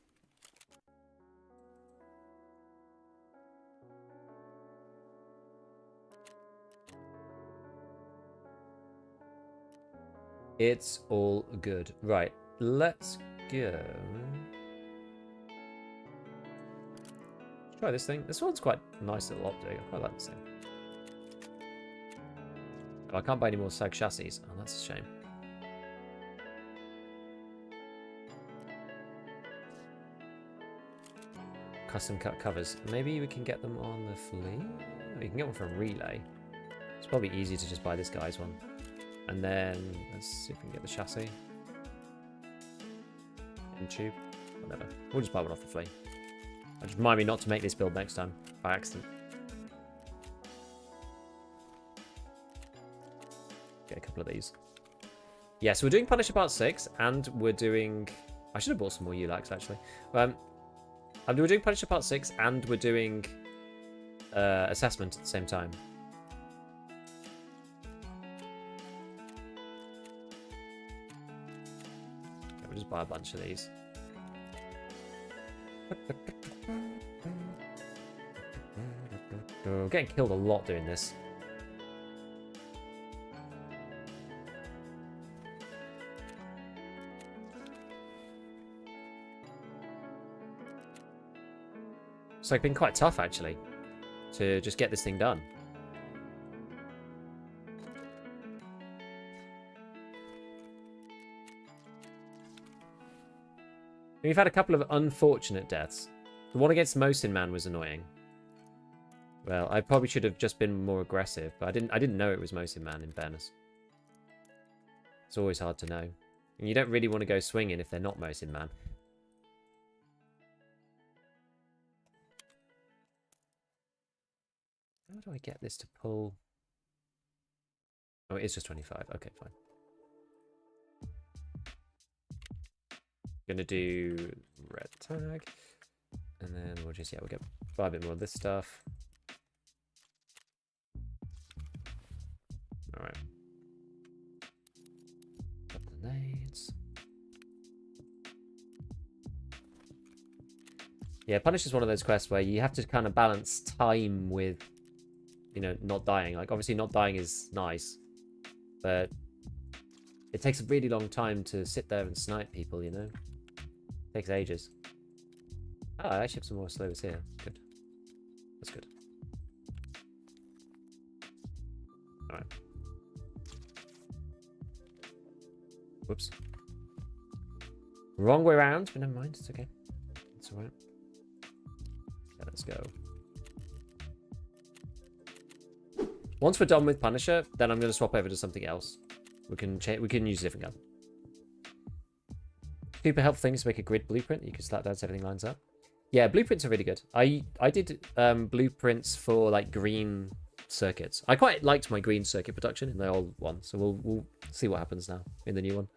It's all good. Right, let's go. Let's try this thing. This one's quite a nice little optic. I quite like this thing. Oh, I can't buy any more SAG chassis. Oh, that's a shame. Custom cut covers. Maybe we can get them on the fleet? Oh, you can get one from Relay. It's probably easier to just buy this guy's one. And then, let's see if we can get the chassis. And tube. Whatever. We'll just buy one off the fleet. Just remind me not to make this build next time. By accident. Get a couple of these. Yeah, so we're doing Punisher Part 6, and we're doing... I should have bought some more ULACs, actually. We're doing Punisher Part 6, and we're doing Assessment at the same time. Okay, we'll just buy a bunch of these. Oh, getting killed a lot doing this. So it's been quite tough, actually, to just get this thing done. We've had a couple of unfortunate deaths. The one against Mosin Man was annoying. Well, I probably should have just been more aggressive, but I didn't know it was Mosin Man, in fairness. It's always hard to know. And you don't really want to go swinging if they're not Mosin Man. How do I get this to pull? Oh, it is just 25. Okay, fine. Gonna do red tag. And then we'll just, yeah, we'll get buy a bit more of this stuff. Alright. Got the nades. Yeah, Punish is one of those quests where you have to kind of balance time with, you know, not dying. Like, obviously not dying is nice, but it takes a really long time to sit there and snipe people, you know? It takes ages. Oh, I actually have some more slowers here. Good. That's good. Alright. Wrong way around, but never mind. It's okay. It's alright. Okay, let's go. Once we're done with Punisher, then I'm going to swap over to something else. We can use a different gun. Super helpful things to make a grid blueprint. You can slap down so everything lines up. Yeah, blueprints are really good. I did blueprints for like green circuits. I quite liked my green circuit production in the old one, so we'll see what happens now in the new one.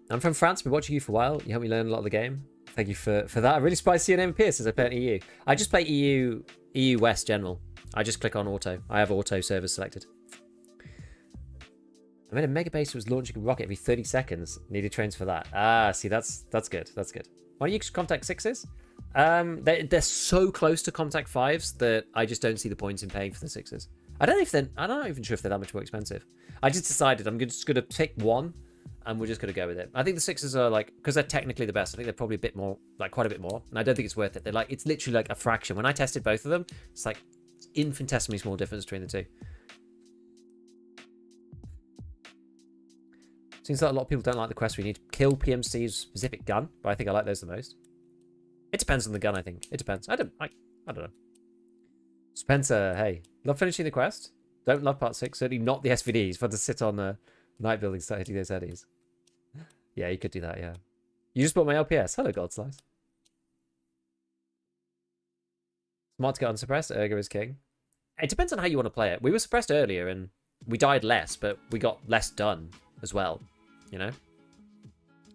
I'm from France. Been watching you for a while. You helped me learn a lot of the game. Thank you for that. I'm really surprised to see an MP since I play on EU. I just play EU West General. I just click on auto. I have auto servers selected. I made a mega base that was launching a rocket every 30 seconds. Needed trains for that. Ah, see, that's good. That's good. Why don't you use Contact 6s? They're so close to Contact 5s that I just don't see the point in paying for the 6s. I'm not even sure if they're that much more expensive. I just decided I'm just going to pick one, and we're just going to go with it. I think the 6s are like, because they're technically the best, I think they're probably a bit more, like quite a bit more. And I don't think it's worth it. They're like, it's literally like a fraction. When I tested both of them, it's like infinitesimally small difference between the two. Seems like a lot of people don't like the quest where you need to kill PMC's specific gun, but I think I like those the most. It depends on the gun, I think. It depends. I don't know. Spencer, hey. Love finishing the quest. Don't love part 6. Certainly not the SVDs. Fun to sit on the night building, start hitting those eddies. Yeah, you could do that, yeah. You just bought my LPS. Hello, Godslice. Smart to get unsuppressed. Ergo is king. It depends on how you want to play it. We were suppressed earlier, and we died less, but we got less done as well. You know?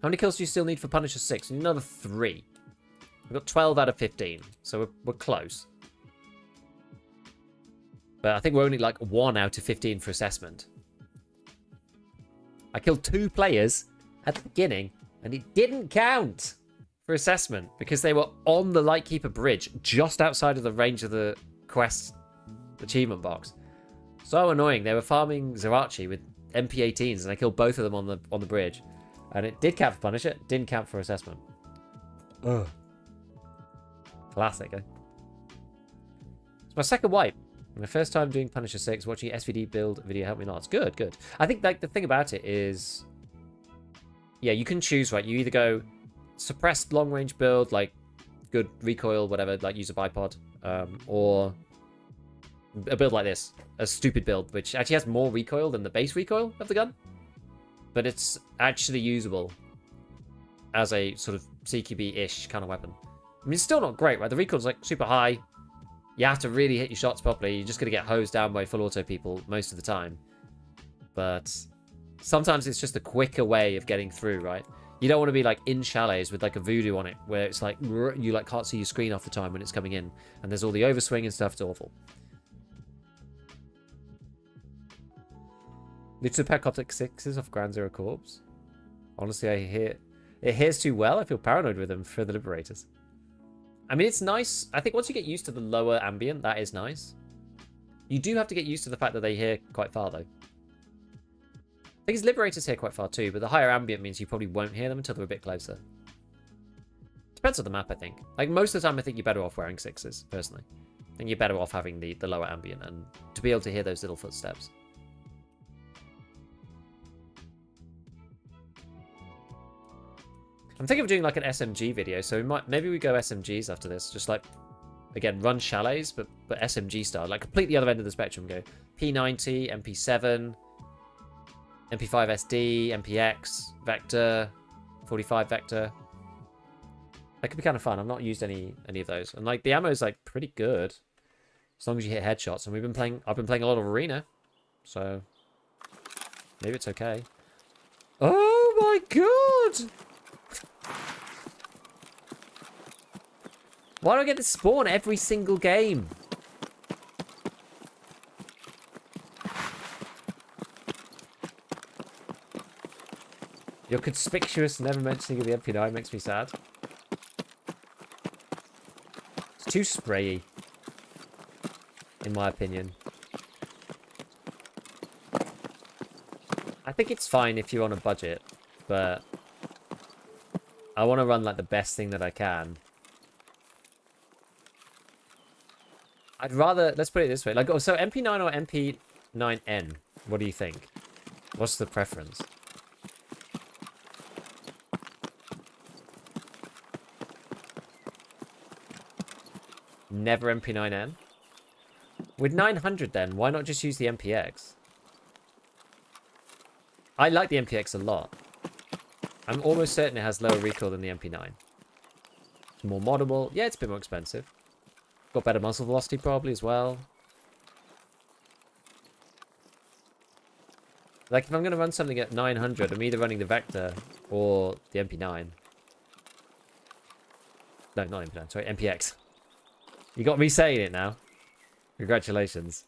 How many kills do you still need for Punisher 6? Another 3. We've got 12 out of 15, so we're close. But I think we're only like 1 out of 15 for assessment. I killed 2 players at the beginning, and it didn't count for assessment because they were on the Lightkeeper bridge, just outside of the range of the quest achievement box. So annoying. They were farming Zerachi with MP18s, and I killed both of them on the bridge. And it did count for Punisher, it didn't count for assessment. Ugh. Classic, eh? It's my second wipe. My first time doing Punisher 6, watching SVD build video helped me lots. Good, good. I think like the thing about it is, yeah, you can choose, right? You either go suppressed long range build, like good recoil, whatever, like use a bipod, or a build like this, a stupid build, which actually has more recoil than the base recoil of the gun, but it's actually usable as a sort of CQB-ish kind of weapon. I mean, it's still not great, right? The recoil's like super high. You have to really hit your shots properly. You're just going to get hosed down by full auto people most of the time. But sometimes it's just a quicker way of getting through, right? You don't want to be like in chalets with like a voodoo on it, where it's like you like can't see your screen half the time when it's coming in, and there's all the overswing and stuff. It's awful. Little pack optic 6s off Ground Zero Corps. Honestly, it hears too well. I feel paranoid with them for the Liberators. I mean, it's nice. I think once you get used to the lower ambient, that is nice. You do have to get used to the fact that they hear quite far, though. I think his Liberators hear quite far, too, but the higher ambient means you probably won't hear them until they're a bit closer. Depends on the map, I think. Like, most of the time, I think you're better off wearing 6s, personally. I think you're better off having the lower ambient and to be able to hear those little footsteps. I'm thinking of doing like an SMG video, so maybe we go SMGs after this. Just like, again, run chalets, but SMG style, like complete the other end of the spectrum. Go P90, MP7, MP5 SD, MPX, Vector, 45 Vector. That could be kind of fun. I've not used any of those, and like the ammo is like pretty good as long as you hit headshots. And I've been playing a lot of Arena, so maybe it's okay. Oh my god! Why do I get this spawn every single game? Your conspicuous never mentioning of the MP9 makes me sad. It's too sprayy, in my opinion. I think it's fine if you're on a budget, but I want to run like the best thing that I can. I'd rather, let's put it this way, like, oh, so MP9 or MP9N? What do you think? What's the preference? Never MP9N? With 900 then, why not just use the MPX? I like the MPX a lot. I'm almost certain it has lower recoil than the MP9. It's more moddable. Yeah, it's a bit more expensive. Got better muzzle velocity probably as well. Like, if I'm going to run something at 900, I'm either running the Vector or the MP9. No, not MP9, sorry, MPX. You got me saying it now. Congratulations.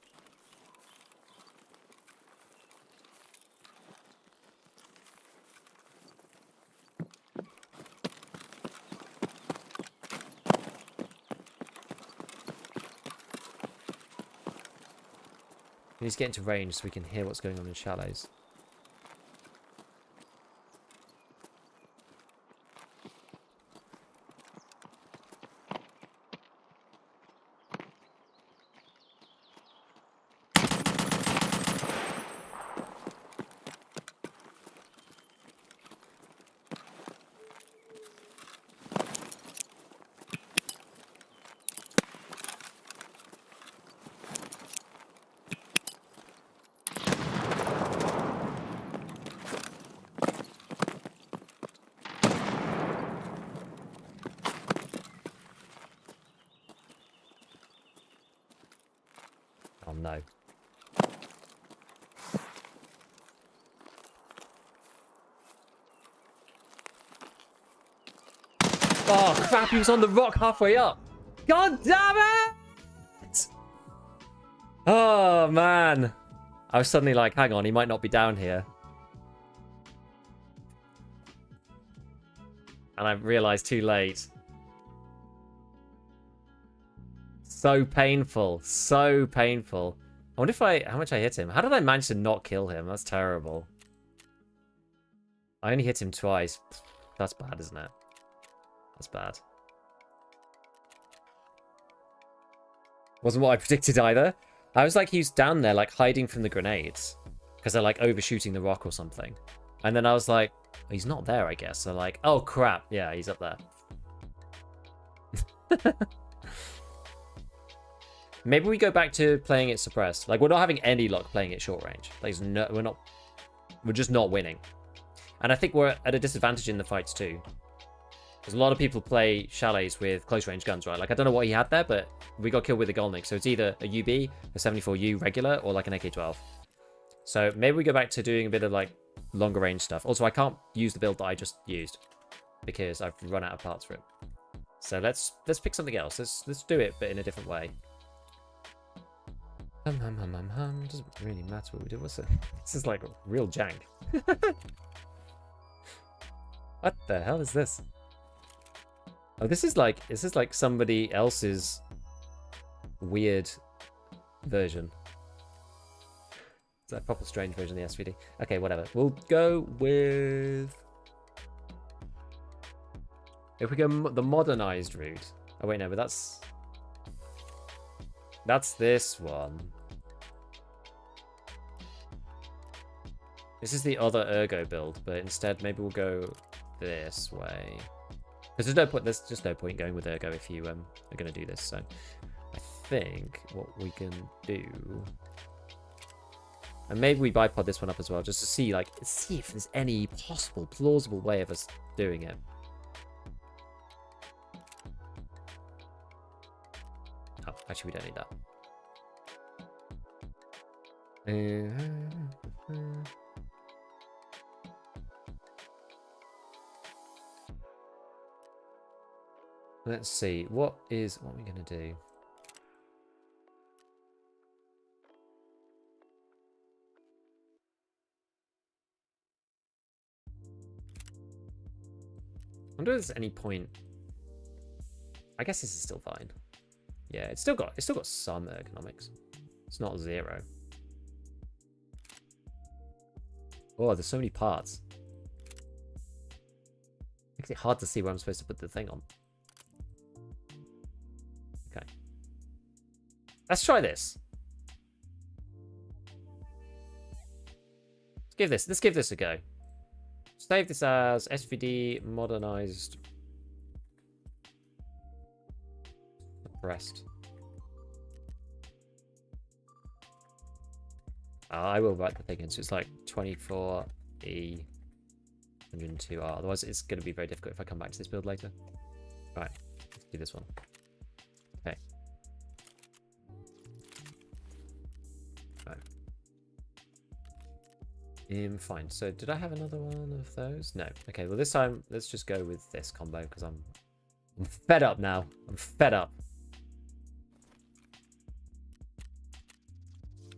We need to get into range so we can hear what's going on in shallows. Oh no. Oh crap, he was on the rock halfway up. God damn it! Oh man. I was suddenly like, hang on, he might not be down here. And I realized too late. So painful. So painful. I wonder if how much I hit him. How did I manage to not kill him? That's terrible. I only hit him twice. That's bad, isn't it? That's bad. Wasn't what I predicted either. I was like, he's down there, like, hiding from the grenades. Because they're, like, overshooting the rock or something. And then I was like, he's not there, I guess. So, like, oh, crap. Yeah, he's up there. Maybe we go back to playing it suppressed. Like, we're not having any luck playing it short range. Like, no, we're just not winning. And I think we're at a disadvantage in the fights too. Because a lot of people play chalets with close range guns, right? Like, I don't know what he had there, but we got killed with a Golnik. So it's either a UB, a 74U regular, or like an AK-12. So maybe we go back to doing a bit of like longer range stuff. Also, I can't use the build that I just used because I've run out of parts for it. So let's pick something else. Let's do it, but in a different way. Doesn't really matter what we do. What's it? This is like real jank. What the hell is this? Oh, this is like somebody else's weird version. It's a proper strange version of the SVD. Okay, whatever. We'll go with... If we go the modernized route. Oh wait, no, but that's this one. This is the other Ergo build, but instead maybe we'll go this way. Because there's just no point going with Ergo if you are going to do this. So I think what we can do, and maybe we bipod this one up as well, just to see if there's any possible plausible way of us doing it. Oh, actually, we don't need that. Let's see. What are we going to do? I wonder if there's any point. I guess this is still fine. Yeah, it's still got some ergonomics. It's not 0. Oh, there's so many parts. Makes it hard to see where I'm supposed to put the thing on. Okay. Let's try this. Let's give this a go. Save this as SVD modernized Rest. I will write the thing in, so it's like 24E 102R. Otherwise, it's going to be very difficult if I come back to this build later. Right, let's do this one. Okay. Right. Fine. So, did I have another one of those? No. Okay. Well, this time, let's just go with this combo because I'm fed up now. I'm fed up.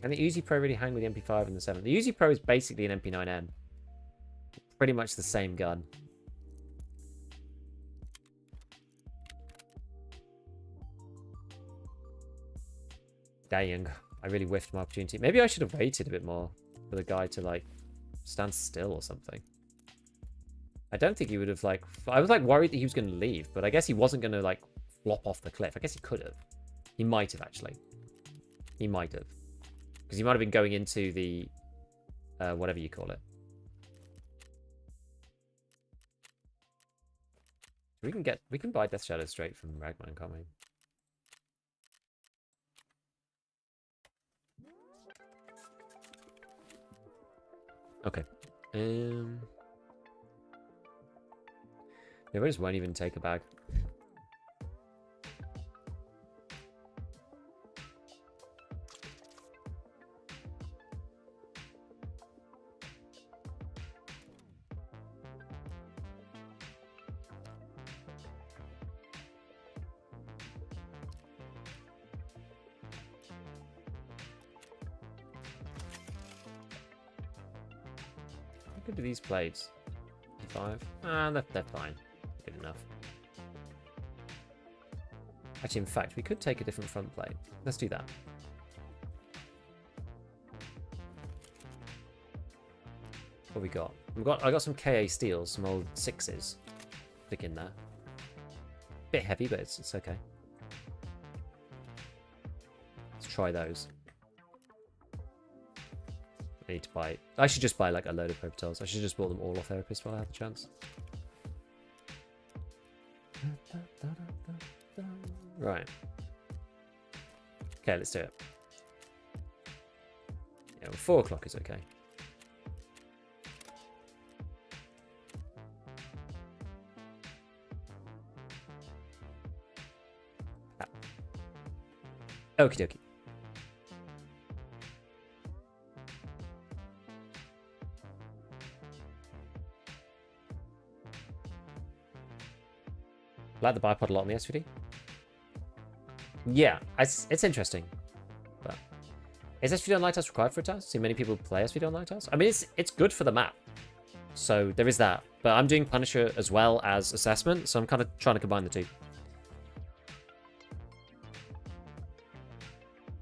And the Uzi Pro really hang with the MP5 and the 7. The Uzi Pro is basically an MP9M. Pretty much the same gun. Dang, I really whiffed my opportunity. Maybe I should have waited a bit more for the guy to, like, stand still or something. I don't think he would have, like... I was, like, worried that he was going to leave, but I guess he wasn't going to, like, flop off the cliff. I guess he could have. He might have, actually. He might have. Because he might have been going into the... whatever you call it. We can buy Death Shadow straight from Ragman, can't we? Okay. Maybe I just won't even take a bag. How good are these plates? 5. Ah, they're fine. Good enough. Actually, in fact, we could take a different front plate. Let's do that. What we got? I got some KA steels, some old 6s. Stick in there. Bit heavy, but it's okay. Let's try those. I need to buy... I should just buy like a load of Protols. I should just bought them all off Therapist while I had the chance. Right. Okay, let's do it. Yeah, well, 4 o'clock is okay. Ah. Okie dokie. I like the bipod a lot on the SVD. Yeah, it's interesting. But is SVD on Lighthouse required for a task? See many people play SVD on Lighthouse. I mean, it's good for the map. So there is that. But I'm doing Punisher as well as Assessment, so I'm kind of trying to combine the two.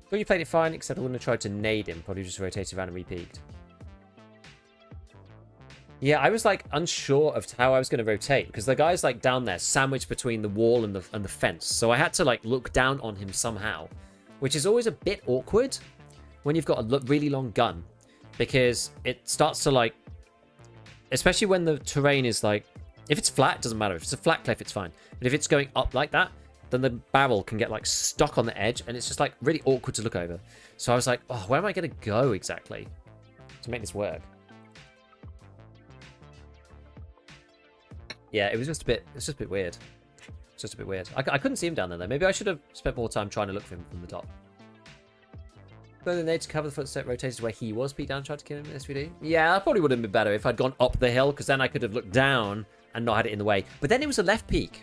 Thought you played it fine, except I wouldn't have tried to nade him. Probably just rotated around and repeaked. Yeah, I was like unsure of how I was going to rotate because the guy's like down there, sandwiched between the wall and the fence. So I had to like look down on him somehow, which is always a bit awkward when you've got a really long gun because it starts to like, especially when the terrain is like, if it's flat, it doesn't matter. If it's a flat cliff, it's fine. But if it's going up like that, then the barrel can get like stuck on the edge and it's just like really awkward to look over. So I was like, oh, where am I going to go exactly to make this work? Yeah, it was just a bit. It's just a bit weird. It's just a bit weird. I couldn't see him down there though. Maybe I should have spent more time trying to look for him from the top. But then they had to cover the footstep, rotated where he was. Beat down, tried to kill him in SVD. Yeah, that probably would have been better if I'd gone up the hill, because then I could have looked down and not had it in the way. But then it was a left peak.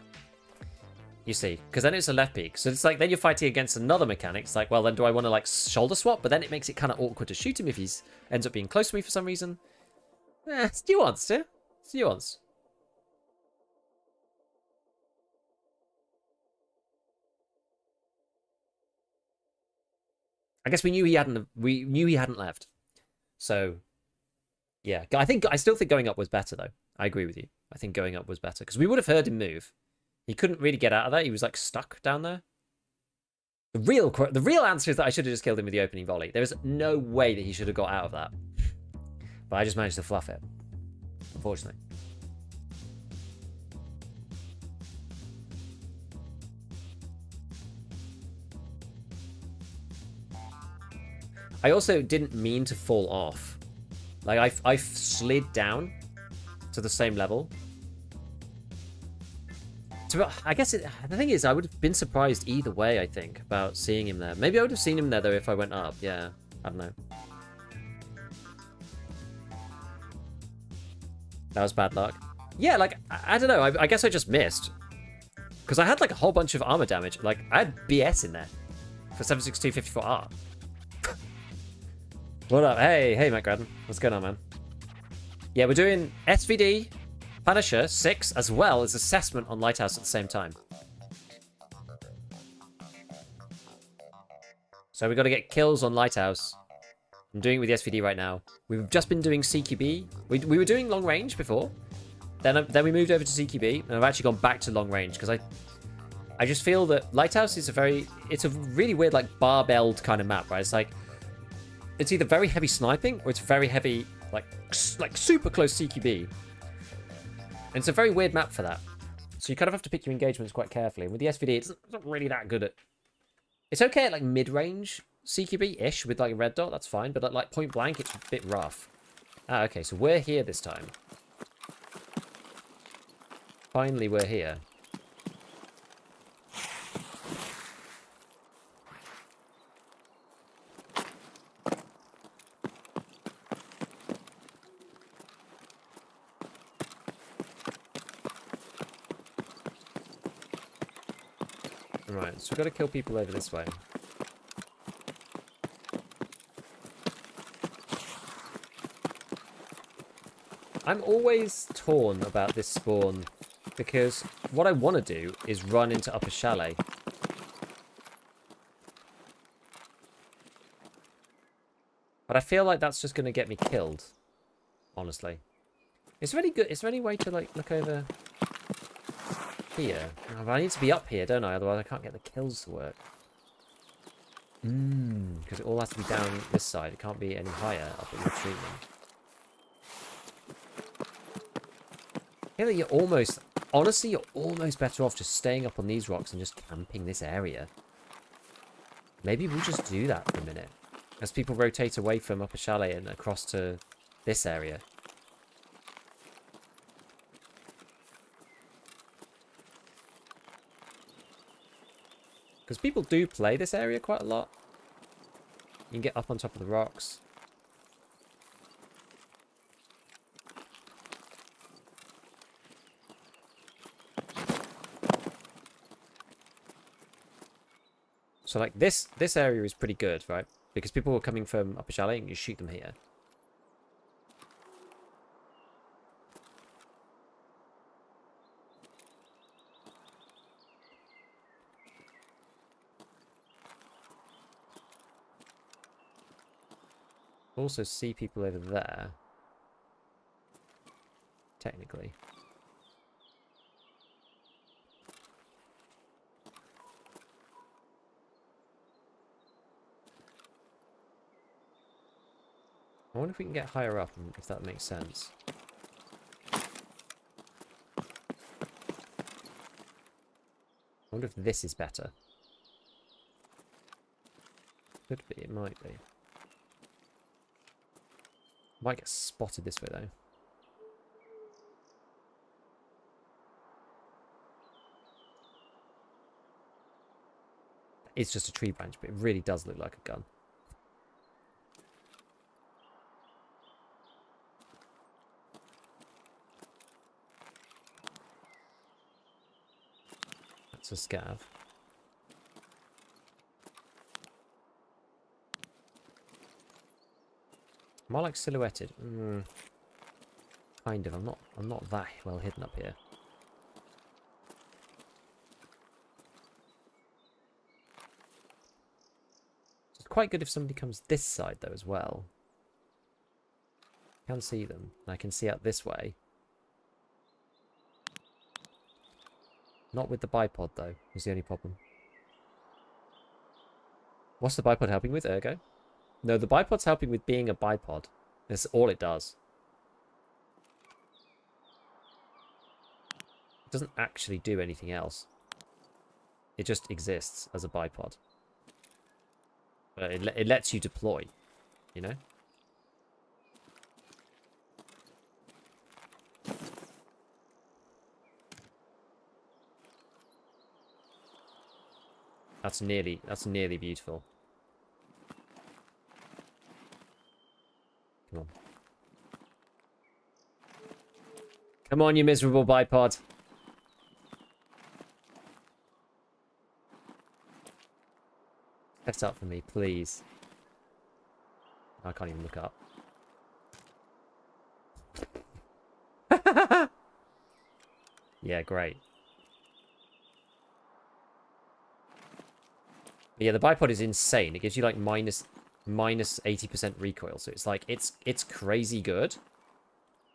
You see, because then it's a left peak. So it's like then you're fighting against another mechanic. It's like, well, then do I want to like shoulder swap? But then it makes it kind of awkward to shoot him if he's ends up being close to me for some reason. It's nuanced, yeah? It's nuanced. I guess we knew he hadn't left. So yeah, I still think going up was better though. I agree with you. I think going up was better because we would have heard him move. He couldn't really get out of there. He was like stuck down there. The real answer is that I should have just killed him with the opening volley. There is no way that he should have got out of that. But I just managed to fluff it, unfortunately. I also didn't mean to fall off. Like, I slid down to the same level. I guess the thing is, I would have been surprised either way, I think, about seeing him there. Maybe I would have seen him there, though, if I went up. Yeah, I don't know. That was bad luck. Yeah, like, I don't know. I guess I just missed. Because I had, like, a whole bunch of armor damage. Like, I had BS in there for 76254R. What up? Hey, Matt Graddon. What's going on, man? Yeah, we're doing SVD, Punisher 6, as well as assessment on Lighthouse at the same time. So we've got to get kills on Lighthouse. I'm doing it with the SVD right now. We've just been doing CQB. We were doing long range before. Then we moved over to CQB, and I've actually gone back to long range because I just feel that Lighthouse is it's a really weird, like, barbelled kind of map, right? It's like, it's either very heavy sniping or it's very heavy, like super close CQB. And it's a very weird map for that. So you kind of have to pick your engagements quite carefully. And with the SVD, it's not really that good at... It's okay at, like, mid-range CQB-ish with, like, a red dot. That's fine. But at, like, point blank, it's a bit rough. Ah, okay. So we're here this time. Finally, we're here. Right, so we've got to kill people over this way. I'm always torn about this spawn because what I want to do is run into Upper Chalet. But I feel like that's just going to get me killed, honestly. Is there any way to, like, look over here? Oh, but I need to be up here, don't I? Otherwise I can't get the kills to work. Because it all has to be down this side. It can't be any higher up in the treatment. I feel like you're almost... Honestly, you're almost better off just staying up on these rocks and just camping this area. Maybe we'll just do that for a minute. As people rotate away from Upper Chalet and across to this area. Because people do play this area quite a lot. You can get up on top of the rocks. So, like, this area is pretty good, right? Because people are coming from Upper Chalet and you shoot them here. Also see people over there. Technically. I wonder if we can get higher up, and if that makes sense. I wonder if this is better. Could be, it might be. Might get spotted this way, though. It's just a tree branch, but it really does look like a gun. That's a scav. Am I, like, silhouetted? Kind of. I'm not that well hidden up here. It's quite good if somebody comes this side, though, as well. I can see them. And I can see out this way. Not with the bipod, though, is the only problem. What's the bipod helping with, Ergo? No, the bipod's helping with being a bipod. That's all it does. It doesn't actually do anything else. It just exists as a bipod. But it lets you deploy. you know? That's nearly beautiful. Come on. Come on, you miserable bipod. Set up for me, please. I can't even look up. Yeah, great. But yeah, the bipod is insane. It gives you like minus 80% recoil. So it's like, it's crazy good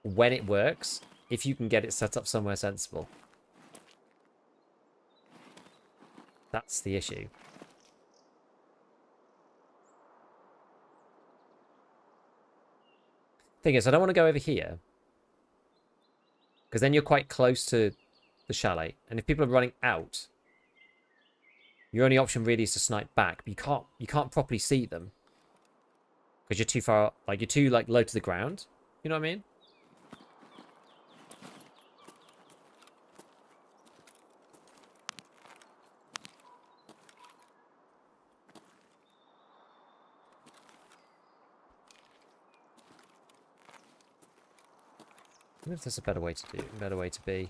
when it works, if you can get it set up somewhere sensible. That's the issue. Thing is, I don't want to go over here, because then you're quite close to the chalet. And if people are running out, your only option really is to snipe back. But you can't properly see them. Because you're too far, like, you're too, like, low to the ground. You know what I mean? I wonder if there's a better way to do, better way to be.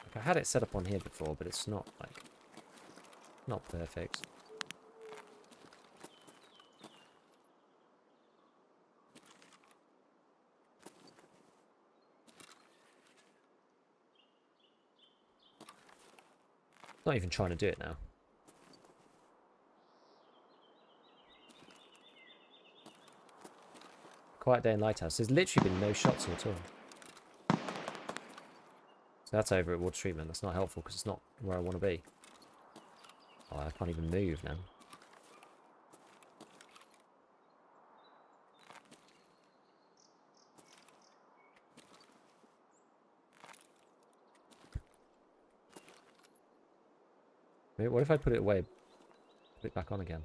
Like, I had it set up on here before, but it's not, like, not perfect. Not even trying to do it now. Quiet day in Lighthouse. There's literally been no shots at all. So that's over at water treatment. That's not helpful because it's not where I want to be. Oh, I can't even move now. Wait, what if I put it away? Put it back on again.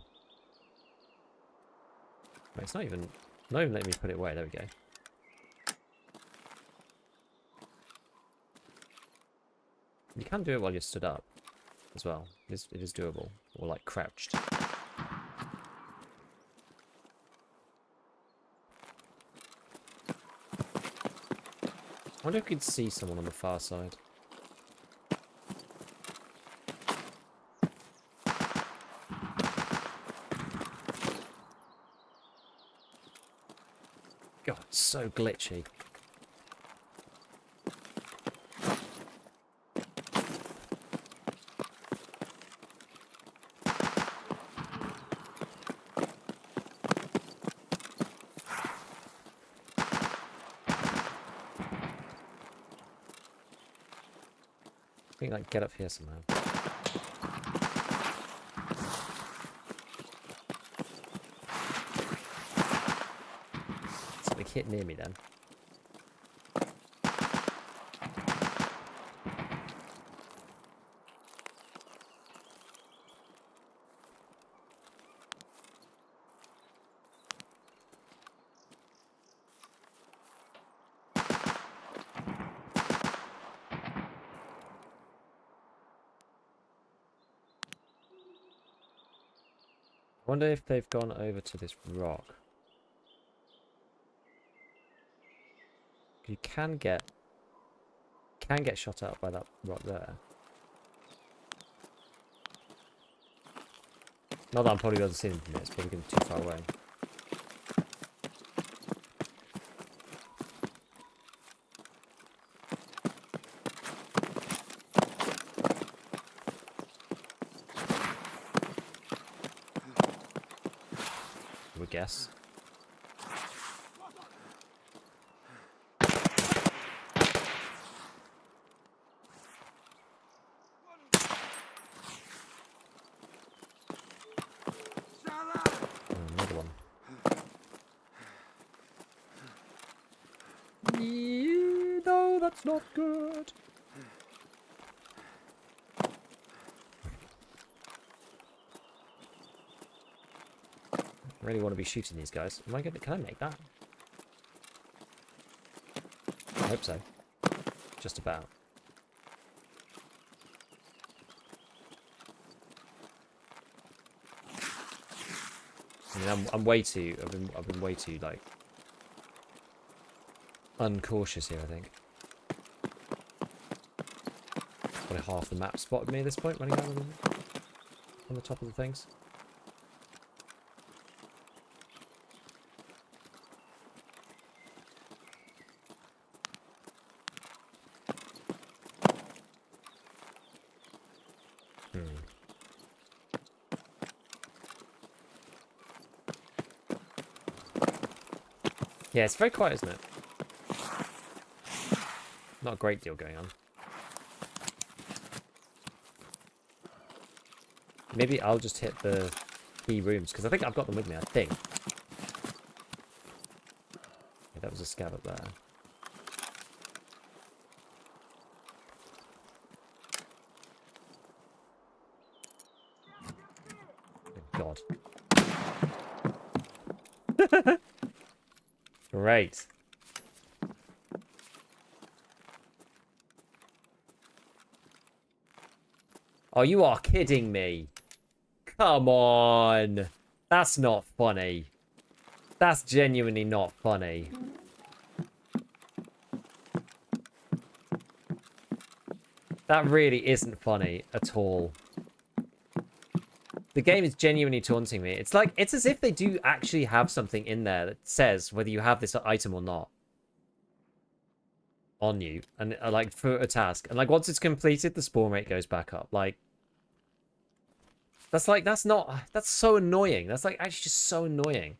Wait, it's not even letting me put it away. There we go. You can do it while you're stood up as well. It is doable. Or like crouched. I wonder if we could see someone on the far side. God, it's so glitchy. I think, like, get up here somehow. Something hit near me then. I wonder if they've gone over to this rock. You can get shot out by that rock there. Not that I'm probably going to see them from it, it's probably going to be too far away. I would guess. Another one. No, that's not good. really want to be shooting these guys. Am I gonna... Can I make that? I hope so. Just about. I mean, I'm way too... I've been way too, like... uncautious here, I think. Probably half the map spotted me at this point, running down on the top of the things. Yeah, it's very quiet, isn't it? Not a great deal going on. Maybe I'll just hit the key rooms, because I think I've got them with me, I think. Yeah, that was a scav up there. Oh, God. Great. Oh, you are kidding me. Come on. That's not funny. That's genuinely not funny. That really isn't funny at all. The game is genuinely taunting me. It's like, it's as if they do actually have something in there that says whether you have this item or not on you, and like for a task, and like once it's completed, the spawn rate goes back up. Like, that's so annoying. That's like actually just so annoying.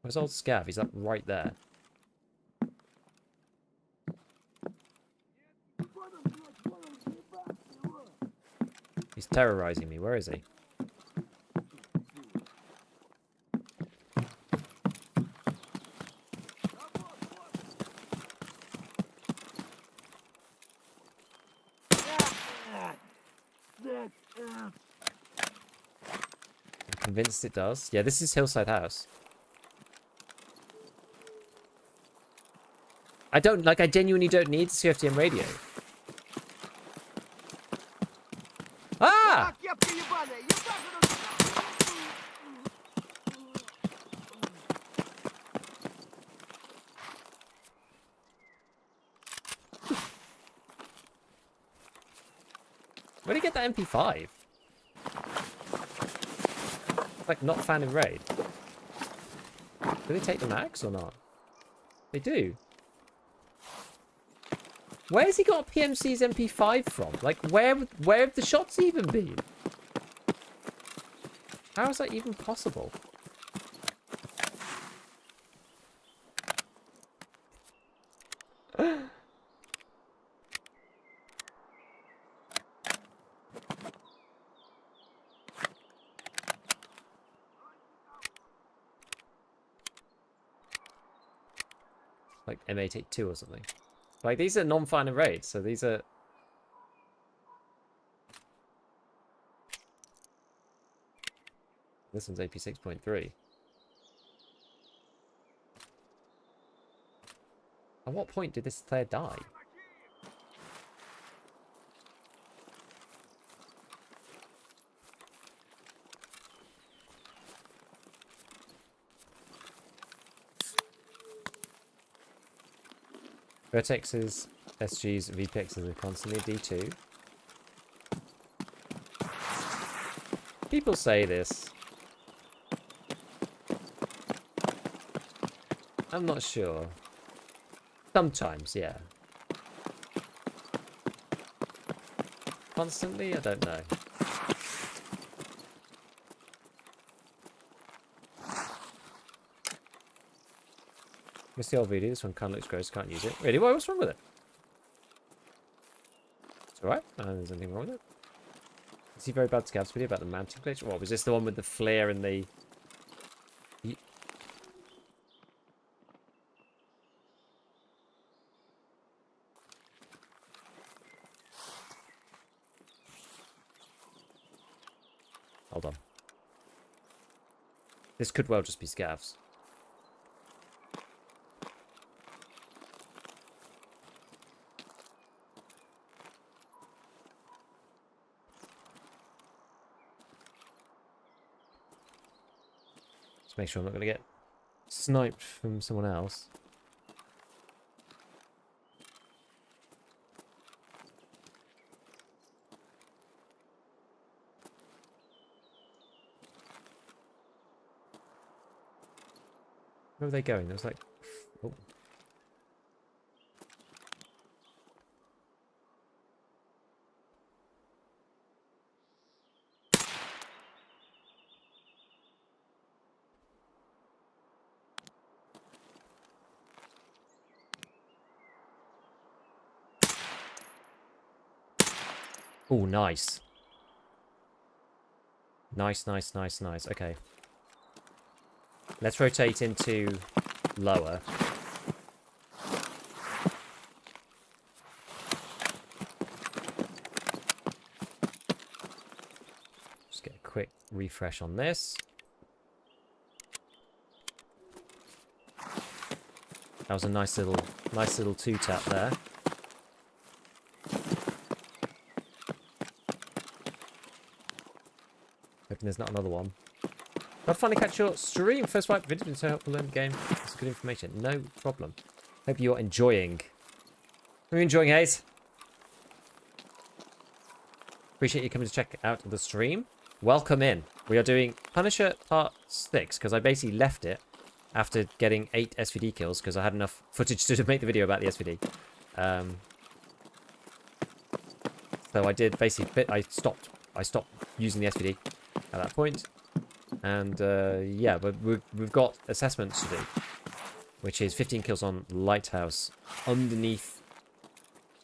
Where's old Scav? He's like right there. He's terrorizing me. Where is he? I'm convinced it does. Yeah, this is Hillside House. I genuinely don't need the CFTM radio. Ah! Where did he get that MP5? It's like not found in raid. Do they take the max or not? They do. Where's he got PMC's MP5 from? Like, where have the shots even been? How is that even possible? Like M882 or something. Like, these are non-final raids, so these are... This one's AP 6.3. At what point did this player die? Vertexes, SGs, VPXs are constantly D2. People say this. I'm not sure. Sometimes, yeah. Constantly? I don't know. Missed the old video. This one kind of looks gross. Can't use it. Really? What's wrong with it? It's alright. There's anything wrong with it. Is he very bad scavs video about the mounting glitch? What was this, the one with the flare and the... Hold on. This could well just be scavs. Just make sure I'm not going to get sniped from someone else. Where are they going? There was like... Oh. Oh, nice. Nice, nice, nice, nice. Okay. Let's rotate into lower. Just get a quick refresh on this. That was a nice little two-tap there. Hoping there's not another one. I'd finally catch your stream. First wipe video been so helpful in the game. That's good information. No problem. Hope you're enjoying. Are you enjoying, Hayes? Appreciate you coming to check out the stream. Welcome in. We are doing Punisher Part 6 because I basically left it after getting 8 SVD kills because I had enough footage to make the video about the SVD. So I did basically. I stopped using the SVD at that point. And yeah, but we've got assessments to do, which is 15 kills on Lighthouse underneath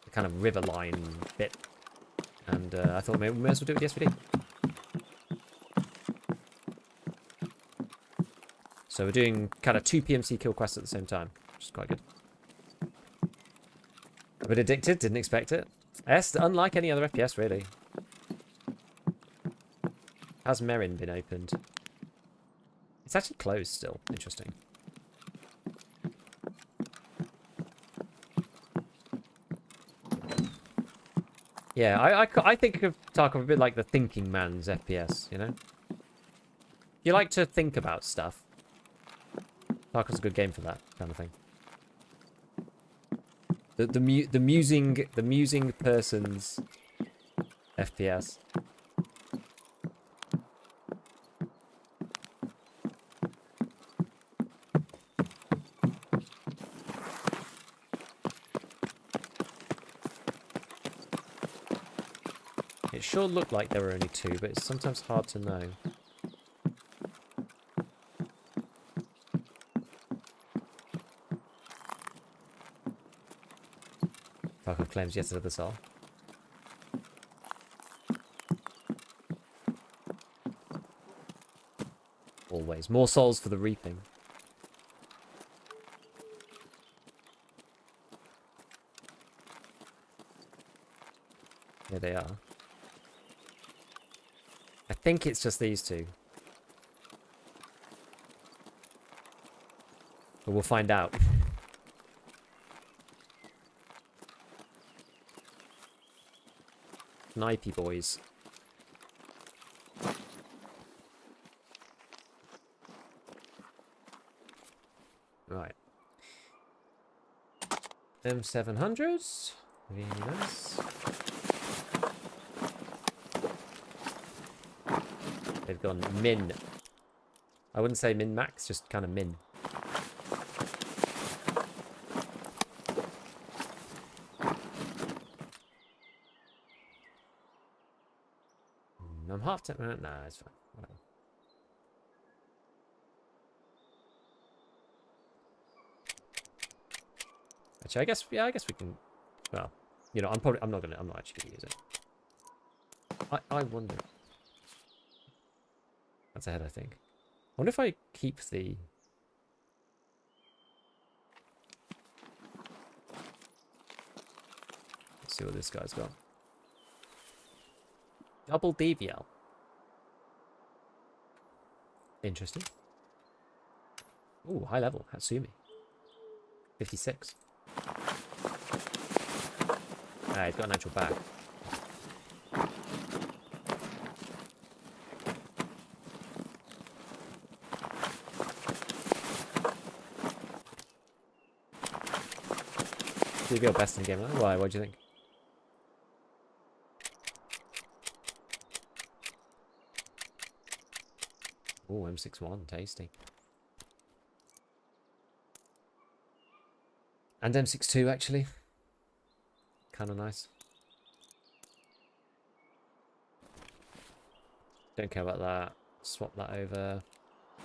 the kind of river line bit. And I thought maybe we may as well do it with the SVD. So we're doing kind of 2 PMC kill quests at the same time, which is quite good. A bit addicted, didn't expect it. Unlike any other FPS, really. Has Merin been opened? It's actually closed still. Interesting. Yeah, I think of Tarkov a bit like the thinking man's FPS, you know? You like to think about stuff. Tarkov's a good game for that kind of thing. The musing person's FPS. It sure looked like there were only 2, but it's sometimes hard to know. Tarkov claims yes to the soul. Always. More souls for the reaping. Here they are. I think it's just these 2. But we'll find out. Snipey boys. Right. M700s. Very nice. They've gone min. I wouldn't say min max, just kind of min. I'm half tempted. Nah, it's fine. Whatever. Actually, I guess we can. Well, you know, I'm not actually gonna use it. I wonder. That's ahead, I think. I wonder if I keep the. Let's see what this guy's got. Double DVL. Interesting. Ooh, high level. Hatsumi. 56. Ah, he's got an actual bag. Did you go best in the game? Why? What do you think? Ooh, M61. Tasty. And M62, actually. Kind of nice. Don't care about that. Swap that over.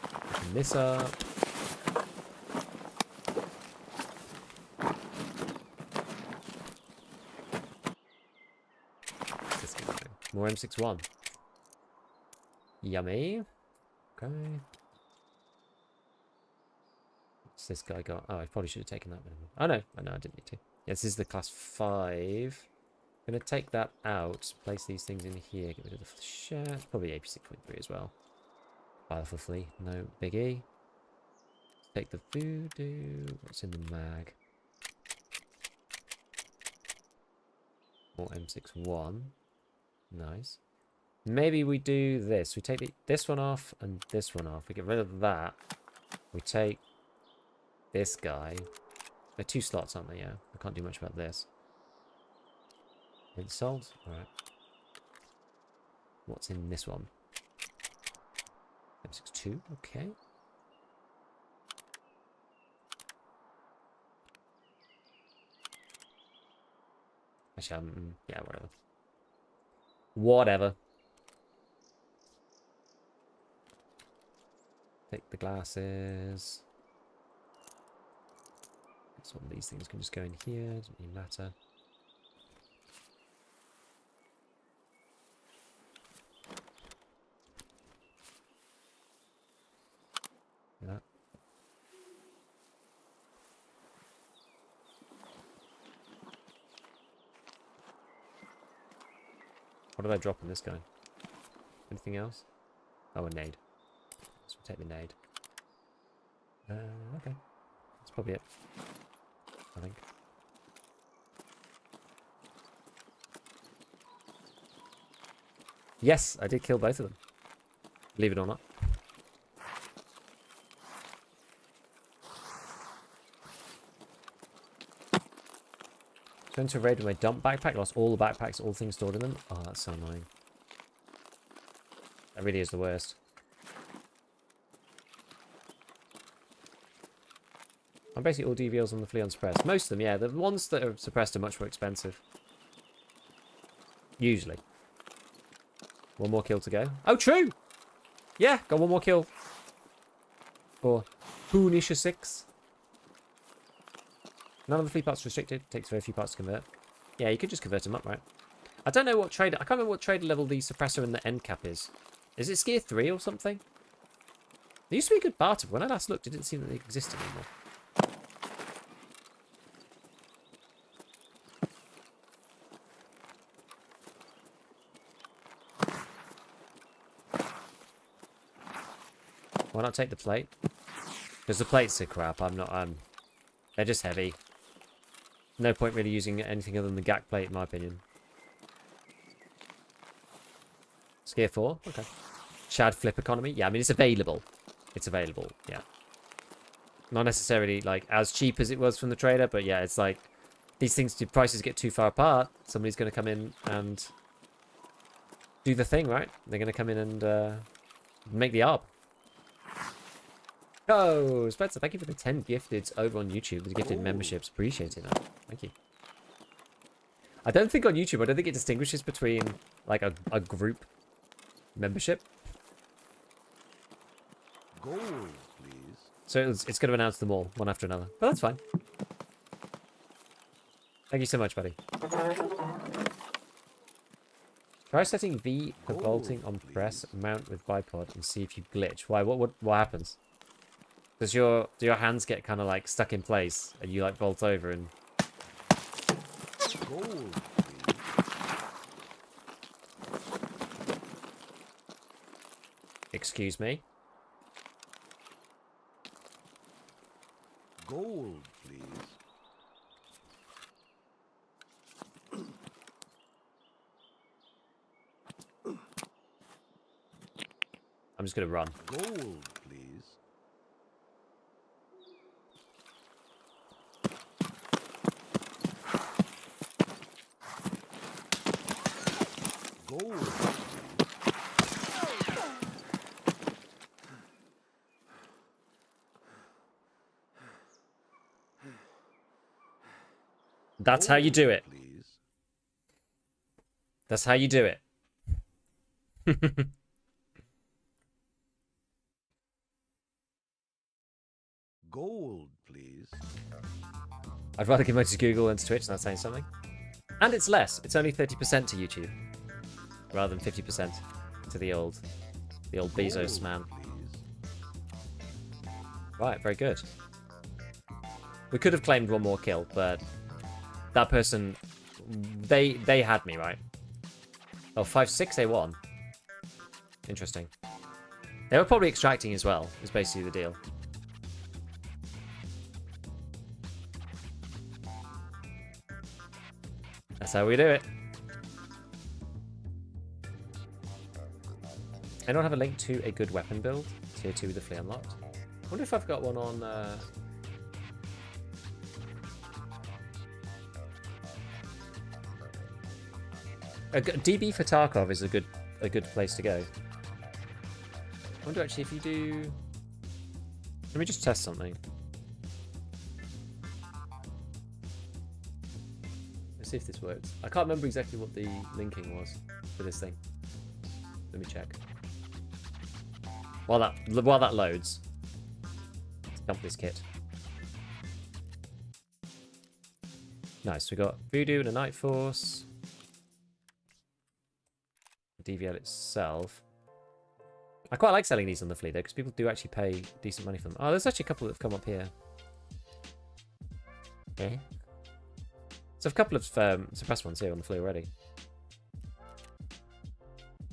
Open this up. What's this gonna do? More M61. Yummy. Okay. What's this guy got? Oh, I probably should have taken that one. Oh no, I didn't need to. Yeah, this is the class 5. I'm going to take that out, place these things in here, get rid of the shirt, probably AP6.3 as well. File for flea, no biggie. Take the voodoo, what's in the mag? More M61, nice. Maybe we do this, we take this one off and this one off, we get rid of that. We take this guy. They're 2 slots, aren't they? Yeah, I can't do much about this. Insult, alright. What's in this one? M62, okay. Actually, yeah, whatever. Whatever. Take the glasses. So one of these things can just go in here, doesn't really matter. Yeah. What did I drop in this guy? Anything else? Oh, a nade. So we'll take the nade. Okay. That's probably it. I think. Yes, I did kill both of them. Believe it or not. Going to a raid with my dump backpack, lost all the backpacks, all things stored in them. Oh, that's so annoying. That really is the worst. I'm basically all DVLs on the flea unsuppressed. Most of them, yeah. The ones that are suppressed are much more expensive. Usually. One more kill to go. Oh, true! Yeah, got one more kill. For Poonisha 6. None of the flea parts restricted. Takes very few parts to convert. Yeah, you could just convert them up, right? I don't know what trader... I can't remember what trader level the suppressor and the end cap is. Is it Skier 3 or something? There used to be a good barter, but when I last looked, it didn't seem that they existed anymore. Why not take the plate? Because the plates are crap. They're just heavy. No point really using anything other than the GAC plate, in my opinion. Skier 4? Okay. Shad flip economy? Yeah, I mean, it's available. It's available, yeah. Not necessarily, like, as cheap as it was from the trader, but yeah, it's like, these things, the prices get too far apart, somebody's going to come in and do the thing, right? They're going to come in and make the ARB. Oh, Spencer, thank you for the 10 gifteds over on YouTube. The gifted memberships. Appreciate it, man. Thank you. I don't think on YouTube, I don't think it distinguishes between, like, a group membership. Gold, please. So it's going to announce them all, one after another. But that's fine. Thank you so much, buddy. Try setting V for bolting on press, mount with bipod, and see if you glitch. Why? What happens? Do your hands get kind of like stuck in place, and you like bolt over and? Gold, Excuse me. I'm just going to run. Gold, please. Gold. That's how you do it. Please. That's how you do it. Gold, please. I'd rather give money to Google than to Twitch. That's saying something. And it's less. It's only 30% to YouTube, rather than 50% to the old Bezos man. Right, very good. We could have claimed one more kill, but that person, they had me, right? Oh, 5-6, they won. Interesting. They were probably extracting as well, is basically the deal. That's how we do it. I don't have a link to a good weapon build. Tier 2 with the flea unlocked. I wonder if I've got one on... DB for Tarkov is a good place to go. I wonder actually if you do... Let me just test something. Let's see if this works. I can't remember exactly what the linking was for this thing. Let me check. While that loads, let's dump this kit. Nice. We got Voodoo and a Night Force. DVL itself. I quite like selling these on the flea though, because people do actually pay decent money for them. Oh, there's actually a couple that have come up here. Okay. So a couple of suppressed ones here on the flea already.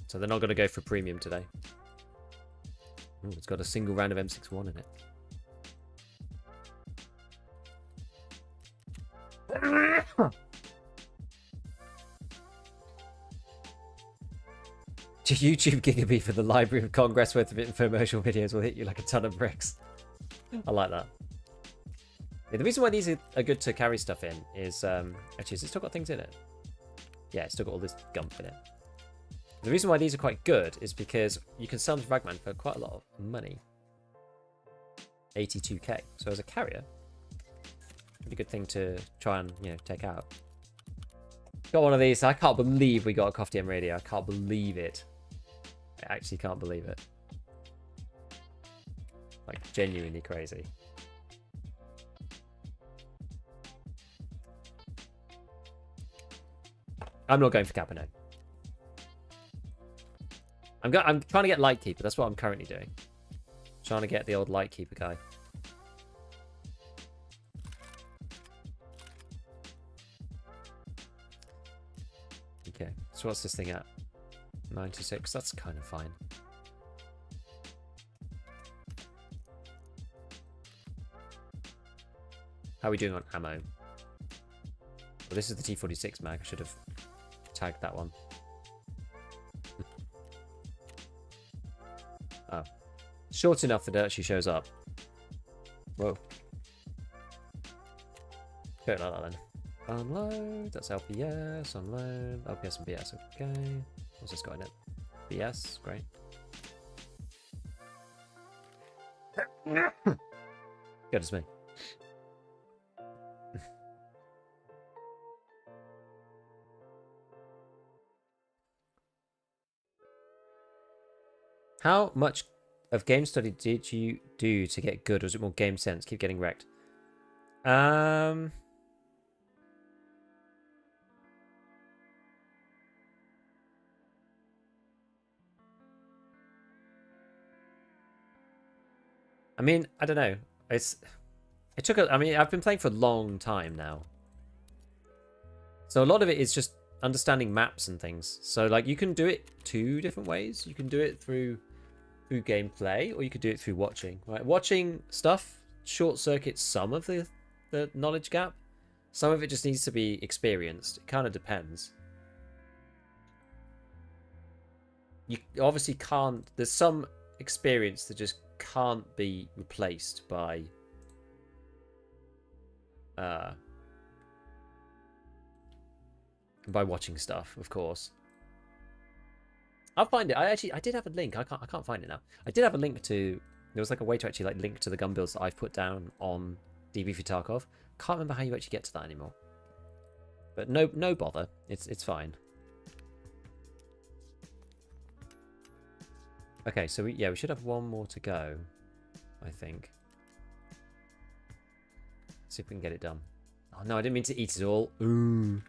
So they're not going to go for premium today. Ooh, it's got a single round of M61 in it. YouTube Gigabee for the Library of Congress worth of infomercial videos will hit you like a ton of bricks. I like that. Yeah, the reason why these are good to carry stuff in is... actually, has it still got things in it? Yeah, it's still got all this gump in it. The reason why these are quite good is because you can sell them to Ragman for quite a lot of money. 82k. So as a carrier, pretty good thing to try and, you know, take out. Got one of these. I can't believe we got a Coffee M radio. I can't believe it. I actually can't believe it. Like, genuinely crazy. I'm not going for Capino. I'm trying to get Lightkeeper. That's what I'm currently doing. Trying to get the old Lightkeeper guy. Okay, so what's this thing at? 96. That's kind of fine. How are we doing on ammo? Well, this is the T46 mag. I should have tagged that one. Oh. Short enough that it actually shows up. Whoa. Go like that then. Unload. That's LPS. Unload. LPS and BS. Okay. What's this got in it? BS. Great. Good as me. How much of game study did you do to get good? Or was it more game sense? Keep getting wrecked. I mean, I don't know. It took a... I mean, I've been playing for a long time now. So a lot of it is just understanding maps and things. So, like, you can do it two different ways. You can do it through gameplay, or you could do it through watching. Right? Watching stuff short circuits some of the knowledge gap. Some of it just needs to be experienced. It kind of depends. You obviously can't... There's some experience that just can't be replaced by watching stuff, of course. I'll find it. I did have a link. I can't find it now. I did have a link to. There was like a way to actually like link to the gun builds that I've put down on DB for Tarkov. Can't remember how you actually get to that anymore. But no bother. It's fine. Okay, so we should have one more to go, I think. See if we can get it done. Oh no, I didn't mean to eat it all. Ooh.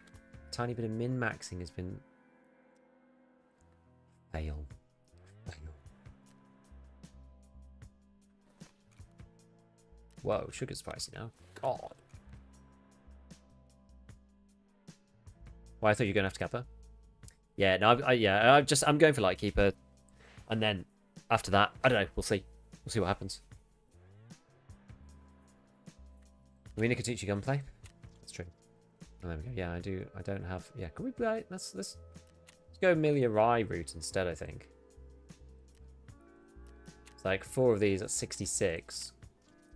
Tiny bit of min-maxing has been... Fail. Whoa, sugar's spicy now. God. Well, I thought you were going after Kappa. Yeah, no, I'm going for Lightkeeper. And then after that, I don't know, we'll see. We'll see what happens. Arena can teach you gunplay. That's true. Oh, there we go. Yeah, I don't have... Yeah, can we play... Let's go Amelia Rye route instead, I think. It's like 4 of these at 66.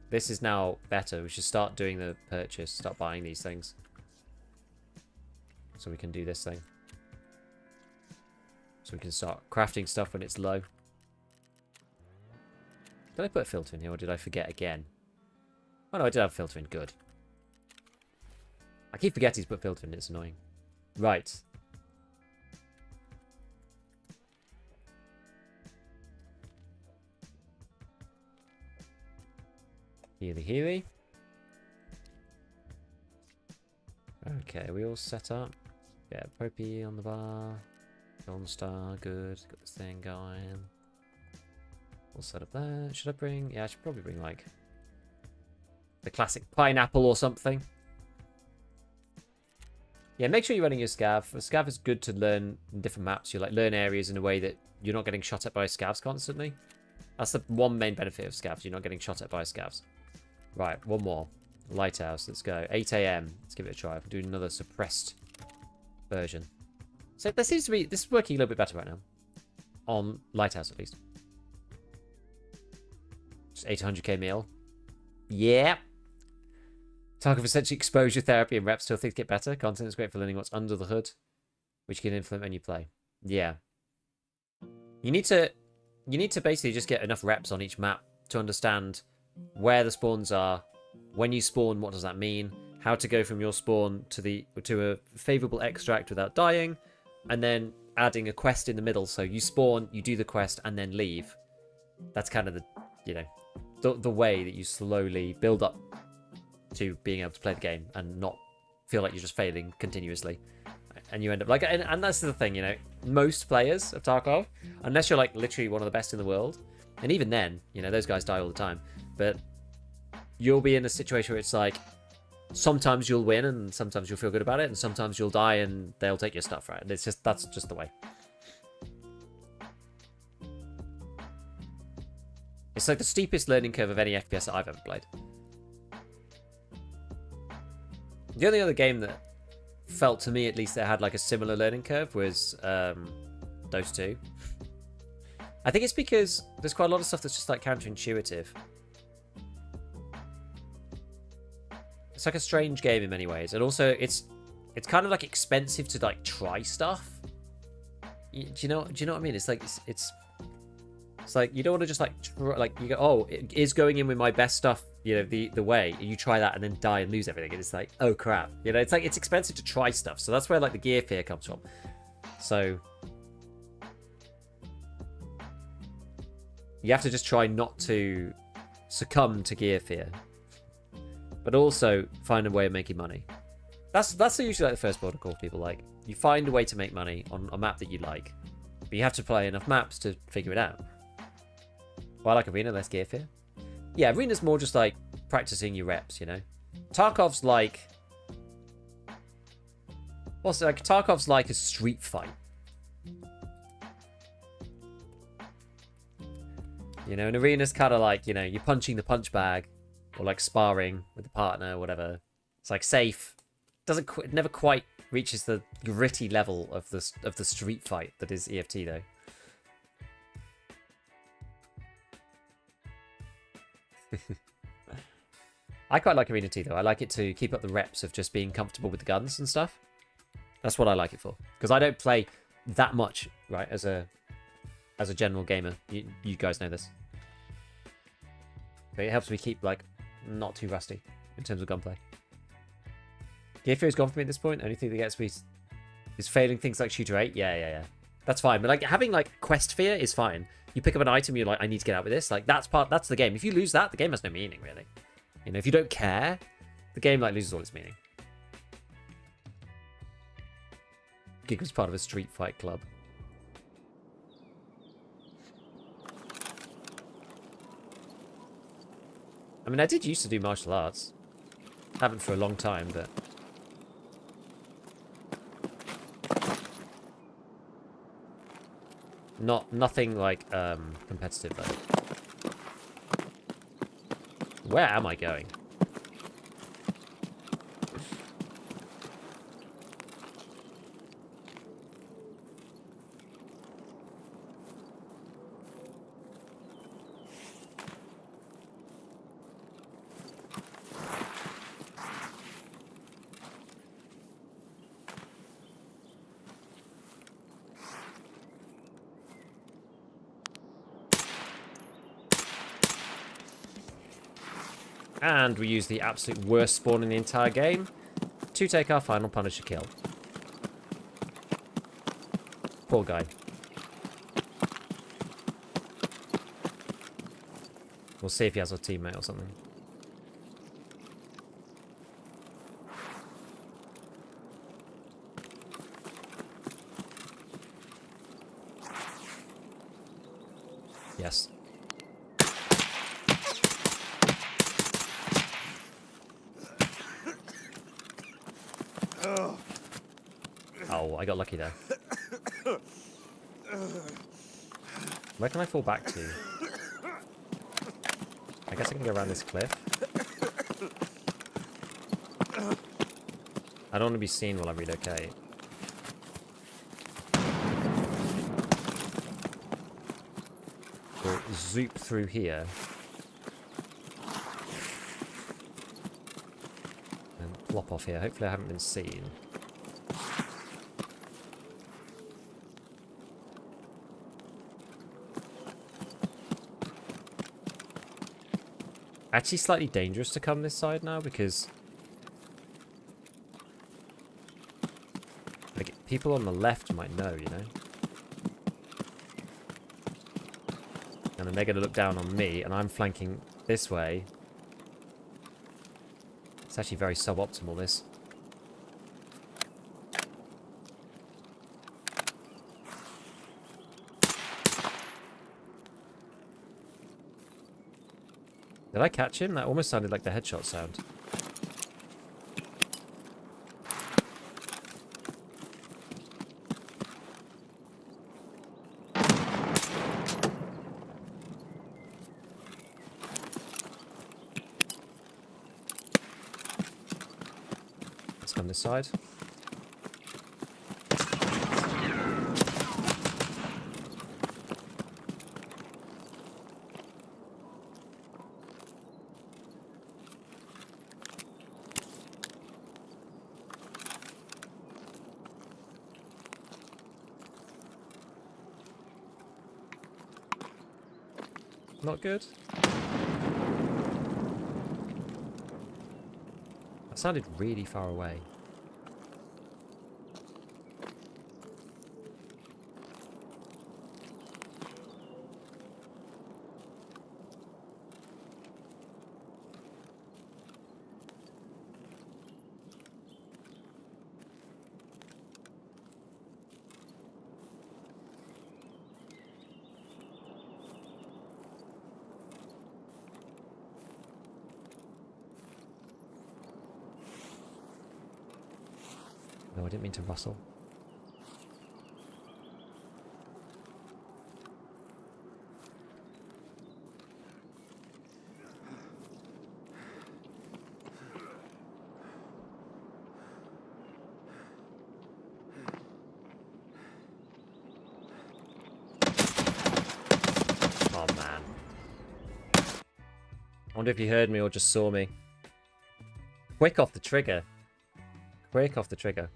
This is now better. We should start doing the purchase. Start buying these things. So we can do this thing. So we can start crafting stuff when it's low. Did I put a filter in here or did I forget again? Oh no, I did have a filter in. Good. I keep forgetting to put filter in. It's annoying. Right. Healy. Okay, we all set up. Yeah, Popey on the bar. Golden Star, good. Got this thing going. All set up there. Should I bring... Yeah, I should probably bring, like, the classic pineapple or something. Yeah, make sure you're running your scav. A scav is good to learn different maps. You like learn areas in a way that you're not getting shot at by scavs constantly. That's the one main benefit of scavs. You're not getting shot at by scavs. Right, one more. Lighthouse, let's go. 8 AM. Let's give it a try. We'll do another suppressed version. So there seems to be... This is working a little bit better right now. On Lighthouse, at least. Just 800k meal. Yeah. Tarkov essentially exposure therapy and reps till things get better. Content is great for learning what's under the hood, which you can implement when you play. Yeah. You need to basically just get enough reps on each map to understand where the spawns are, when you spawn, what does that mean, how to go from your spawn to a favorable extract without dying, and then adding a quest in the middle. So you spawn, you do the quest, and then leave. That's kind of the way that you slowly build up to being able to play the game and not feel like you're just failing continuously. And you end up like, and that's the thing, most players of Tarkov, unless you're like literally one of the best in the world, and even then, those guys die all the time, but you'll be in a situation where it's like, sometimes you'll win and sometimes you'll feel good about it, and sometimes you'll die and they'll take your stuff, right? It's just, that's just the way. It's like the steepest learning curve of any FPS that I've ever played. The only other game that felt to me, at least, that had like a similar learning curve was those two. I think it's because there's quite a lot of stuff that's just like counterintuitive. It's like a strange game in many ways, and also it's kind of like expensive to like try stuff. Do you know what I mean? It's like it's like you don't want to just like you go, oh, it is going in with my best stuff, the way you try that and then die and lose everything, and it's like, oh crap, it's like it's expensive to try stuff. So that's where like the gear fear comes from. So you have to just try not to succumb to gear fear, but also find a way of making money. That's usually like the first protocol people like. You find a way to make money on a map that you like, but you have to play enough maps to figure it out. Well, I like Arena, less gear fear. Yeah, Arena's more just like practicing your reps, Tarkov's like... Also, like, Tarkov's like a street fight. And Arena's kind of like, you're punching the punch bag, or like sparring with a partner or whatever. It's like safe. It never quite reaches the gritty level of the street fight that is EFT though. I quite like Arena 2 though. I like it to keep up the reps of just being comfortable with the guns and stuff. That's what I like it for. Because I don't play that much, right, as a general gamer. You guys know this. But it helps me keep, like, not too rusty in terms of gunplay. Gear Fear is gone for me at this point. Only thing that gets me is failing things like Shooter 8. Yeah. That's fine. But, like, having, like, Quest Fear is fine. You pick up an item, you're like, I need to get out with this. Like, that's the game. If you lose that, the game has no meaning, really. You know, if you don't care, the game, like, loses all its meaning. Gig was part of a street fight club. I mean, I did used to do martial arts. Haven't for a long time, but... Nothing, like, competitive, though. Where am I going? And we use the absolute worst spawn in the entire game to take our final Punisher kill. Poor guy. We'll see if he has a teammate or something. Yes. Oh, I got lucky there. Where can I fall back to? I guess I can go around this cliff. I don't want to be seen while I relocate. We'll zoop through here. And plop off here. Hopefully I haven't been seen. Actually slightly dangerous to come this side now because like people on the left might know, you know? And then they're going to look down on me and I'm flanking this way. It's actually very suboptimal, this. Did I catch him? That almost sounded like the headshot sound. Let's come this side. Not good. That sounded really far away. No, I didn't mean to rustle. wonder if he heard me or just saw me. Quick off the trigger. Quick off the trigger.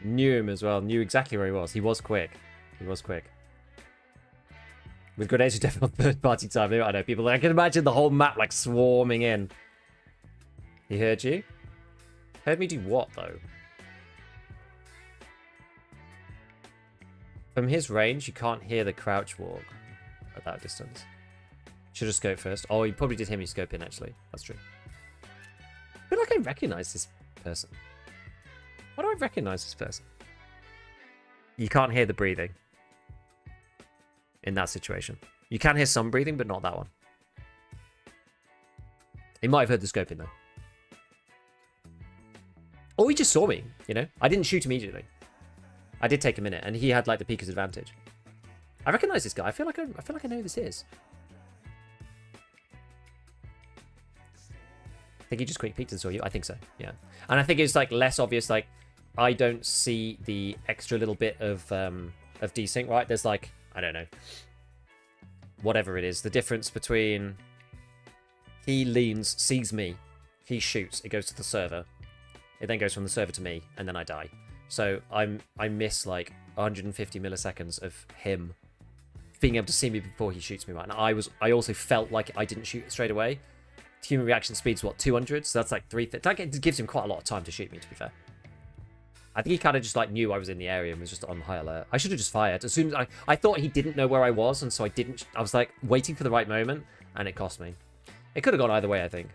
Knew him as well. Knew exactly where he was. He was quick. He was quick. With grenades, you definitely on third-party time. I know people. I can imagine the whole map like swarming in. He heard you. Heard me do what though? From his range, you can't hear the crouch walk at that distance. Should have scoped first. Oh, you probably did hear me scope in actually. That's true. I feel like I recognize this person. Why do I recognize this person? You can't hear the breathing. In that situation. You can hear some breathing, but not that one. He might have heard the scoping though. Or he just saw me, you know? I didn't shoot immediately. I did take a minute, and he had like the peeker's advantage. I recognize this guy. I feel like I know who this is. I think he just quick peeked and saw you. I think so, yeah. And I think it's like less obvious. Like I don't see the extra little bit of desync, right? There's like, I don't know, whatever it is. The difference between he leans, sees me, he shoots, it goes to the server. It then goes from the server to me, and then I die. So I miss like 150 milliseconds of him being able to see me before he shoots me, right? And I also felt like I didn't shoot straight away. Human reaction speed's what, 200? So that's like 350. That gives him quite a lot of time to shoot me, to be fair. I think he kind of just like knew I was in the area and was just on high alert. I should have just fired. As soon as I thought he didn't know where I was, and so I didn't. I was like waiting for the right moment, and it cost me. It could have gone either way, I think.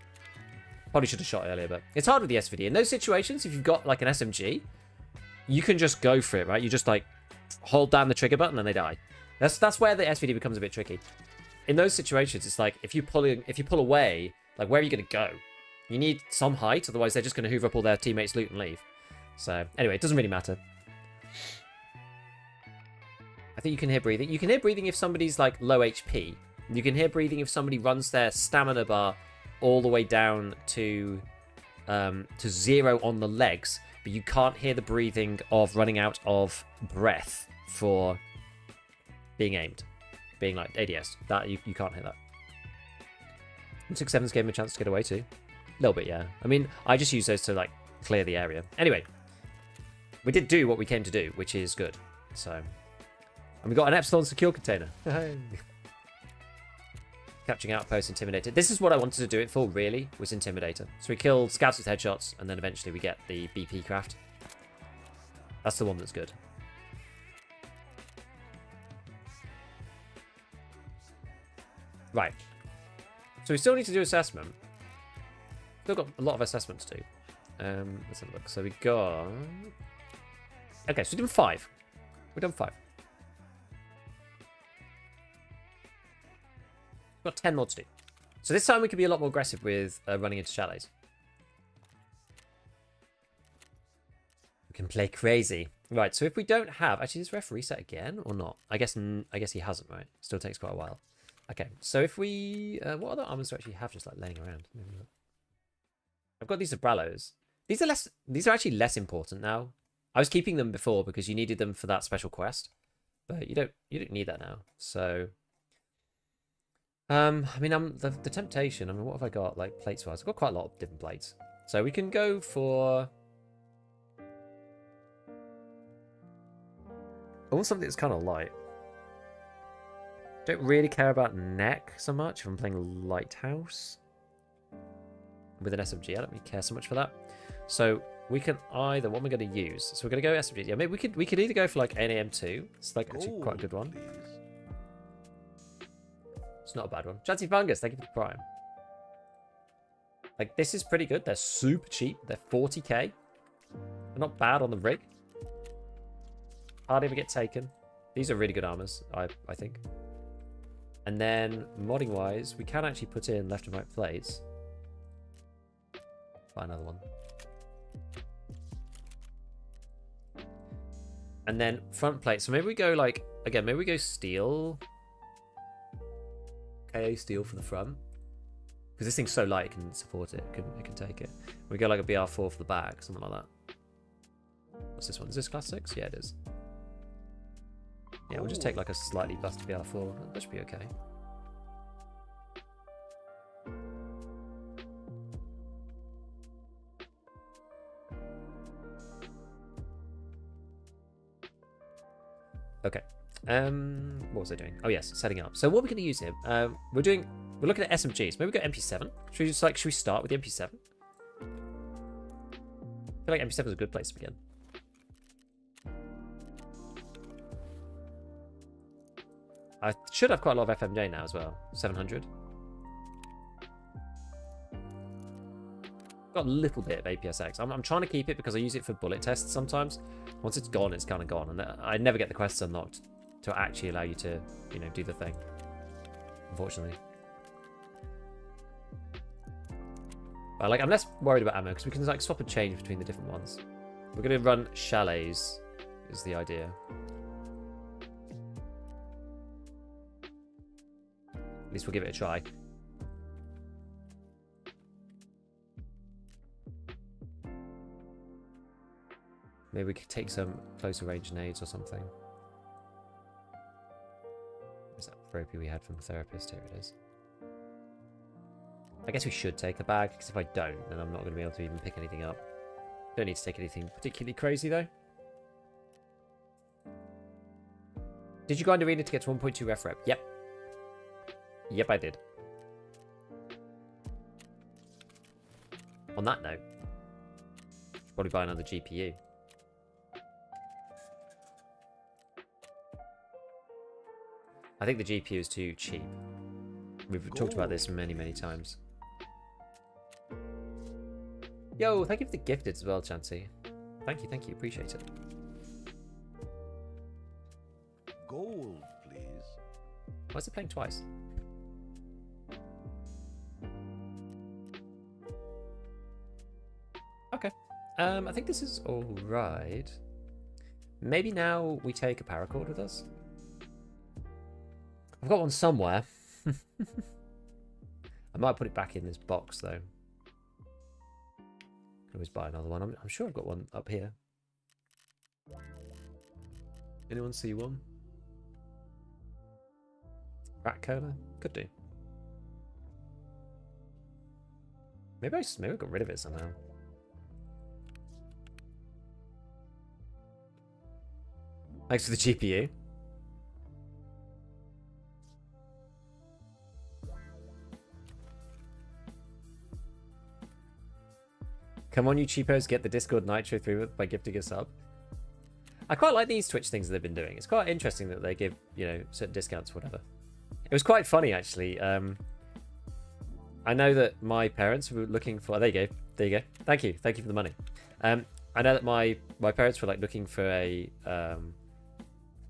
Probably should have shot earlier, but it's hard with the SVD. In those situations, if you've got like an SMG, you can just go for it, right? You just like hold down the trigger button and they die. That's where the SVD becomes a bit tricky. In those situations, it's like if you pull away, like where are you going to go? You need some height, otherwise they're just going to hoover up all their teammates' loot and leave. So anyway, it doesn't really matter. I think you can hear breathing. You can hear breathing if somebody's like low HP. You can hear breathing if somebody runs their stamina bar all the way down to 0 on the legs, but you can't hear the breathing of running out of breath for being aimed, being like ADS. That you can't hear that. 6-7s gave him a chance to get away too. A little bit, yeah. I mean, I just use those to like clear the area. Anyway, we did do what we came to do, which is good. So, and we got an Epsilon secure container. Capturing outposts, Intimidator. This is what I wanted to do it for, really, was Intimidator. So we kill scouts with headshots, and then eventually we get the BP craft. That's the one that's good. Right. So we still need to do assessment. Still got a lot of assessments to do. Let's have a look. So we got... Okay, so we've done 5. We've done 5. We've got 10 more to do. So this time we can be a lot more aggressive with running into chalets. We can play crazy. Right, so if we don't have... Actually, does ref reset again or not? I guess he hasn't, right? Still takes quite a while. Okay, so if we... what other armors do I actually have just like laying around? I've got these Abralos. These are actually less important now. I was keeping them before because you needed them for that special quest. But you don't need that now. So... I mean, the temptation. I mean, what have I got? Like, plates-wise. I've got quite a lot of different plates. So we can go for... I want something that's kind of light. Don't really care about neck so much if I'm playing Lighthouse. With an SMG, I don't really care so much for that. So we can either... What am I going to use? So we're going to go SMG. Yeah, maybe we could either go for like an AM2. It's like actually quite a good one. It's not a bad one. Chancy Fungus, thank you for the prime. Like, this is pretty good. They're super cheap. They're 40k. They're not bad on the rig. Hardly ever get taken. These are really good armors, I think. And then, modding-wise, we can actually put in left and right plates. Buy another one. And then, front plate. So maybe we go, like, again, maybe we go steel... KA steel for the front, because this thing's so light it can support it. It can take it. We go like a BR4 for the back, something like that. What's this one? Is this class 6? Yeah, it is. Yeah, we'll just take like a slightly busted BR4. That should be okay. Okay. What was I doing? Oh yes, setting up. So what are we going to use here? We're looking at SMGs. Maybe we go MP7. Should we start with the MP7? I feel like MP7 is a good place to begin. I should have quite a lot of FMJ now as well. 700. Got a little bit of APSX. I'm trying to keep it because I use it for bullet tests sometimes. Once it's gone, it's kind of gone. And I never get the quests unlocked to actually allow you to, you know, do the thing. Unfortunately. But like, I'm less worried about ammo because we can like swap and change between the different ones. We're going to run chalets is the idea. At least we'll give it a try. Maybe we could take some closer range nades or something. Where's that therapy we had from the therapist? Here it is. I guess we should take a bag, because if I don't, then I'm not going to be able to even pick anything up. Don't need to take anything particularly crazy, though. Did you grind arena to get to 1.2 ref rep? Yep. Yep, I did. On that note, should probably buy another GPU. I think the GPU is too cheap. We've talked about this many, many times. Yo, thank you for the gifted as well, Chansey. Thank you, appreciate it. Gold, please. Why is it playing twice? Okay. I think this is all right. Maybe now we take a paracord with us. I've got one somewhere. I might put it back in this box though. Can always buy another one. I'm sure I've got one up here. Anyone see one? Rat cola? Could do. Maybe I got rid of it somehow. Thanks for the GPU. Come on, you cheapos, get the Discord Nitro through by gifting a sub. I quite like these Twitch things that they've been doing. It's quite interesting that they give, you know, certain discounts or whatever. It was quite funny, actually. I know that my parents were looking for... There you go. There you go. Thank you. Thank you for the money. I know that my parents were like looking for a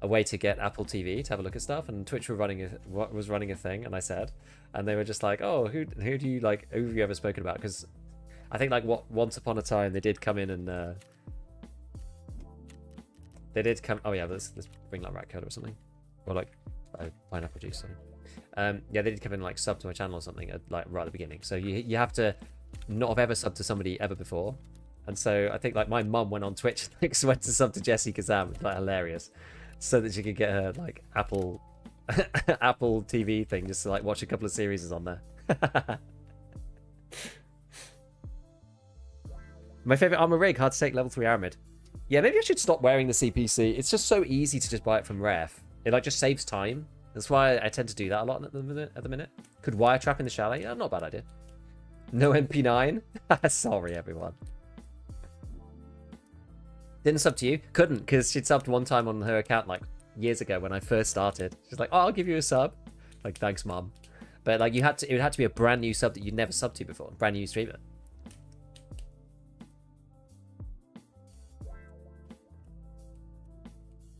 way to get Apple TV to have a look at stuff, and Twitch was running a thing, and I said, and they were just like, oh, who have you ever spoken about? Because I think like once upon a time they did come in and they did come. Oh yeah, let's bring like rat cola or something, or like pineapple juice. Sorry. Yeah, they did come in and like sub to my channel or something at, like right at the beginning. So you have to not have ever subbed to somebody ever before. And so I think like my mum went on Twitch and like, went to sub to Jessie Kazam. It's like hilarious, so that she could get her like Apple Apple TV thing just to like watch a couple of series on there. My favorite armor rig, hard to take, level 3 Aramid. Yeah, maybe I should stop wearing the CPC. It's just so easy to just buy it from ref. It like just saves time. That's why I tend to do that a lot at the minute. Could wire trap in the chalet? Yeah, not a bad idea. No MP9? Sorry, everyone. Didn't sub to you? Couldn't, because she'd subbed one time on her account like years ago when I first started. She's like, oh, I'll give you a sub. Like, thanks, mom. But like, it would have to be a brand new sub that you'd never subbed to before. Brand new streamer.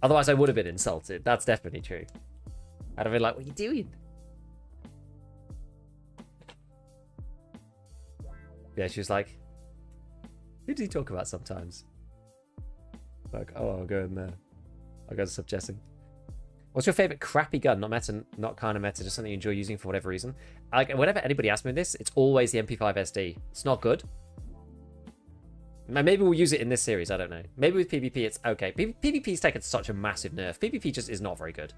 Otherwise, I would have been insulted. That's definitely true. I'd have been like, what are you doing? Yeah, she was like, who does he talk about sometimes? Like, oh, I'll go in there. I'll go to sub Jessing. What's your favorite crappy gun? Not meta, not kind of meta, just something you enjoy using for whatever reason. Like, whenever anybody asks me this, it's always the MP5 SD. It's not good. Maybe we'll use it in this series, I don't know. Maybe with PvP it's okay. PvP's taken such a massive nerf. PvP just is not very good.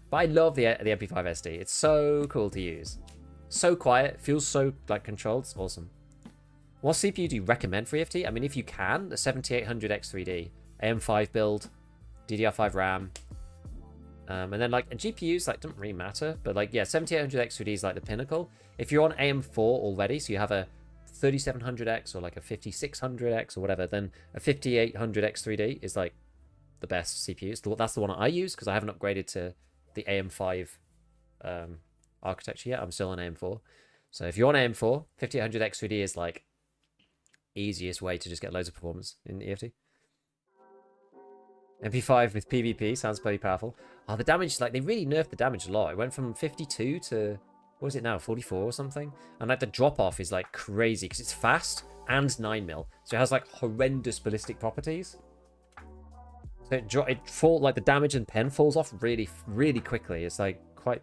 But I love the MP5 SD. It's so cool to use. So quiet, feels so like controlled. It's awesome. What CPU do you recommend for EFT? I mean, if you can, the 7800X3D, AM5 build, DDR5 RAM. And then like GPUs like don't really matter, but like yeah, 7800X SVD is like the pinnacle. If you're on AM4 already, so you have a 3700X or like a 5600X or whatever, then a 5800X 3D is like the best CPU. That's the one I use because I haven't upgraded to the AM5 architecture yet. I'm still on AM4. So if you're on AM4, 5800X 3D is like easiest way to just get loads of performance in EFT. MP5 with PvP sounds pretty powerful. Oh, the damage, like, they really nerfed the damage a lot. It went from 52 to, what is it now, 44 or something? And, like, the drop-off is, like, crazy because it's fast and 9mm. So it has, like, horrendous ballistic properties. So like, the damage and pen falls off really, really quickly. It's, like, quite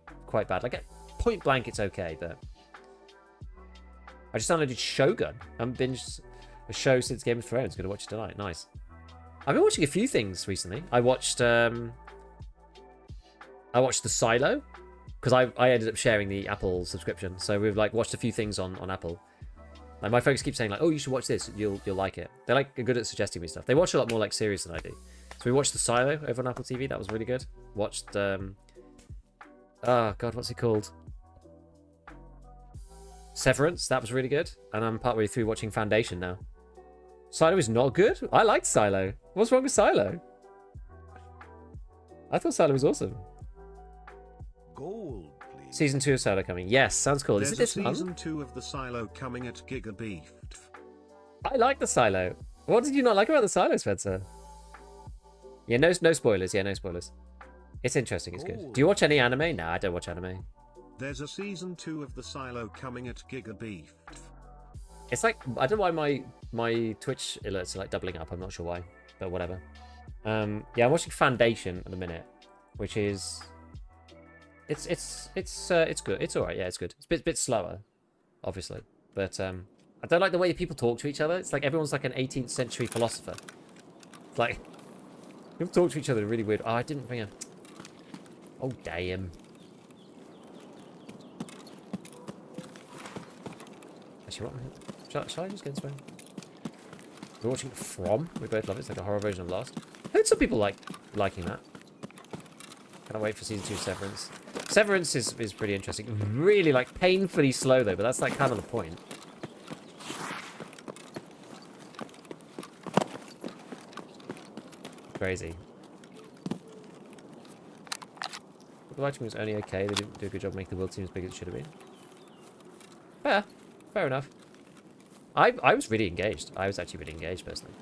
bad. Like, at point blank, it's okay, but... I just downloaded Shogun. I haven't binged a show since Game of Thrones. Gonna watch it tonight. Nice. I've been watching a few things recently. I watched The Silo because I ended up sharing the Apple subscription, so we've like watched a few things on Apple. Like my folks keep saying like, "Oh, you should watch this. You'll like it." They're like good at suggesting me stuff. They watch a lot more like series than I do. So we watched The Silo over on Apple TV. That was really good. Watched oh god, what's it called? Severance. That was really good. And I'm partway through watching Foundation now. Silo is not good? I liked Silo. What's wrong with Silo? I thought Silo was awesome. Gold, please. Season 2 of Silo coming. Yes, sounds cool. Is it this month? Season 2 of the Silo coming at Gigabeef. I like the Silo. What did you not like about the Silo, Spencer? Yeah, no spoilers. Yeah, no spoilers. It's interesting. It's good. Do you watch any anime? Nah, I don't watch anime. There's a season 2 of the Silo coming at Gigabeef. It's like, I don't know why my Twitch alerts are like doubling up. I'm not sure why, but whatever. Yeah, I'm watching Foundation at the minute, which is it's good. It's all right. Yeah, it's good. It's a bit slower, obviously, but I don't like the way people talk to each other. It's like everyone's like an 18th century philosopher. It's like people talk to each other really weird. Oh, I didn't bring a. Oh damn. Actually, what? Shall I just get into it? We're watching From. We both love it. It's like a horror version of Lost. I heard some people liking that. Can't wait for season 2 Severance. Severance is pretty interesting. Really like painfully slow though, but that's like kind of the point. Crazy. The lighting was only okay. They didn't do a good job making the world seem as big as it should have been. Fair enough. I was really engaged. I was actually really engaged personally.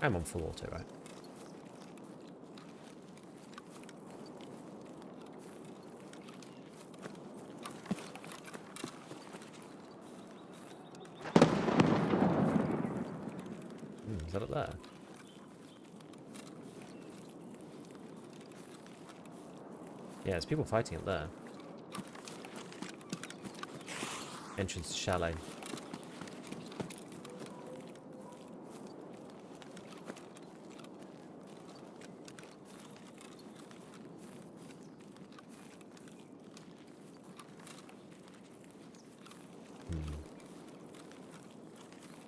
I'm on full auto, right? Is that up there? Yeah, there's people fighting up there. Entrance to chalet.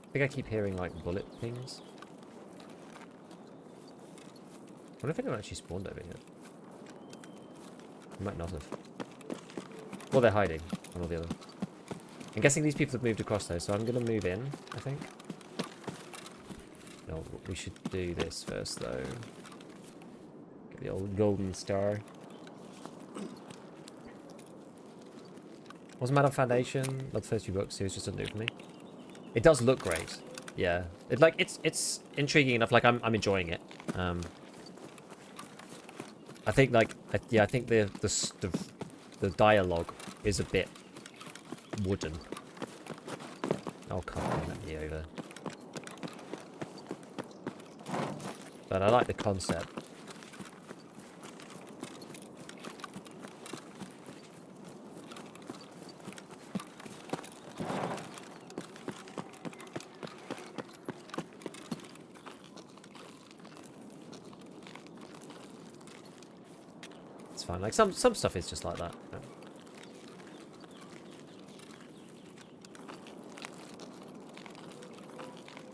I think I keep hearing like bullet pings. I wonder if anyone actually spawned over here. They might not have. Or they're hiding, one or the other. I'm guessing these people have moved across though, so I'm gonna move in, I think. No, we should do this first though. Get the old golden star. Wasn't mad on Foundation. Not the first few books, it was just a new for me. It does look great. Yeah. It's intriguing enough, like I'm enjoying it. I think like I think the dialogue is a bit wooden. Oh come on, let me over. But I like the concept. It's fine. Like some stuff is just like that.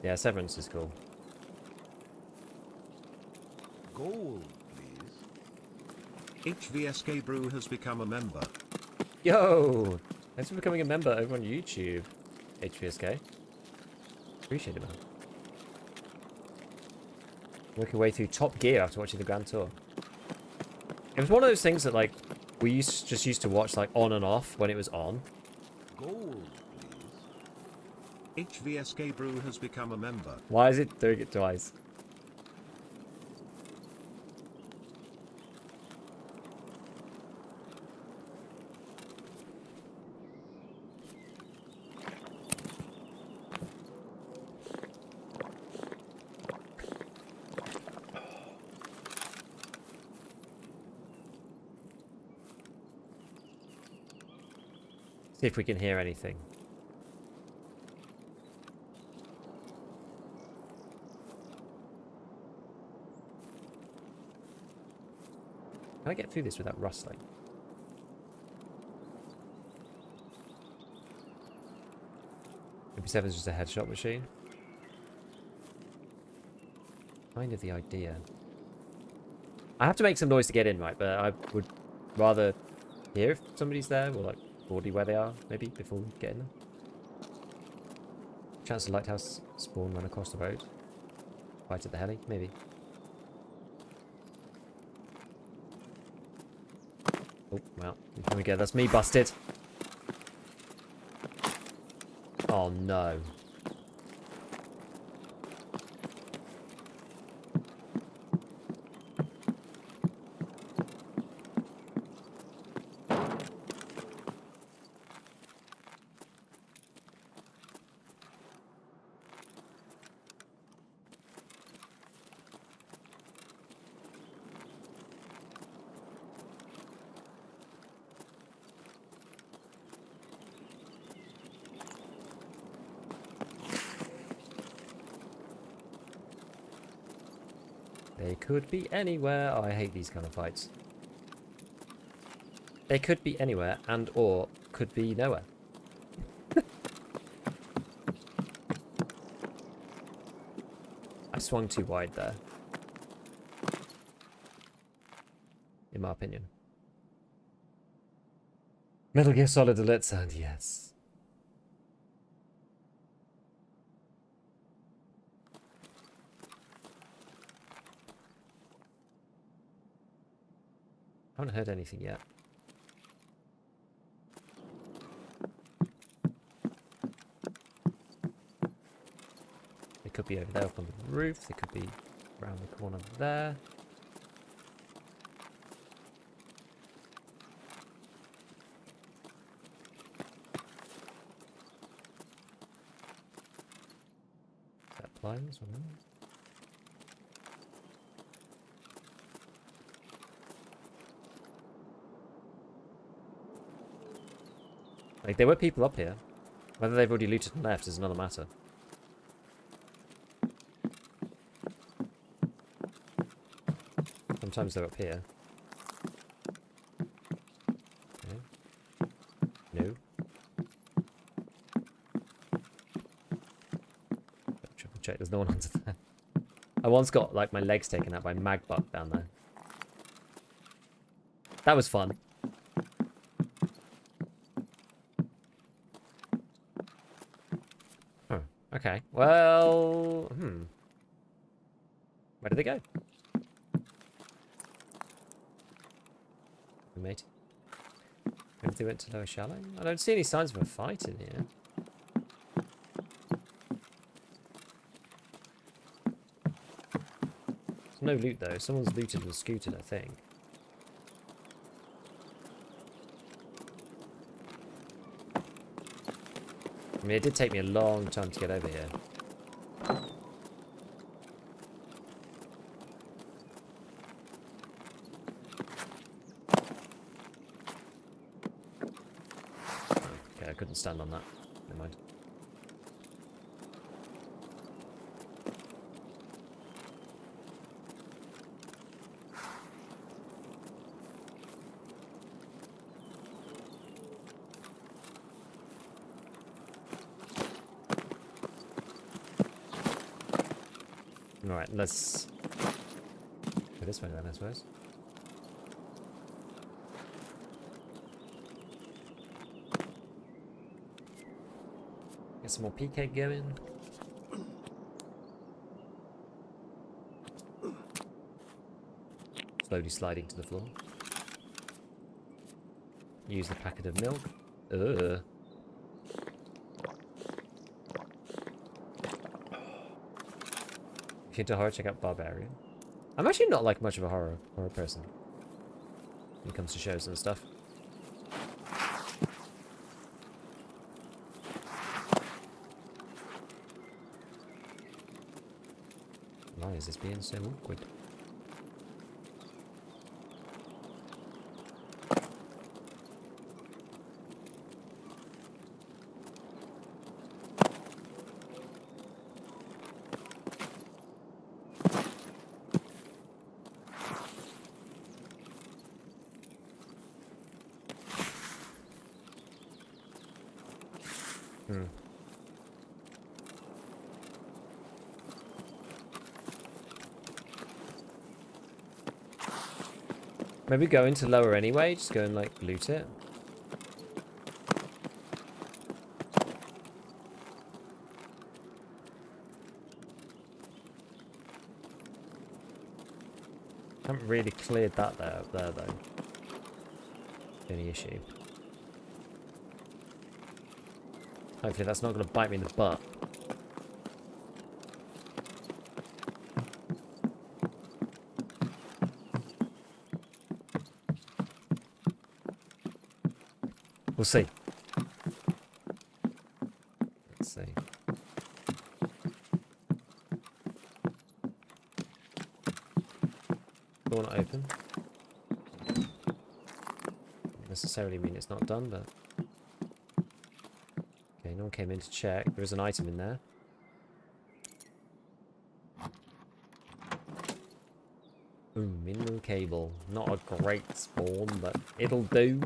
Yeah, Severance is cool. Gold, please. HVSK Brew has become a member. Yo! Thanks for becoming a member over on YouTube, HVSK. Appreciate it, man. Working way through Top Gear after watching the Grand Tour. It was one of those things that, like, we just used to watch, like, on and off when it was on. Gold, please. HVSK Brew has become a member. Why is it doing it twice? See if we can hear anything. Can I get through this without rustling? MP7 is just a headshot machine. Kind of the idea. I have to make some noise to get in, right? But I would rather hear if somebody's there, or like broadly where they are, maybe, before we get in them. Chance the Lighthouse spawn run across the road. Right at the heli, maybe. Oh, well, here we go. That's me busted. Oh, no. They could be anywhere. Oh, I hate these kind of fights. They could be anywhere and or could be nowhere. I swung too wide there. In my opinion. Metal Gear Solid alert sound, yes. I haven't heard anything yet. They could be over there up on the roof. They could be around the corner there. Is that planes or no? Like, there were people up here. Whether they've already looted and left is another matter. Sometimes they're up here. Okay. No. Triple check, there's no one under there. I once got, like, my legs taken out by Magbuck down there. That was fun. Okay, well, where did they go? Mate. Maybe they went to Lower Shallow? I don't see any signs of a fight in here. There's no loot though. Someone's looted and scooted, I think. I mean, it did take me a long time to get over here. Okay, I couldn't stand on that. Never mind. Alright, let's go this way then, I suppose. Get some more PK going. Slowly sliding to the floor. Use the packet of milk. Ugh. If you're into horror, check out Barbarian. I'm actually not like much of a horror person when it comes to shows and stuff. Why is this being so awkward? Maybe go into lower anyway, just go and like loot it. Haven't really cleared that up there though. Any issue. Hopefully that's not going to bite me in the butt. We'll see. Let's see. Door not open. Doesn't necessarily mean it's not done, but... Okay, no one came in to check. There is an item in there. Ooh, mineral cable. Not a great spawn, but it'll do.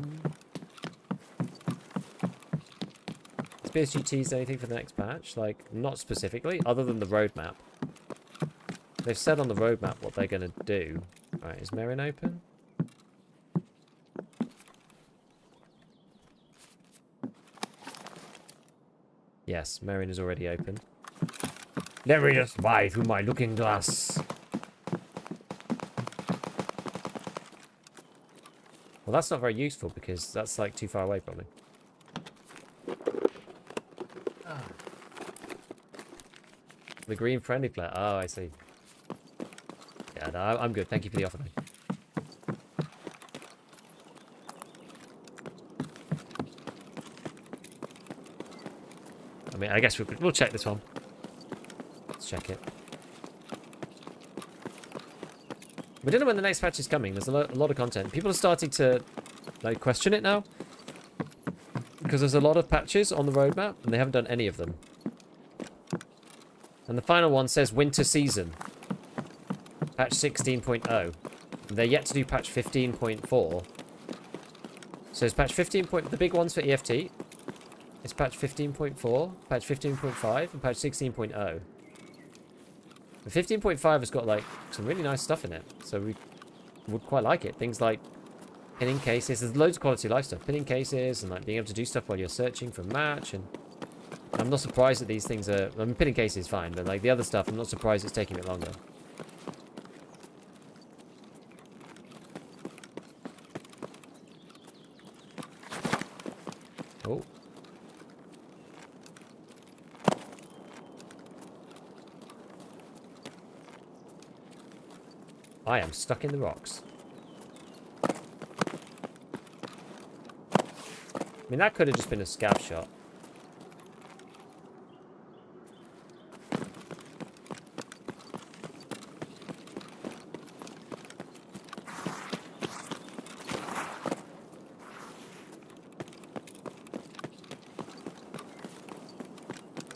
Has PSG teased anything for the next patch? Like, not specifically, other than the roadmap. They've said on the roadmap what they're going to do. Alright, is Merrin open? Yes, Merrin is already open. Let me just buy through my looking glass. Well, that's not very useful because that's like too far away probably. The green friendly player. Oh, I see. Yeah, no, I'm good. Thank you for the offer. I mean, I guess we'll check this one. Let's check it. We don't know when the next patch is coming. There's a lot of content. People are starting to like question it now because there's a lot of patches on the roadmap and they haven't done any of them. And the final one says winter season. Patch 16.0. They're yet to do patch 15.4. So it's patch 15. The big ones for EFT. It's patch 15.4, patch 15.5, and patch 16.0. The 15.5 has got like some really nice stuff in it. So we would quite like it. Things like pinning cases. There's loads of quality life stuff. Pinning cases and like being able to do stuff while you're searching for a match. And I'm not surprised that these things are... I mean, pinning cases is fine, but like the other stuff, I'm not surprised it's taking a bit longer. Oh. I am stuck in the rocks. I mean, that could have just been a scav shot.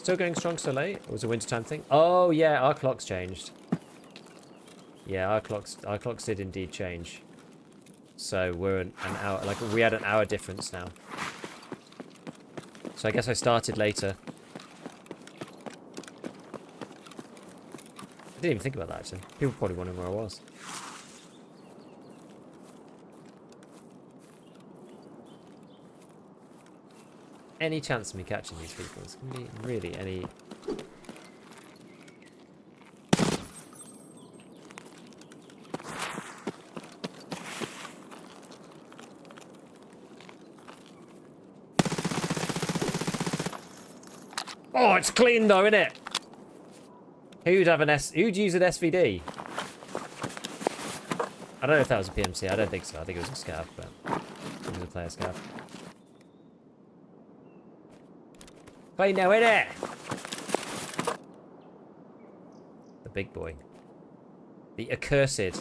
Still going strong so late? Or was it a wintertime thing? Oh yeah, our clock's changed. Yeah, our clocks did indeed change. So we're an hour, like we had an hour difference now. So I guess I started later. didn't even think about that, actually. People probably wondering where I was. Any chance of me catching these people? It's going to be really any... Oh, it's clean though, isn't it? Who'd use an SVD? I don't know if that was a PMC. I don't think so. I think it was a scav, but it was a player scav. Clean now, innit? The big boy. The accursed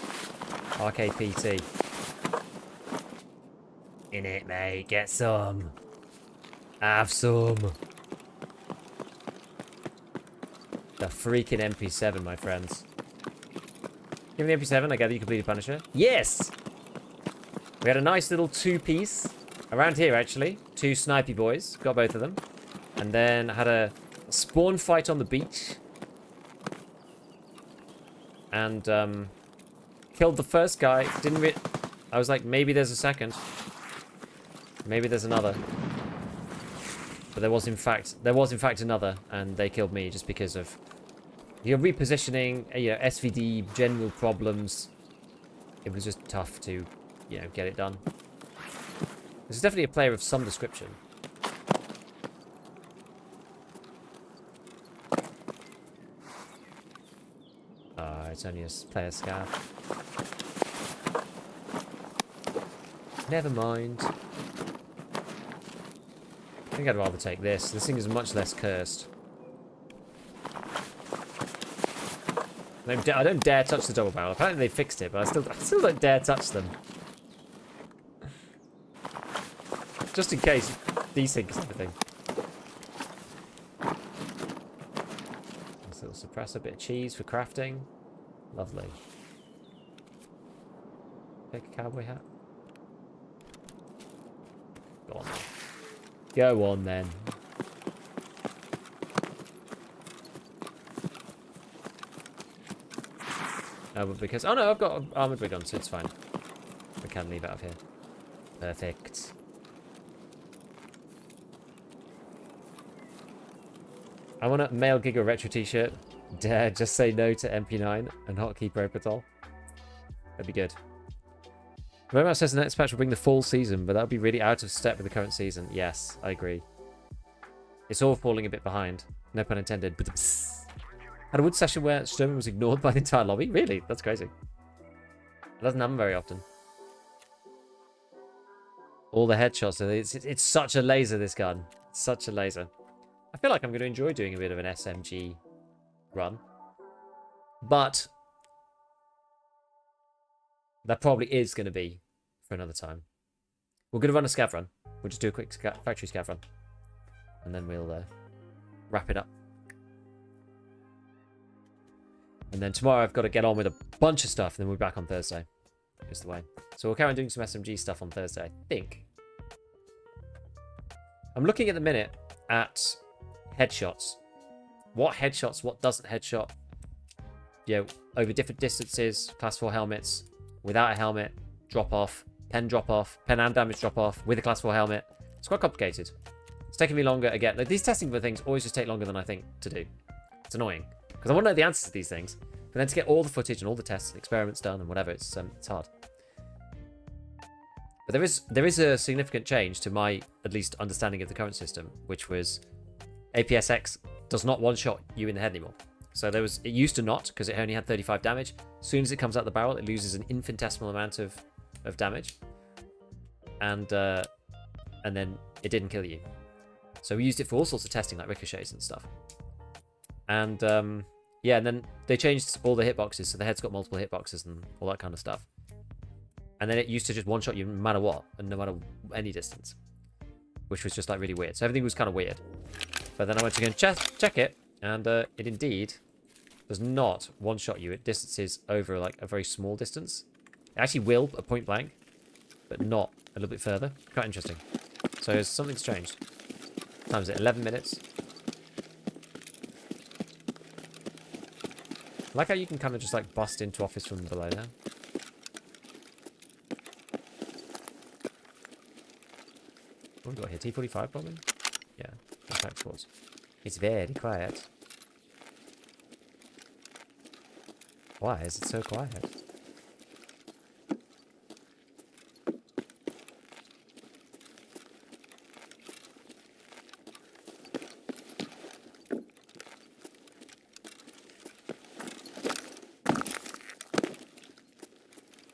RKPT. In it, mate. Get some. Have some. The freaking MP7, my friends. Give me the MP7, I gather you completed Punisher. Yes! We had a nice little two-piece. Around here, actually. Two snipey boys. Got both of them. And then had a spawn fight on the beach. And, killed the first guy. I was like, maybe there's a second. Maybe there's another. But there was in fact another, and they killed me just because of repositioning, SVD general problems. It was just tough to, get it done. This is definitely a player of some description. It's only a player scav. Never mind. I think I'd rather take this. This thing is much less cursed. I don't dare touch the double barrel. Apparently they fixed it, but I still don't dare touch them. Just in case desyncs everything. Nice little suppressor, bit of cheese for crafting. Lovely. Take a cowboy hat. Go on then. Go on then. Oh, but because... Oh no, I've got an armored rig on, so it's fine. I can leave out of here. Perfect. I want a male Giga Retro t-shirt. Dare just say no to MP9 and Hotkey Pro Patrol. That'd be good. Remember, says the next patch will bring the full season, but that would be really out of step with the current season. Yes, I agree. It's all falling a bit behind. No pun intended. But had a wood session where Sturman was ignored by the entire lobby? Really? That's crazy. It doesn't happen very often. All the headshots. It's such a laser, this gun. It's such a laser. I feel like I'm going to enjoy doing a bit of an SMG run. But that probably is going to be for another time. We're going to run a scav run. We'll just do a quick factory scav run. And then we'll wrap it up. And then tomorrow I've got to get on with a bunch of stuff. And then we'll be back on Thursday. Is the way. So we'll carry on doing some SMG stuff on Thursday, I think. I'm looking at the minute at headshots. What headshots, what doesn't headshot. Over different distances, class 4 helmets, without a helmet, drop off, pen and damage drop off, with a class 4 helmet. It's quite complicated. It's taking me longer again. Like, these testing for things always just take longer than I think to do. It's annoying. Because I want to know the answers to these things. But then to get all the footage and all the tests and experiments done and whatever, it's hard. But there is a significant change to my, at least, understanding of the current system, which was APSX does not one-shot you in the head anymore. So it used to not, because it only had 35 damage. As soon as it comes out the barrel, it loses an infinitesimal amount of damage. And then it didn't kill you. So we used it for all sorts of testing, like ricochets and stuff. And yeah, and then they changed all the hitboxes, so the head's got multiple hitboxes and all that kind of stuff. And then it used to just one-shot you no matter what, and no matter any distance. Which was just like really weird. So everything was kind of weird. But then I went to go and check it, and it indeed does not one-shot you at distances over like a very small distance. It actually will at point blank, but not a little bit further. Quite interesting. So something's changed. What time is it? 11 minutes. like how you can kind of just like bust into office from below now. What have we got here? T-45 bombing? Yeah, contact force. It's very quiet. Why is it so quiet?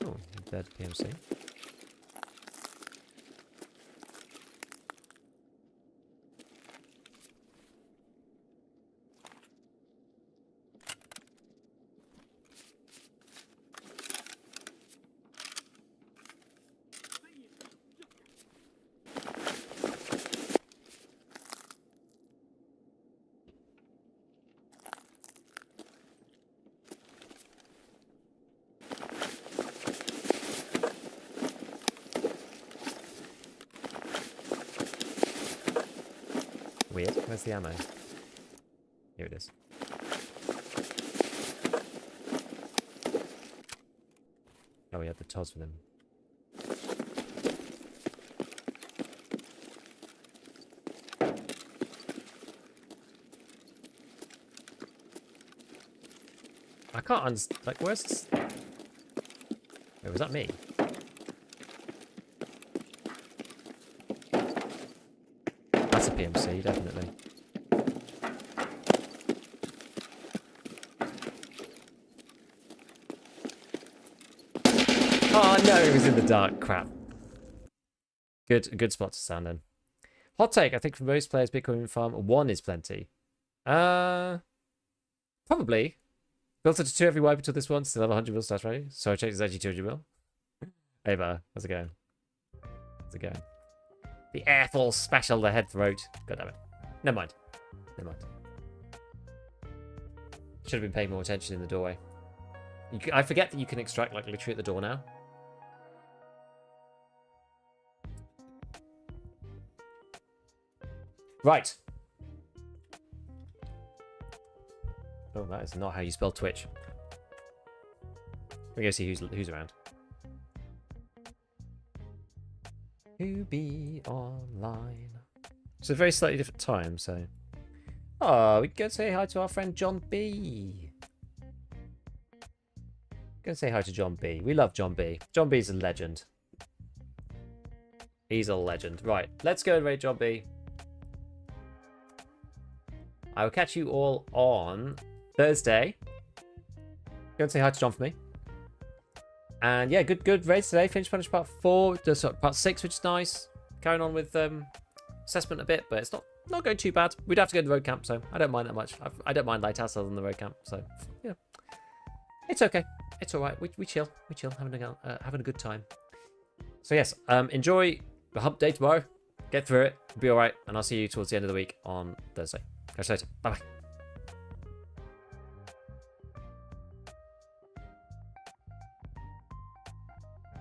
Oh, dead PMC. Weird. Where's the ammo? Here it is. Oh, we had the TOS with him. I can't understand. Like, where's this? Wait, was that me? That's a PMC, definitely. Oh no, it was in the dark. Crap. Good spot to stand in. Hot take. I think for most players, Bitcoin farm 1 is plenty. Probably. Built it to 2 every wipe until this one. Still have 100 mil stats ready. So I checked it's actually 200 mil. Hey, bar. How's it going? How's it going? The Air Force special, the head throat. God damn it. Never mind. Never mind. Should have been paying more attention in the doorway. I forget that you can extract like literally at the door now. Right. Oh, that is not how you spell Twitch. We're going to see who's around. Who be online? It's a very slightly different time, so... Oh, we can go say hi to our friend John B. Go say hi to John B. We love John B. John B's a legend. He's a legend. Right, let's go and raid John B. I will catch you all on Thursday. Go and say hi to John for me. And yeah, good raids today. Finished Punish Part 4, Part 6, which is nice. Carrying on with assessment a bit, but it's not going too bad. We'd have to go to the road camp, so I don't mind that much. I don't mind Lighthouse other than the road camp, so yeah. It's okay. It's all right. We chill. We chill. Having a good time. So yes, enjoy the hump day tomorrow. Get through it. Be all right. And I'll see you towards the end of the week on Thursday. Catch you later. Bye-bye.